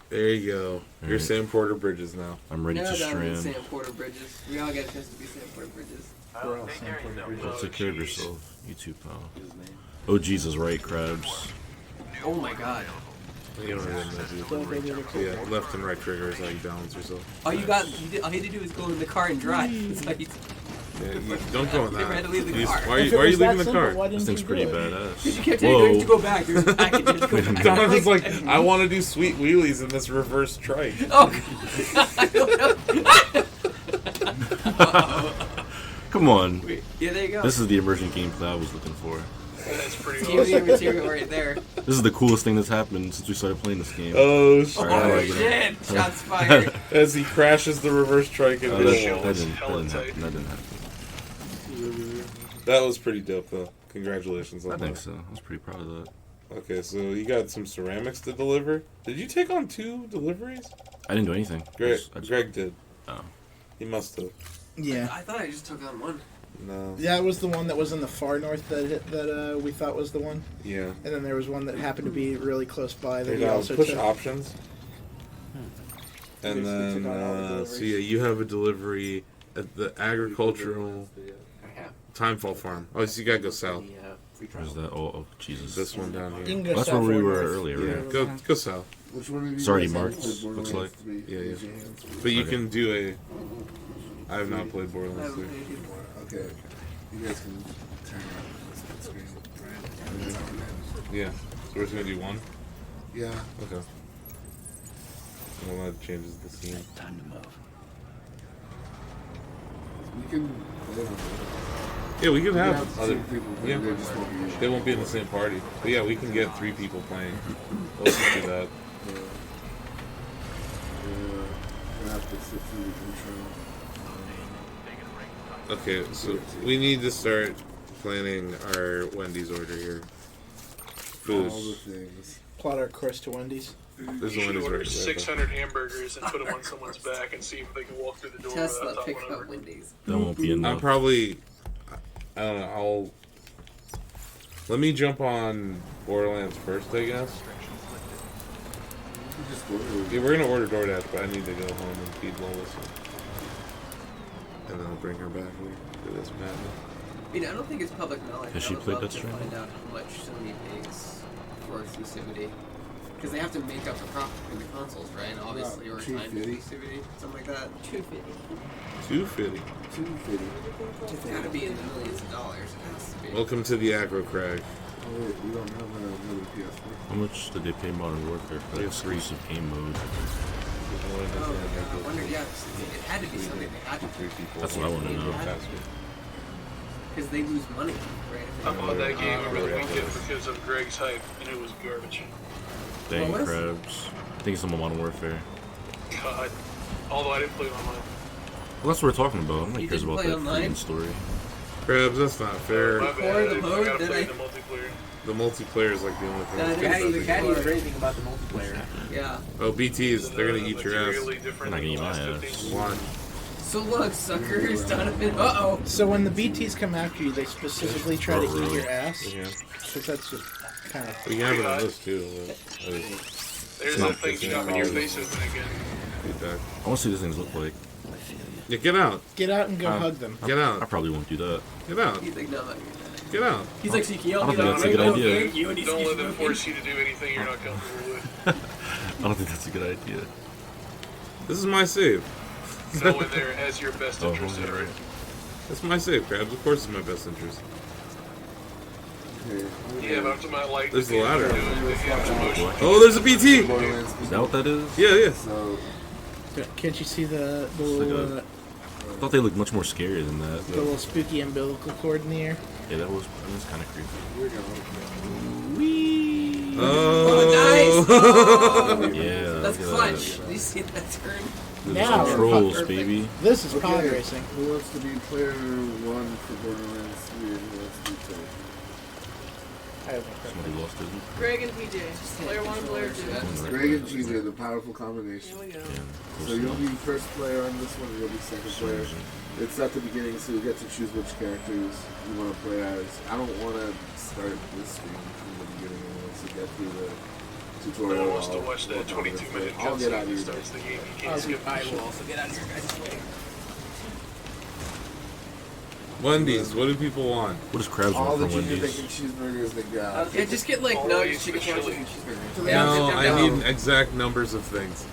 There you go. You're Alright. Sam Porter Bridges now. I'm ready to Donovan, strand. Sam Porter Bridges. We all get a chance to be Sam Porter Bridges. We're all Sam Porter Bridges. Take care of yourself, you too, pal. Oh, Jesus, right, crabs. Oh my god. You don't really know. Yeah, left and right trigger is how you balance yourself. All you had to do is go in the car and drive. That's how you, Yeah, you don't go in You never had that. to leave the You- car. Why are If you it was that leaving the simple, car? why This didn't thing's you pretty do it? badass. Because you kept telling me to go back. There's a package. You have to go back. Donovan's like, I want to do sweet wheelies in this reverse trike. Oh, I don't know. Come on. Yeah, there you go. This is the emergent gameplay I was looking for. That's pretty TV awesome. material right there. This is the coolest thing that's happened since we started playing this game. Oh, shit. Alright, Oh I like it. shit! Shots fired. As he crashes the reverse trike into That the didn't, wall. that didn't happen. That didn't happen. That was pretty dope, though. Congratulations on I think that. so. I was pretty proud of that. Okay, so you got some ceramics to deliver. Did you take on 2 deliveries? I didn't do anything. Greg did. Oh. He must have. Yeah. I thought I just took on one. No. Yeah, it was the one that was in the far north that we thought was the one. Yeah. And then there was one that happened to be really close by that Hey, we now also push took. options. And Basically then, took on all the so deliveries. yeah, you have a delivery at the agricultural Timefall Farm. Oh, so you gotta go south. Where's that? Oh, Jesus. This one down You here. can go That's south where we or were north. earlier, Yeah, right? go south. Which one of you It's already guys marked, have played looks Borderlands like. 3? Yeah. Raise your hands. But you Okay. can do a. I have not played Borderlands 3. Okay. You guys can turn on the split screen. Right? Yeah. So we're just gonna do one? Yeah. Okay. Well, that changes the scene. Time to move. We can play on Yeah, we could have the other same people. Yeah. They just won't be. They won't be in the same party. But yeah, we can get 3 people playing. Let's just do that. Gonna have to sit through the control. Okay, so we need to start planning our Wendy's order here. All the Food. things. Plot our course to Wendy's. There's You a should Wendy's order right there. 600 hamburgers and put them on someone's back and see if they can walk through the door Tesla without pick toppling up over. Wendy's. That won't be I'm enough. probably. I don't know. Let me jump on Borderlands first, I guess. You can just order. Yeah, we're gonna order DoorDash, but I need to go home and feed Lois. And then I'll bring her back here for this madness. I mean, I don't think it's public knowledge. Has I she would played love that to Stranding? find out how much Sony pays for exclusivity. Because they have to make up the profit in the consoles, right? Obviously, or time $250. exclusivity, something like that. 250. 250. It's gotta be in the millions of dollars. It has to be. Welcome to the Aggro Crag. Oh wait, we don't have another PS4. How much did they pay Modern Warfare for that exclusive game mode? Oh, I wonder, yeah, it had to be something they had to do. That's what I want to know. Because they lose money, right? I bought that game over the weekend because of Greg's hype, and it was garbage. Dang What was? crabs. I think it's on Modern Warfare. God. Although I didn't play it online. Well, that's what we're talking about. Nobody You cares didn't about play that online? freaking story. Crabs, that's not fair. My Or bad. the I mode gotta that play I- the multiplayer. The multiplayer is like the only thing. That that's is- good about The the cat game. knows everything about the multiplayer. Yeah. Oh, BTs, they're gonna eat your ass. Materially different They're not gonna than eat the my last ass. 15. One. So look, suckers, Donovan. Uh-oh. So when the BTs come after you, they specifically try to eat your ass. Yeah. Because that's just kind of. We can have it on this too. There's that thing shoving your face open again. Feedback. I want to see what these things look like. Yeah, get out. Get out and go hug them. Get I out. probably won't do that. Get out. He's like, no, Get out. he's like, Seeking I don't He's think like, that's a good "No, idea." thank you," and he's Don't let them smoking. force you to do anything you're not comfortable with. I don't think that's a good idea. This is my save. No one there has your best Oh, interest yeah, at heart. That's my save, Krabs. Of course, it's my best interest. Okay. Yeah, but I'm talking about like There's the a ladder. emotion. Oh, there's a PT. Borderlands. Is that what that is? Yeah, yeah. So Can't you see the It's like little, I thought they looked much more scary than that. the little spooky umbilical cord in the air? Yeah, that was kind of creepy. here we go. Oh, Oh, Yeah, that's look at clutch. Did you see that turn? Those Now are we're trolls, perfect. baby. This is pod Okay, racing. who wants to be player 1 for Borderlands 3 and who wants to be player Somebody lost it. Greg and PJ. Player 1 and player 2. 2? Greg and GJ, the powerful combination. Here we go. Yeah, So you'll be first player on this one, you'll be second player. It's at the beginning, so you get to choose which characters you want to play as. I don't want to start this stream from the beginning once you get through the No tutorial. one wants to watch that 22-minute I'll get out cutscene of that here. starts the game. You can't skip I it. will also get out of here, guys. Wendy's. What do people want? What does Krabs All want the from junior Wendy's? bacon cheeseburgers they got. Yeah, just get like Always nuggets, chicken the sandwiches, chili. and cheeseburgers. No, I'm I down. need exact numbers of things.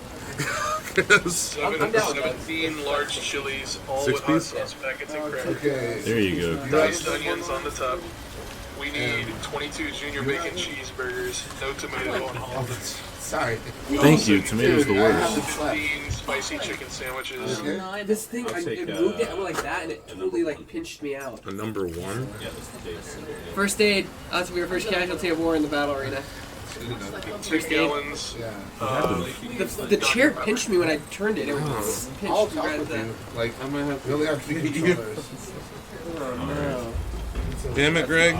'Cause I'm down with that. 17 large chilies, all Six with hot piece? sauce packets and crackers. Okay. There you go. Diced onions on the top. We need 22 junior bacon cheeseburgers, no tomato on all of it. Sorry. Thank you. Tomato's the Dude, I have worst. the slap. 15 spicy chicken sandwiches. Okay. This thing, I'll take, it moved it like that, and it totally like pinched me out. a number 1. First aid. Us, we were first casualty of war in the battle arena. 2 gallons. Yeah. The chair pinched me when I turned it. It was I'll pinched talk right at with that. you. Like, I'm gonna have really have to be controllers. Oh no. Damn it, Greg.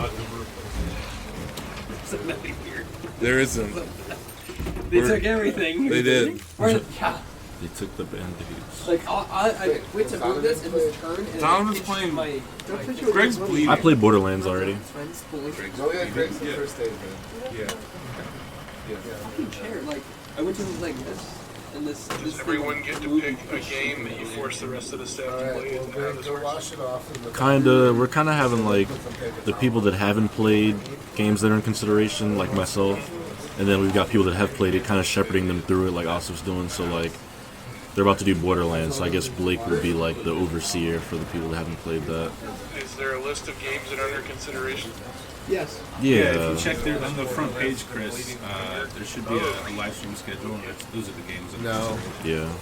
Something weird. There isn't. They took everything. They did. Where, yeah. They took the band-aids. Like I went to move this and this turn and Donovan's it playing. my Greg's bleeding. I played Borderlands already. friend's pulling Oh yeah, Greg's the first aid man. Yeah. fucking chair. Like I went to like this and this. Does everyone get to pick a game that you force the rest of the staff to Alright, play? well, Is that how Greg, this go works? wash it off. We're kind of having like the people that haven't played games that are in consideration, like myself, and then we've got people that have played it, kind of shepherding them through it, like Asif's doing. So like, they're about to do Borderlands, so I guess Blake would be like the overseer for the people that haven't played that. Is there a list of games that are under consideration? Yes. If Yeah. you check there on the front page, Chris, there should be a live stream schedule, and those are the games. that are No. considered. Yeah.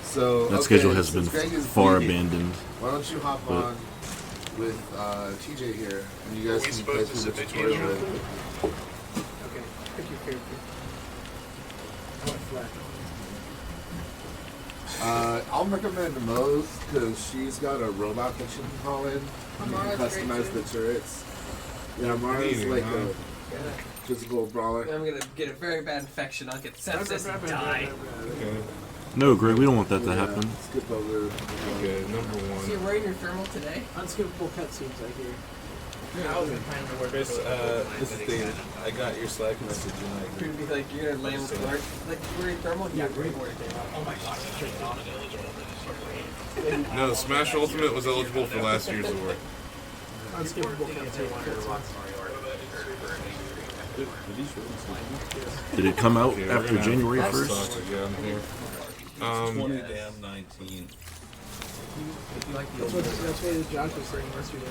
So That okay, schedule has since been Greg is far bleeding, abandoned. Why don't you hop But- on with TJ here, and you guys we can supposed play to through the submit tutorial. games? Okay. Pick your character. I want flat. I'll recommend Moe's because she's got a robot that you can call in. You can Amara's great, customize too. the turrets. Yeah, Amara's like a physical brawler. I'm gonna get a very bad infection. I'll get sepsis and die. Okay. No, Greg, we don't want that to happen. Skip over. Okay, number So you're 1. wearing your thermal today? Unskippable cutscenes, I hear. Chris, this is David. I got your Slack message and You're gonna be like, you're gonna land with Clark. Like, you're wearing thermal? Yeah, great. Oh my gosh, I turned it on. No, Smash Ultimate was eligible for last year's award. Unskippable cutscenes. Did it come out Yeah, we're after gonna have January to 1st? talk again here. 19. That's what Josh was saying yesterday.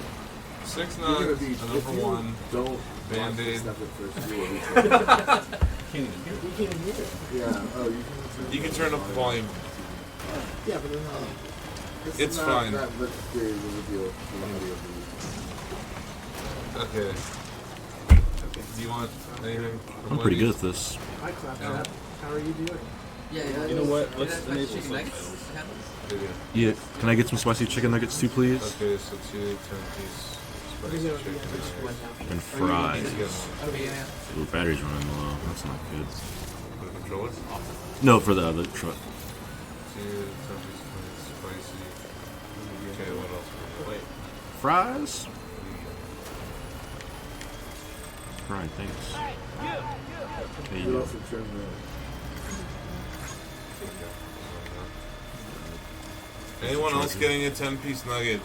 6 You're gonna nugs, be a if number you 1. Don't Band-Aid. Stuff at first. You will be Can't even hear You can't hear it. yeah. Oh, You can turn up the volume. Yeah, but then This It's is not fine. That much big of a deal. Okay. Do you want anything? from I'm pretty good Wendy's? at this. I clapped that. How are you doing? Yeah, You know what? Let's That's enable chicken some. nuggets. Yeah. Yeah, can I get some spicy chicken nuggets too, please? Okay, so 2 10-piece spicy chicken nuggets. And fries. Oh, yeah. Ooh, battery's running low. That's not good. For the controller? No, for the other truck. 2 10-piece spicy. Okay, what else? Wait. Fries? Right, thanks. Hey, You you. also turn Anyone else getting a 10-piece nugget?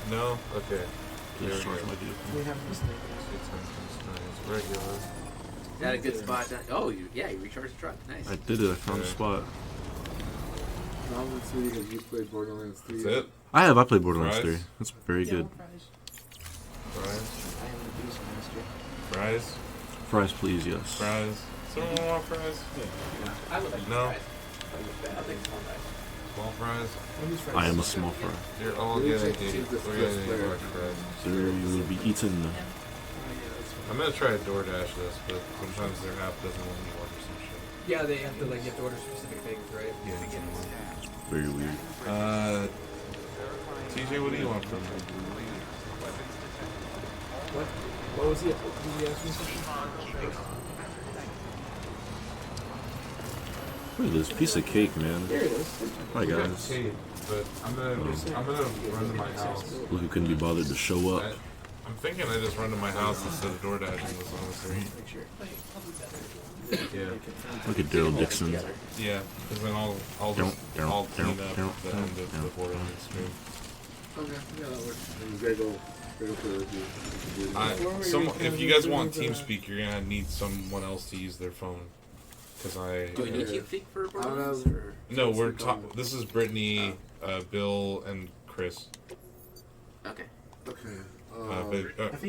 No? Okay. There Just we charge go. my vehicle. We have this thing. 2 10-piece nuggets. Regular. Got a good spot. Oh, you recharged the truck. Nice. I did it. I found a spot. Nominee, Sweetie, have you played Borderlands 3? That's it? I played Borderlands Fries? 3. That's very good. Fries? I am the beast master. Fries? Fries, please, yes. Fries? Someone want fries? I would like No? fries. I'll take small fries. Small fries? I am a small fry. You're all getting large fries. There you will be eaten. I'm gonna try to DoorDash this, but sometimes their app doesn't let me order some shit. Yeah, they have to like you have to order specific things, right? Yeah, Very weird. TJ, what do you want from me? What was it? Did you ask me something? Look at this piece of cake, man. There it is. Hi, guys. But I'm gonna run to my house. Look who couldn't be bothered to show up. I'm thinking I just run to my house instead of DoorDashing this, honestly. Yeah. Look at Daryl Dixon. Yeah, because then I'll just clean up the end of the Borderlands stream. Okay, yeah, that works. And you gotta go play with you. If you guys want TeamSpeak, you're gonna need someone else to use their phone. Because Do we need TeamSpeak for Borderlands? No, this is Brittany, Bill, and Chris. Okay. Okay.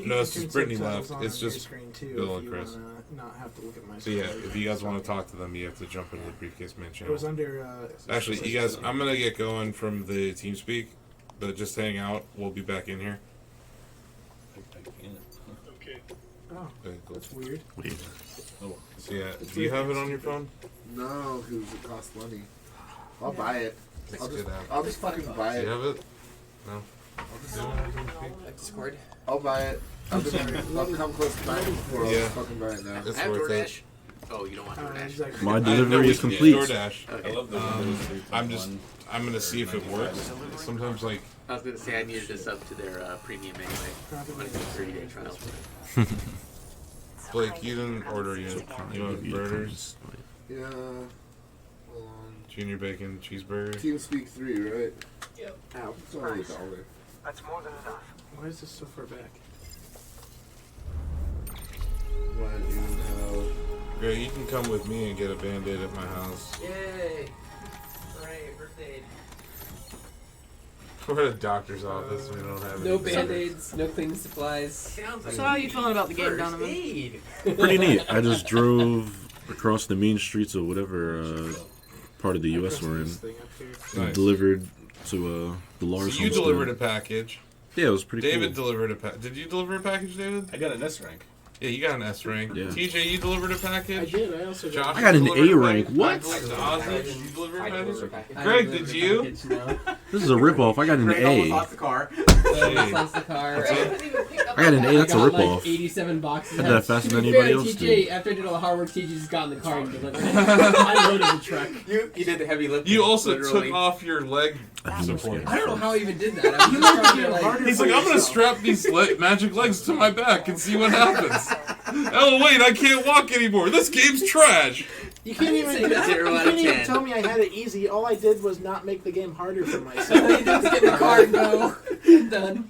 No, it's just Brittany left. It's just Bill and if Chris. you wanna not have to look at my So yeah, screen. if you guys want to talk to them, you have to jump into the Briefcase Man It channel. was under. Actually, you guys, I'm gonna get going from the TeamSpeak, but just hang out. We'll be back in here. Okay. Oh, Okay, cool. that's weird. So yeah, do you have it on your phone? No, because it costs money. I'll buy it. It's I'll good app. I'll just fucking buy Do it. you have it? No. I'll just do it on TeamSpeak. Like Discord. I'll buy it. I'll come close to buying it before Yeah. I'll fucking buy it now. It's I have worth it. DoorDash. Oh, you don't want DoorDash? My No, delivery we is can use complete. DoorDash. Okay. I love the I'm gonna see if it works. Sometimes like I was gonna say I needed this up to their premium anyway. On a 30-day trial. Blake, you didn't order yet. You want burgers? Yeah. Hold on. Junior bacon cheeseburger. TeamSpeak 3, right? Yep. Ow. It's only $1. That's more than enough. Why is this so far back? What even how? Great, you can come with me and get a Band-Aid at my house. Yay! Hooray, first aid. We're at a doctor's office. We don't have No any band-aids, no cleaning supplies. So how are you feeling about the game, Donovan? Aid. Pretty neat. I just drove across the main streets of whatever part of the U.S. we're in. And Nice. delivered to the Lars So you homestead. delivered a package. Yeah, it was pretty David cool. delivered a package. Did you deliver a package, David? I got an S rank. Yeah, you got an S rank. Yeah. TJ, you delivered a I package. did. I also Josh, I got an delivered A rank. package. What? Ozzy, did you deliver a I package? delivered a package. Greg, did you? This is a ripoff. I got an Greg almost A. lost the car. Hey. Almost lost the car. What's up? I got an A. That's a I got ripoff. like 87 boxes. I did that faster To than be anybody fair, else TJ, did. after I did all the hard work, TJ just got in the car and delivered it. I loaded the truck. You did the heavy lifting. You also literally. took off your leg I think support. I don't know how I even did that. I was just trying to like... He's like, I'm gonna strap these magic legs to my back and see what happens. Oh wait, I can't walk anymore. This game's trash. You can't even, say that. 0 out you of can't even 10. tell me I had it easy. All I did was not make the game harder for All myself. you did was get in the car and go. Done.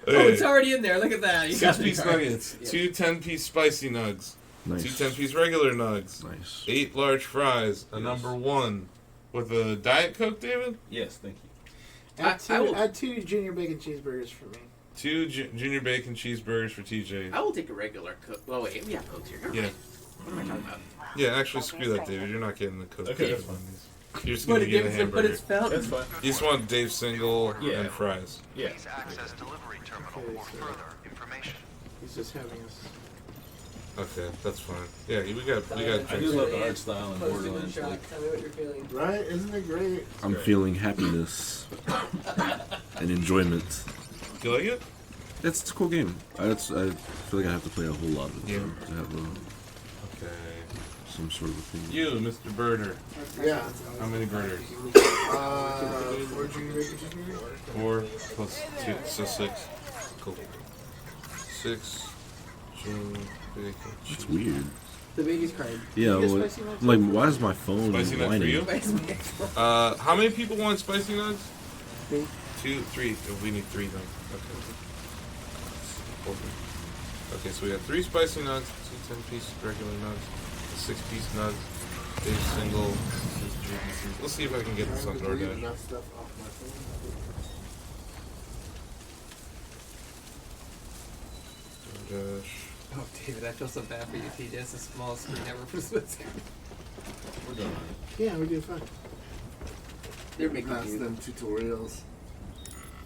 Oh, it's already in there. Look at that. You got the 6-piece car. nuggets, 2 10-piece spicy nugs, Nice. 2 10-piece regular nugs, Nice. 8 large fries, a number 1 with a Diet Coke, David. Yes, thank you. Add two junior bacon cheeseburgers for me. 2 junior bacon cheeseburgers for TJ. I will take a regular Coke. Well, wait, we have Cokes here. Never Yeah. mind. What am I talking about? Yeah, actually, screw that, David. You're not getting the Coke. Okay, David that's fine. Wendy's. You're just But gonna it get a gives it, but hamburger. it's found. That's fine. You just want Dave single Yeah. and fries. Yeah. Access delivery terminal Okay, for so- further information. He's just having us. Okay, that's fine. Yeah, we got I do drinks. love the art style in Post a good Borderlands. shot. Like, Tell me what you're feeling. Right? Isn't it great? I'm feeling happiness and enjoyment. Do you like it? It's a cool game. I feel like I have to play a whole lot of it Yeah. to have Okay. some sort of opinion. You, Mr. Birder. Yeah. How many birders? 4 junior bacon cheeseburgers? 4 plus 2, so 6. Cool. 6 junior bacon. It's weird. The baby's crying. Yeah, You get well, spicy nuts? like, why is my phone Spicy nut for whining? you? How many people want spicy nuts? Me. 2, 3. We need 3 then. Okay. 4. Okay, so we have 3 spicy nuts, 2 10-piece regular nuts, a 6-piece nug, Dave Single. Let's see if I can get this on DoorDash. Enough stuff off my phone. DoorDash. Oh, David, I feel so bad for you. TJ, it's the smallest screen ever for split screen. We're done. Yeah, we're doing fine. They're making Pass them tutorials.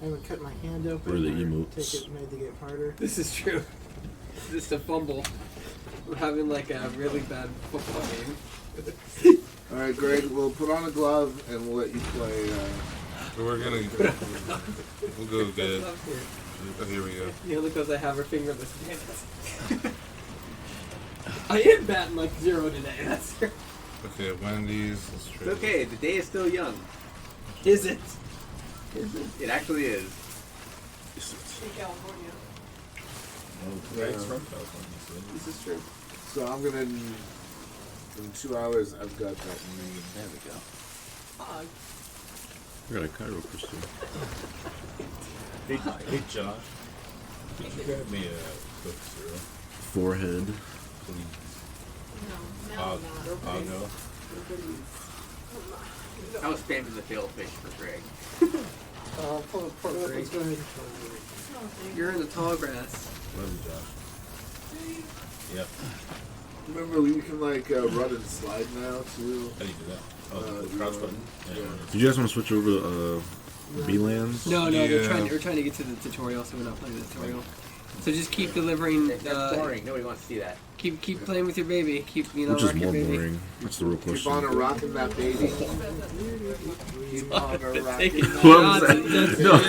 I haven't cut my hand open. Or the or emotes. Take it made to get harder. This is true. Just a fumble. We're having like a really bad football game. All right, Greg. We'll put on a glove and we'll let you play. We're gonna. We'll go dead. Oh, here we go. Yeah, because I have her fingerless. Damn it. I am batting like 0 today. That's Okay, Wendy's. Let's try. It's okay. The day is still young. Is it? Is it? It actually is. In California. Greg's from California, so. This is true. So I'm gonna. In 2 hours, I've got that name. There we go. Fog. I got a Cairo crystal. Hey, Josh. Could you grab me a Coke Zero, Forehead. please? No, now I'll go. I was spamming the fail fish for Greg. Poor Greg. Let's go ahead and You're in the tall grass. Love you, Josh. Yep. Remember, we can like run and slide now too. How do you do that? Oh, the crouch button? Yeah. Did you guys want to switch over to B-Lands? No, Yeah. we're trying to get to the tutorial, so we're not playing the tutorial. So just keep delivering. That's boring. Nobody wants to see that. Keep playing with your baby. Keep Which is rock your more baby. boring? That's the real Keep question. on a rocking that baby. Keep on a rocking that Well,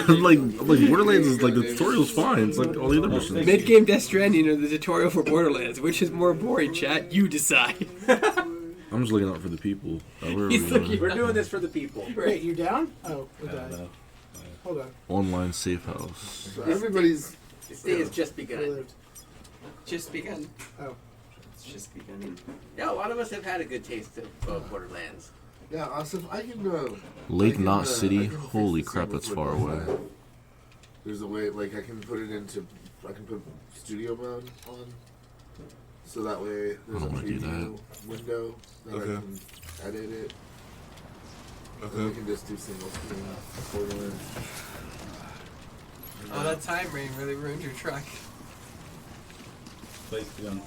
I'm like Borderlands is like the tutorial's fine. It's like all the other missions. Mid game Death Stranding or the tutorial for Borderlands, which is more boring? Chat, you decide. I'm just looking out for the people. Where are He's we looking- We're doing this for the people. Wait, you're down? Oh, we I don't died. know. Hold on. Online safe house. So everybody's. This day has just We begun. lived. Just begun. Oh. It's just beginning. Yeah, a lot of us have had a good taste of Borderlands. Yeah, Asif, I can. Lake I can, Knot City. I can fix Holy the crap, single that's for far both away. sides. There's a way, like I can put it into. I can put studio mode on. So that way there's a don't wanna do preview window that I Okay. can edit it. And we Okay. can just do single screen Borderlands. Oh, that time rain really ruined your truck. Like, you don't,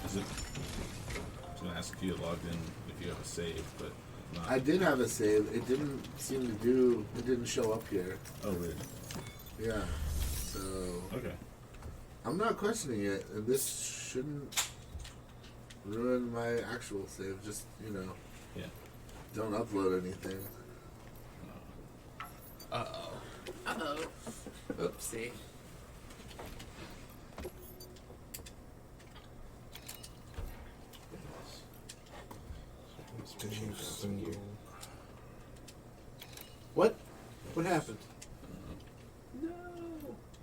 is it? I was gonna ask if you had logged in if you have a save, but not. I did have a save. It didn't seem to do. It didn't show up here. Oh, weird. Yeah. So Okay. I'm not questioning it, and this shouldn't ruin my actual save. Just Yeah. don't upload anything. Uh-oh. Uh-oh. Oopsie. What? What happened?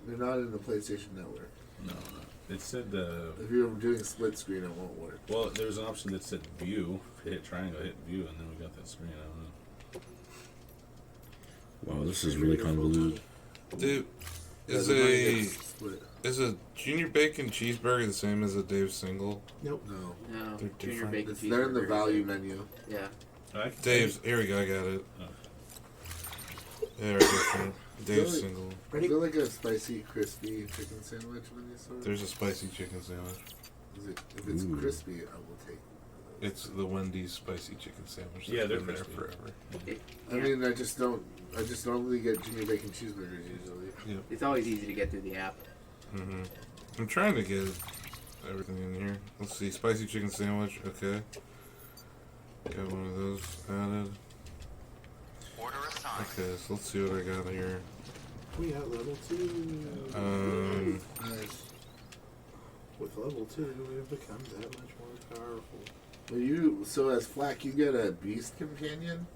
They're not in the PlayStation Network. No. It said, If you're doing split screen, it won't work. well, there was an option that said view. Hit triangle, hit view, and then we got that screen. I don't know. Wow, this is really convoluted. Dude, is Yeah, the money a gets split. junior bacon cheeseburger the same as a Dave Single? Nope. No. No, They're junior different. bacon They're in the cheeseburger. value menu. Yeah. Dave's. Here we go. I got it. Oh. There we go. Dave's Really? Single. Is there like a spicy, crispy chicken sandwich of any sort? There's a spicy chicken sandwich. If it's Ooh. crispy, I will take it. It's the Wendy's spicy chicken sandwich. Yeah, they're been there crispy. forever. I mean, I just don't really get junior bacon cheeseburgers usually. Yep. It's always easy to get through the app. Mm-hmm. I'm trying to get everything in here. Let's see. Spicy chicken sandwich. Okay. Got one of those added. Okay, so let's see what I got here. We got level 2. Nice. With level 2, we have become that much more powerful. Well, so as Flack, you get a beast companion.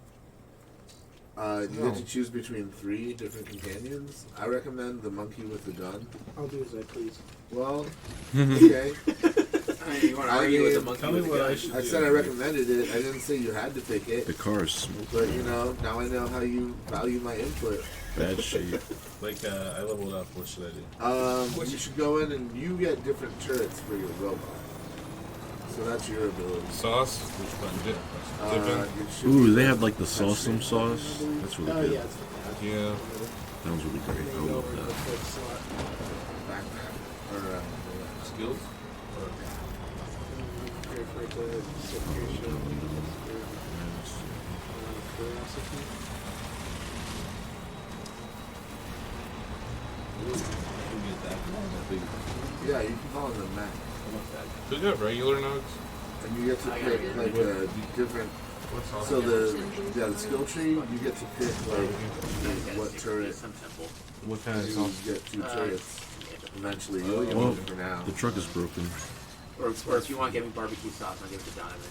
You get to choose between 3 different companions. I recommend the monkey with the gun. I'll do as I please. Well, okay. You want to argue with the monkey? Tell me with what the I gun? should I do. said I recommended it. I didn't say you had to pick it. The car is smoking. But now I know how you value my input. Bad shape. Like, I leveled up. What should I do? You should go in and you get different turrets for your robot. So that's your ability. Sauce. Dipping. Ooh, they have like the salsam sauce. That's really good. Yeah. That one's really great. I love that. Skills. Yeah, you can call it a Mac. Do you have regular nugs? And you get to pick like a different. So the skill tree, you get to pick like what turret. What kind of You sauce? get 2 turrets eventually. You only get Well, one for now. the truck is broken. Or if you want to give me barbecue sauce, I'll give it to Donovan.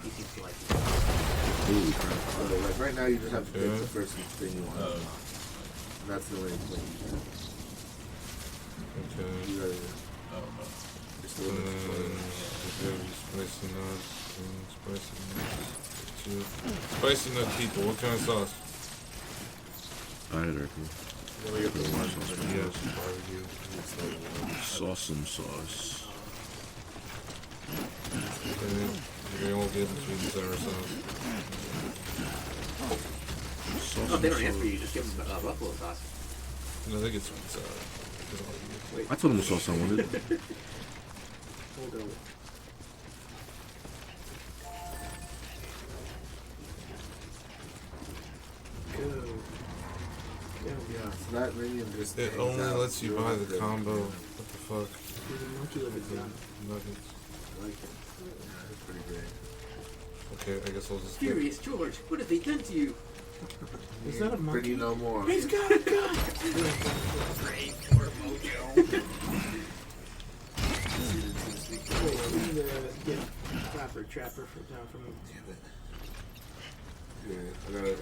He seems to like it. Holy crap. So like right now, you just have to pick the first thing you want. And that's the only thing you can. Okay. You gotta just a little bit Spicy nuts. Spicy nuts. Spicy nut people. What kind of sauce? Hierarchy. Yes, barbecue. Salsam sauce. Okay. You won't get between the sour sauce. Oh, if they don't answer you, just give them buffalo sauce. No, they get sweet and sour. I told him the sauce I wanted. Hold on. Yeah, so that minion just. It hangs only out. lets you don't buy have the to- combo. What the fuck? Nuggets. I like it. Yeah, it's pretty great. Okay, I guess I'll just. Furious George, what have they done to you? Is that a monkey? Pretty no more. He's got a gun! Wait, we need to get Trapper down from Yeah, I gotta.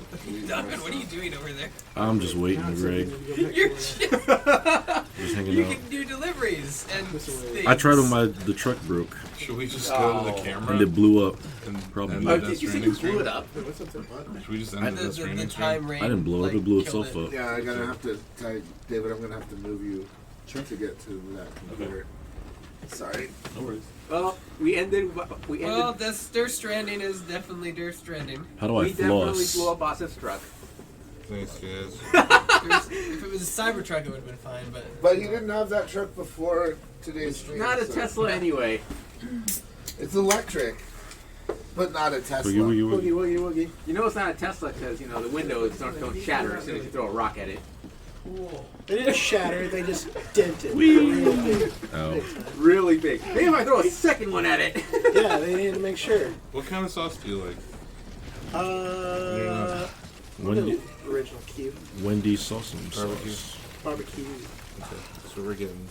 Donovan, what are you doing over there? I'm just waiting, Greg. You're just hanging you out. can do deliveries and things. I tried when the truck broke. Should we just go to the camera? And it blew up. And Probably. end Oh, the did you say streaming you blew it stream? up? Should we just end the streaming stream? time range. I didn't blow up, it blew itself up. Yeah, I'm gonna have to. David, I'm gonna have to move you to get to that computer. Sorry. No worries. Well, we ended. Well, this Death Stranding is definitely Death Stranding. How do I We definitely floss? blew up Boss's truck. Thanks, guys. If it was a Cybertruck, it would have been fine, but. But you didn't have that truck before today's stream. Not a so- Tesla anyway. It's electric, but not a Tesla. Woogie, woogie, woogie. Woogie Woogie. You know it's not a Tesla because the windows don't shatter as soon as you throw a rock at it. Cool. They didn't shatter, they just dented. Real big. Ow. Really big. Maybe if I throw a second one at it. Yeah, they needed to make sure. What kind of sauce do you like? Wendy, Original cube. Wendy Salsam Barbecue. sauce. Barbecue. Okay, that's what we're getting.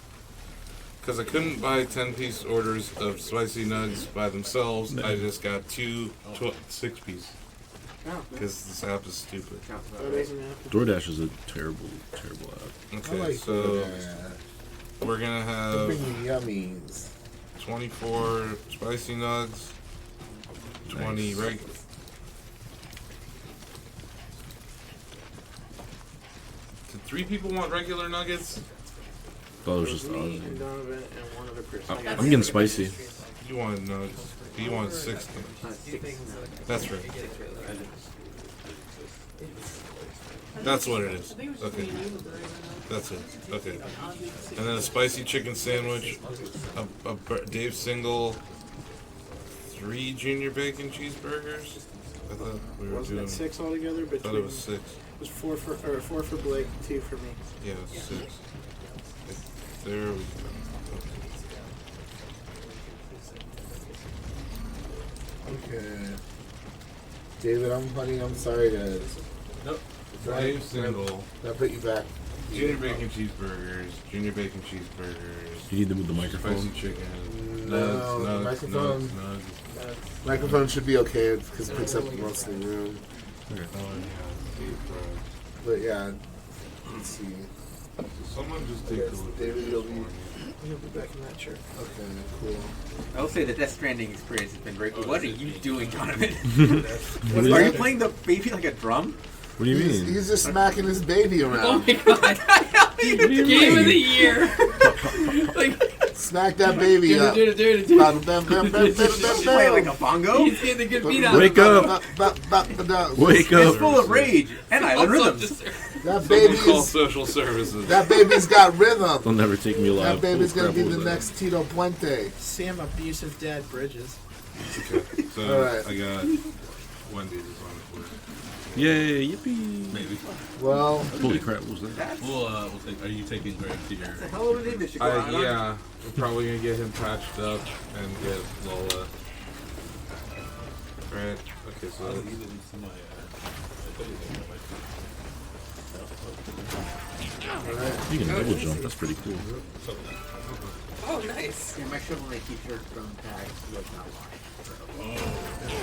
Because I couldn't buy 10-piece orders of spicy nugs by themselves, I just got 6-piece. Because this app is stupid. DoorDash is a terrible, terrible app. Okay, I like so that. we're gonna They have bring you yummies. 24 spicy nugs, 20 Nice. regular. Did 3 people want regular nuggets? Thought it was just Me Ozzy. and Donovan and one other person. I'm getting spicy. You wanted nugs. You wanted 6 nugs. That's right. That's what it is. Okay. That's it. Okay. And then a spicy chicken sandwich, a Dave Single, 3 junior bacon cheeseburgers. I thought we were Wasn't doing. it 6 altogether? I thought it was 6. It was 4 for Blake, 2 for me. Yeah, it was 6. There we go. Okay. David, I'm sorry to. Nope. Did I- Dave Single, did I put you back? junior bacon cheeseburgers, junior bacon cheeseburgers. You need to move the microphone. Spicy chicken. No, Nugs, the nugs, microphone. nugs. Microphone should be okay because it picks up most of the room. But yeah, let's see. Someone just take a look. David, you'll be. You'll be back in that chair. Okay, cool. I will say the Death Stranding experience has been great. But what are you doing, Donovan? What is Are you that? playing the baby like a drum? What do you mean? He's just smacking his baby Oh around. my god! Game of the year. Smack that baby up. Dude. He's Playing like a bongo. He's getting a good beat out. Wake up! Wake It's up! full of rage and island rhythms. That Someone call baby's social services. that baby's got rhythm. They'll never take me alive. That baby's Holy gonna be crap, the what was next Tito Puente. Sam, abusive dad Bridges. Okay, so All right. I got Wendy's is on the board. that? Yay! Yippee! Maybe. Well, Holy crap! What was that? We'll take. Are you taking Greg to your? That's a hell of a name that you go out on. Yeah, we're probably gonna get him patched up and get Lola. Right. Okay, so You didn't see my. I put it in my. You can double jump. That's pretty cool. Oh, nice. Yeah, my Shovel Knight t-shirt from Tag was not washed.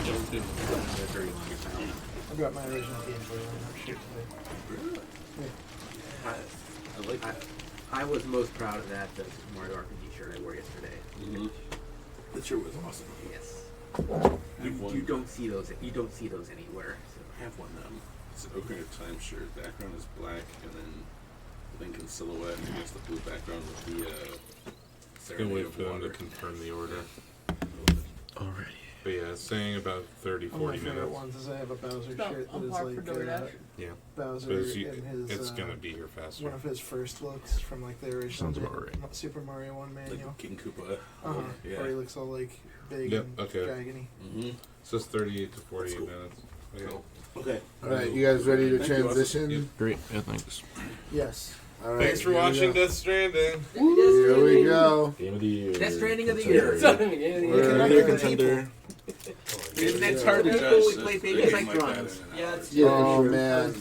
Don't do it. They're very long now. I got my original Game Boy shirt today. I was most proud of that Mario RPG shirt I wore yesterday. The shirt was awesome. Yes. You don't see those. You don't see those anywhere. So. I have one. It's an Ocarina of Time shirt. Background is black, and then Link in silhouette against the blue background with the. gonna wait for them to confirm the order. Alrighty. But yeah, it's saying about 30, One of 40 my favorite minutes. ones is I have a Bowser About shirt on that is par for like DoorDash. Yeah. Bowser But it's, in his. it's gonna be here faster. One of his first looks from like the original Sounds about right. Super Mario 1 manual. Like King Koopa. Where he looks all like big Yep, and okay. dragony. It says 38 to 48 minutes. Okay. Okay. all right, you guys ready to transition? Great. Yeah, thanks. Yes. All right, Thanks for here we watching go. Death Stranding. Here we go. Game of the year. Death Stranding of the year. Year contender. It's hard to judge. We play babies like drums. Yeah, it's Oh man.